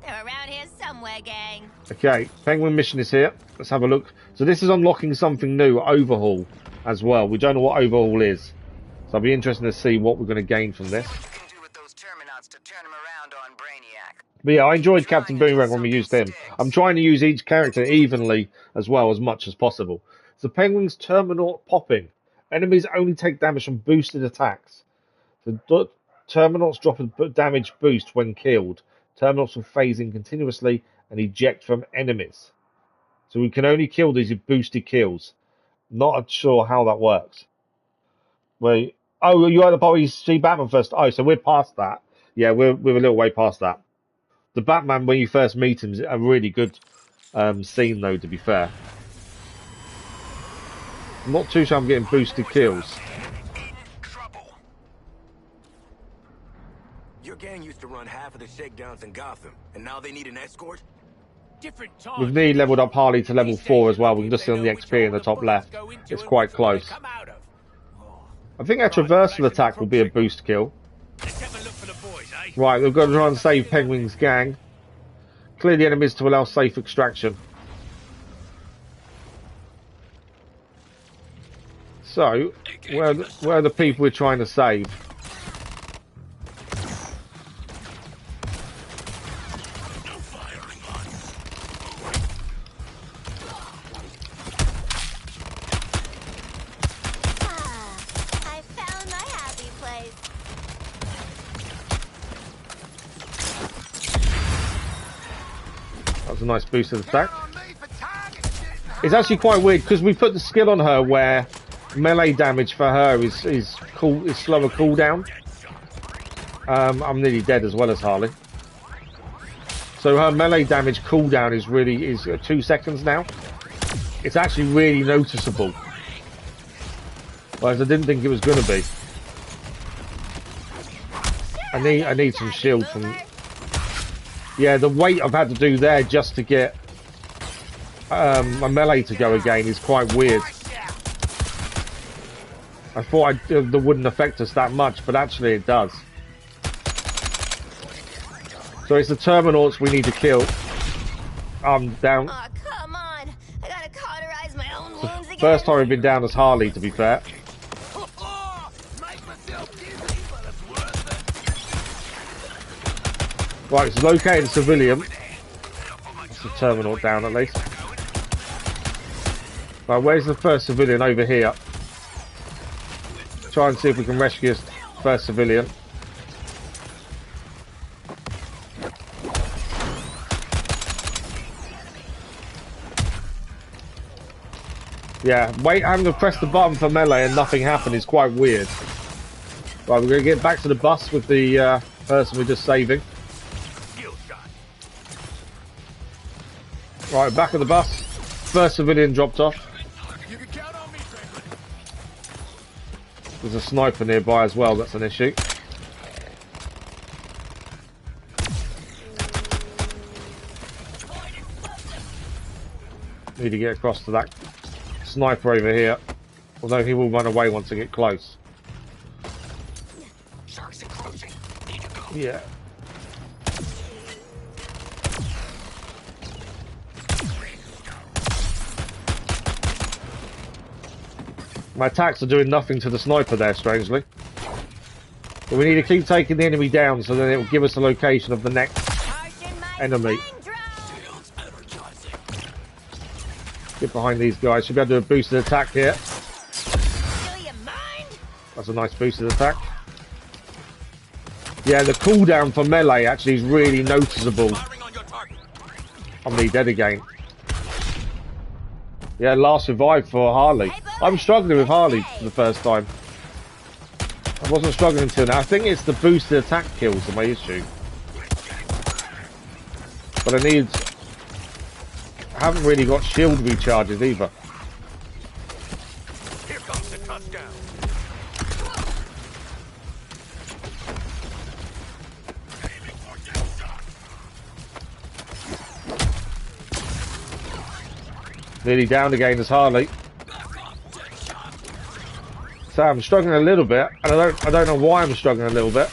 They're around here somewhere, gang. Okay, Penguin mission is here. Let's have a look. So this is unlocking something new, Overhaul, as well. We don't know what Overhaul is. So I'll be interested to see what we're going to gain from this. But yeah, I enjoyed Captain Boomerang when we used him. I'm trying to use each character evenly as well, as much as possible. So Penguin's Terminaut popping. Enemies only take damage from boosted attacks. So Terminauts drop a damage boost when killed. Terminauts will phase in continuously and eject from enemies. So we can only kill these with boosted kills. Not sure how that works. Wait. Oh, you're at the part where you see Batman first. Oh, so we're past that. Yeah, we're a little way past that. The Batman, when you first meet him, is a really good scene, though, to be fair. I'm not too sure I'm getting boosted kills. Your gang used to run half of the shakedowns in Gotham, and now they need an escort? We've nearly leveled up Harley to level 4 as well. We can just see on the XP in the top left. It's quite close. I think our traversal attack will be a boost kill. Right, we've got to try and save Penguin's gang. Clear the enemies to allow safe extraction. So, where are the people we're trying to save? That's a nice boost of attack. It's actually quite weird because we put the skill on her where melee damage for her is slower cooldown. I'm nearly dead as well as Harley. So her melee damage cooldown is 2 seconds now. It's actually really noticeable. Whereas I didn't think it was going to be. I need some shield from... Yeah, the weight I've had to do there just to get my melee to go again is quite weird. I thought that wouldn't affect us that much, but actually it does. So it's the Terminauts we need to kill. I'm down. Aw, come on. I gotta cauterize my own wounds again. First time we've been down as Harley, to be fair. Right, it's located a civilian. That's the Terminaut down at least. Right, where's the first civilian? Over here. Try and see if we can rescue this first civilian. Yeah, having to press the button for melee and nothing happened is quite weird. Right, we're going to get back to the bus with the person we're just saving. Right, back at the bus. First civilian dropped off. There's a sniper nearby as well, that's an issue. Need to get across to that sniper over here. Although he will run away once I get close. Yeah. My attacks are doing nothing to the sniper there, strangely. But we need to keep taking the enemy down so then it will give us the location of the next enemy. Get behind these guys. Should be able to do a boosted attack here. That's a nice boosted attack. Yeah, the cooldown for melee actually is really noticeable. I'm nearly dead again. Yeah, last revive for Harley. I'm struggling with Harley for the first time. I wasn't struggling until now. I think it's the boosted attack kills are my issue. But I haven't really got shield recharges either. Here comes the touchdown. Nearly down again as Harley. So I'm struggling a little bit, and I don't know why I'm struggling a little bit.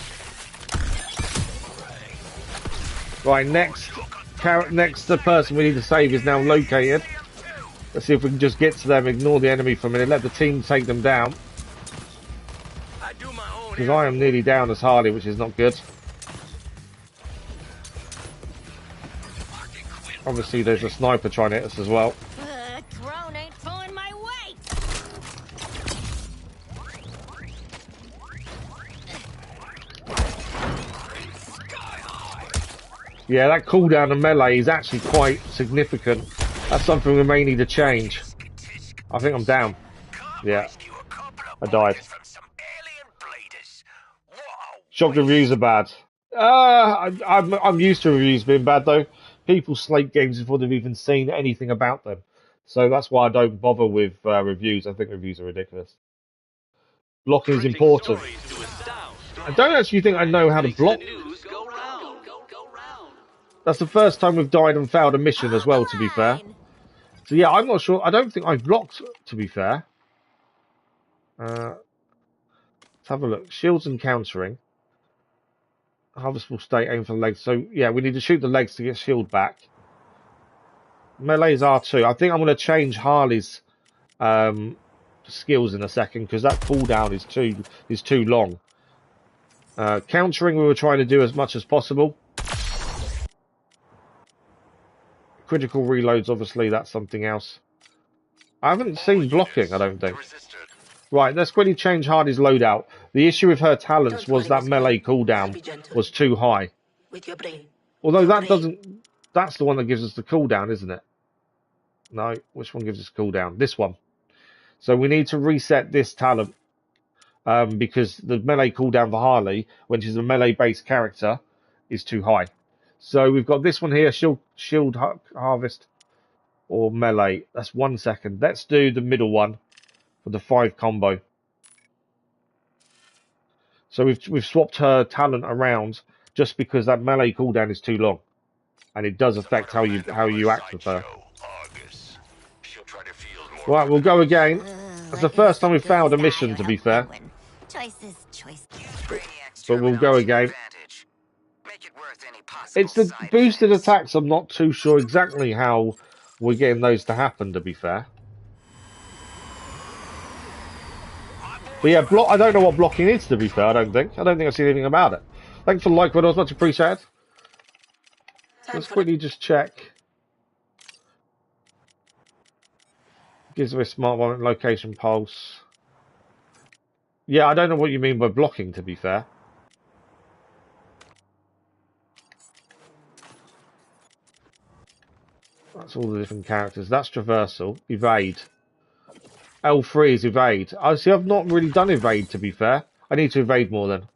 Right, next the person we need to save is now located. Let's see if we can just get to them, ignore the enemy for a minute, let the team take them down. Because I am nearly down as Harley, which is not good. Obviously there's a sniper trying to hit us as well. Drone ain't pulling my weight. Yeah, that cooldown of melee is actually quite significant. That's something we may need to change. I think I'm down. Yeah, I died. Shocked reviews are bad. I'm used to reviews being bad though. People slate games before they've even seen anything about them. So that's why I don't bother with reviews. I think reviews are ridiculous. Blocking is important. I don't actually think I know how to block. That's the first time we've died and failed a mission as well, to be fair. So yeah, I'm not sure. I don't think I've blocked, to be fair. Let's have a look. Shields and countering. Harvestable state, aim for the legs. So yeah, we need to shoot the legs to get shield back. Melee's R2. I think I'm going to change Harley's skills in a second because that cooldown is too long. Countering we were trying to do as much as possible. Critical reloads, obviously, that's something else. I haven't seen blocking, I don't think. Right, let's quickly change Harley's loadout. The issue with her talents was that melee cooldown was too high. Although that doesn't... That's the one that gives us the cooldown, isn't it? No, which one gives us cooldown? This one. So we need to reset this talent because the melee cooldown for Harley, when she's a melee-based character, is too high. So we've got this one here, shield harvest or melee. That's 1 second. Let's do the middle one for the 5 combo. So we've swapped her talent around just because that melee cooldown is too long, and it does affect how you act with her. Right, we'll go again. It's the first time we've failed a mission, to be fair. But we'll go again. It's the boosted attacks. I'm not too sure exactly how we're getting those to happen, to be fair. But yeah, I don't know what blocking is, to be fair. I don't think I've seen anything about it. Thanks for the like, Rodos. Much appreciated. Let's quickly just check. Gives me a smart one, location pulse. Yeah, I don't know what you mean by blocking, to be fair. That's all the different characters. That's traversal. Evade. L3 is evade. I see. I've not really done evade, to be fair. I need to evade more then.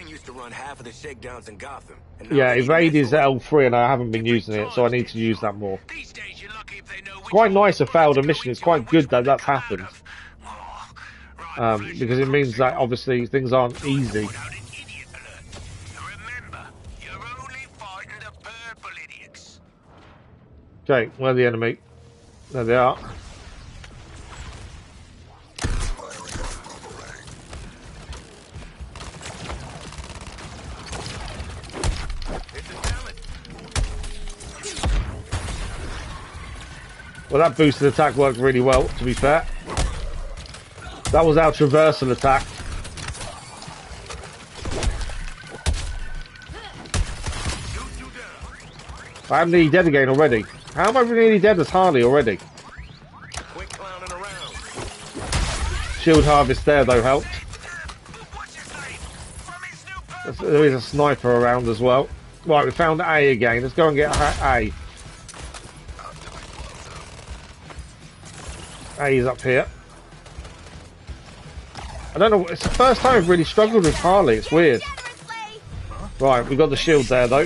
Used to run half of the shakedowns in Gotham. Yeah, evade is L3, and I haven't been using it, so I need to use that more. It's quite nice to fail a mission. It's quite good that that's happened. Because it means that obviously things aren't easy. Okay, where are the enemy? There they are. Well, that boosted attack worked really well, to be fair. That was our traversal attack. I'm nearly dead again already. How am I nearly dead as Harley already? Shield harvest there, though, helped. There is a sniper around as well. Right, we found A again. Let's go and get A. A is up here. I don't know. It's the first time I've really struggled with Harley. It's weird. Right, we got the shield there, though.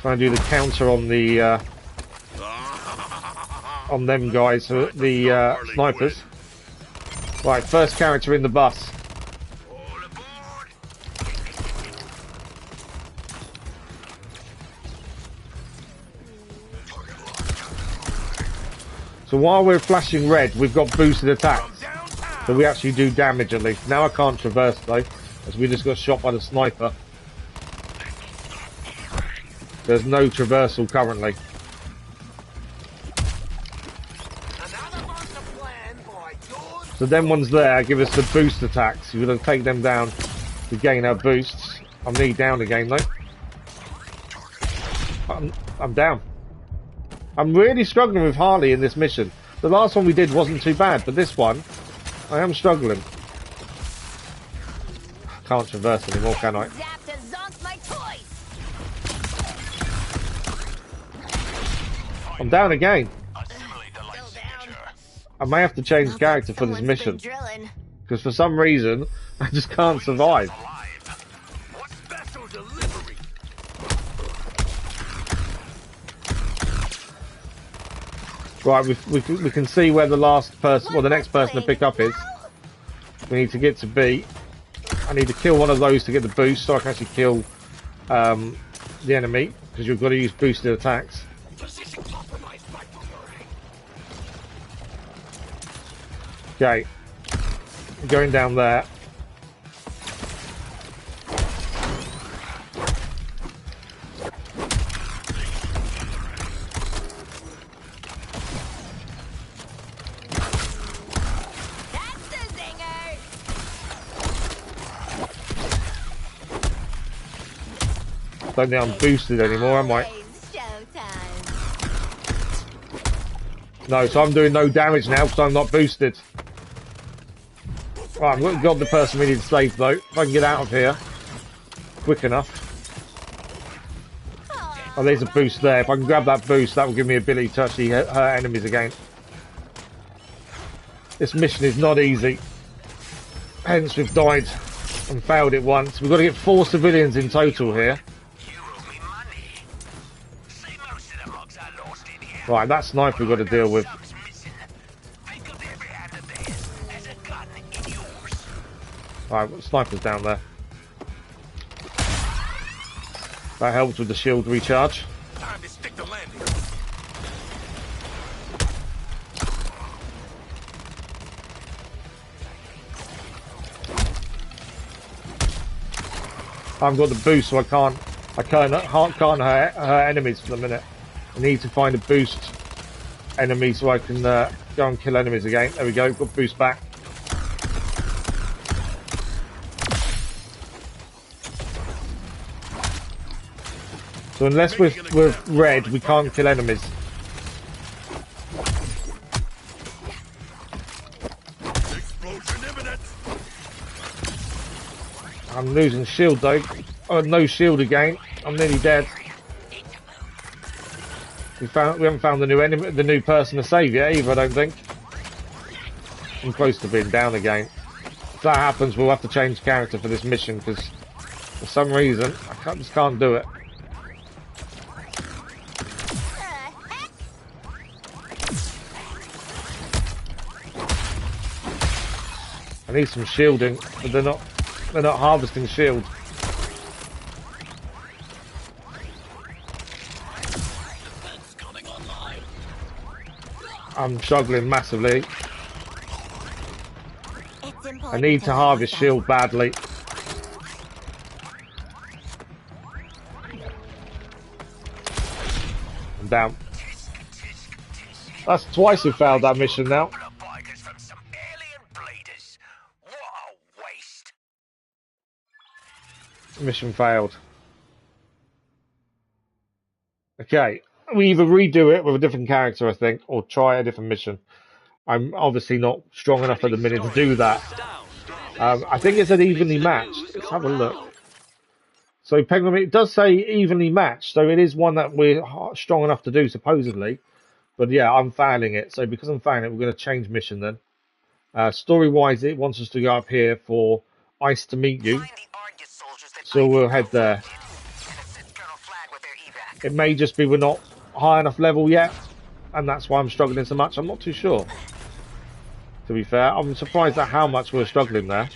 Trying to do the counter on the on them guys, the snipers. Right, first character in the bus. So while we're flashing red, we've got boosted attacks. So we actually do damage at least. Now I can't traverse though, as we just got shot by the sniper. There's no traversal currently. So them ones there give us the boost attacks. You're going to take them down to gain our boosts. I'm nearly down again though. I'm down. I'm really struggling with Harley in this mission. The last one we did wasn't too bad, but this one, I am struggling. Can't traverse anymore, can I? I'm down again. I may have to change character for this mission. Because for some reason, I just can't survive. Right, we can see where the last person, well, the next person to pick up is. We need to get to B. I need to kill one of those to get the boost, so I can actually kill the enemy, because you've got to use boosted attacks. Okay, going down there. Don't think I'm boosted anymore, am I? No, so I'm doing no damage now because I'm not boosted. Right, I've got the person we need to save though. If I can get out of here quick enough. Oh, there's a boost there. If I can grab that boost, that will give me the ability to actually hurt enemies again. This mission is not easy. Hence, we've died and failed it once. We've got to get 4 civilians in total here. Right, that sniper we've got to deal with. Right, sniper's down there. That helps with the shield recharge. Time to stick the landing. I've got the boost, so I can't hurt enemies for the minute. I need to find a boost enemy so I can go and kill enemies again. There we go. Got boost back. So unless we're red, we can't kill enemies. I'm losing shield though. Oh, no shield again. I'm nearly dead. We haven't found the new enemy, the new person to save yet either. I don't think. I'm close to being down again. If that happens, we'll have to change character for this mission because for some reason I just can't do it. I need some shielding, but they're not harvesting shield. I'm struggling massively. I need to harvest shield badly. I'm down. That's twice we failed that mission now. Mission failed. Okay, we either redo it with a different character, I think, or try a different mission. I'm obviously not strong enough at the minute to do that. I think it's an evenly matched. Let's have a look. So Penguin, it does say evenly matched, so it is one that we're strong enough to do, supposedly. But yeah, I'm failing it. So because I'm failing it, we're going to change mission then. Story-wise, it wants us to go up here for Ice to meet you. So we'll head there. It may just be we're not high enough level yet, and that's why I'm struggling so much. I'm not too sure. To be fair, I'm surprised at how much we're struggling there.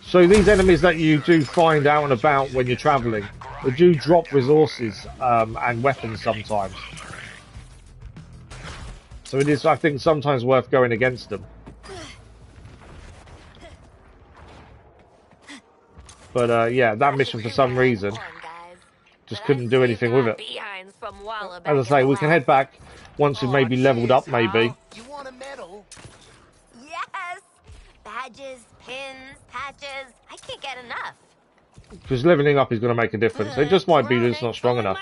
So these enemies that you do find out and about when you're travelling, they do drop resources and weapons sometimes. So it is, I think, sometimes worth going against them. But yeah, that mission for some reason just couldn't do anything with it. As I say, we can head back once we've maybe leveled up, maybe. You want a medal? Yes! Badges, pins, patches. I can't get enough. Because leveling up is going to make a difference. It just might be that it's not strong enough.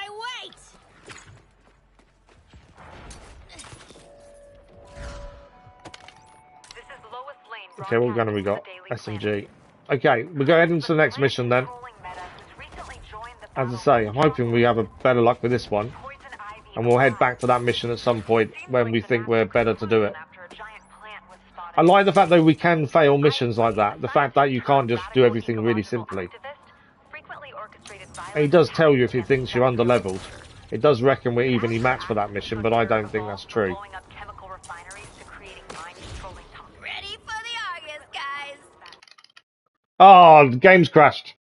Okay, what gun have we got? SMG. Okay, we're going into the next mission then. As I say, I'm hoping we have a better luck with this one. And we'll head back to that mission at some point when we think we're better to do it. I like the fact that we can fail missions like that. The fact that you can't just do everything really simply. And it does tell you if it thinks you're under-leveled. It does reckon we're evenly matched for that mission, but I don't think that's true. Oh, the game's crashed.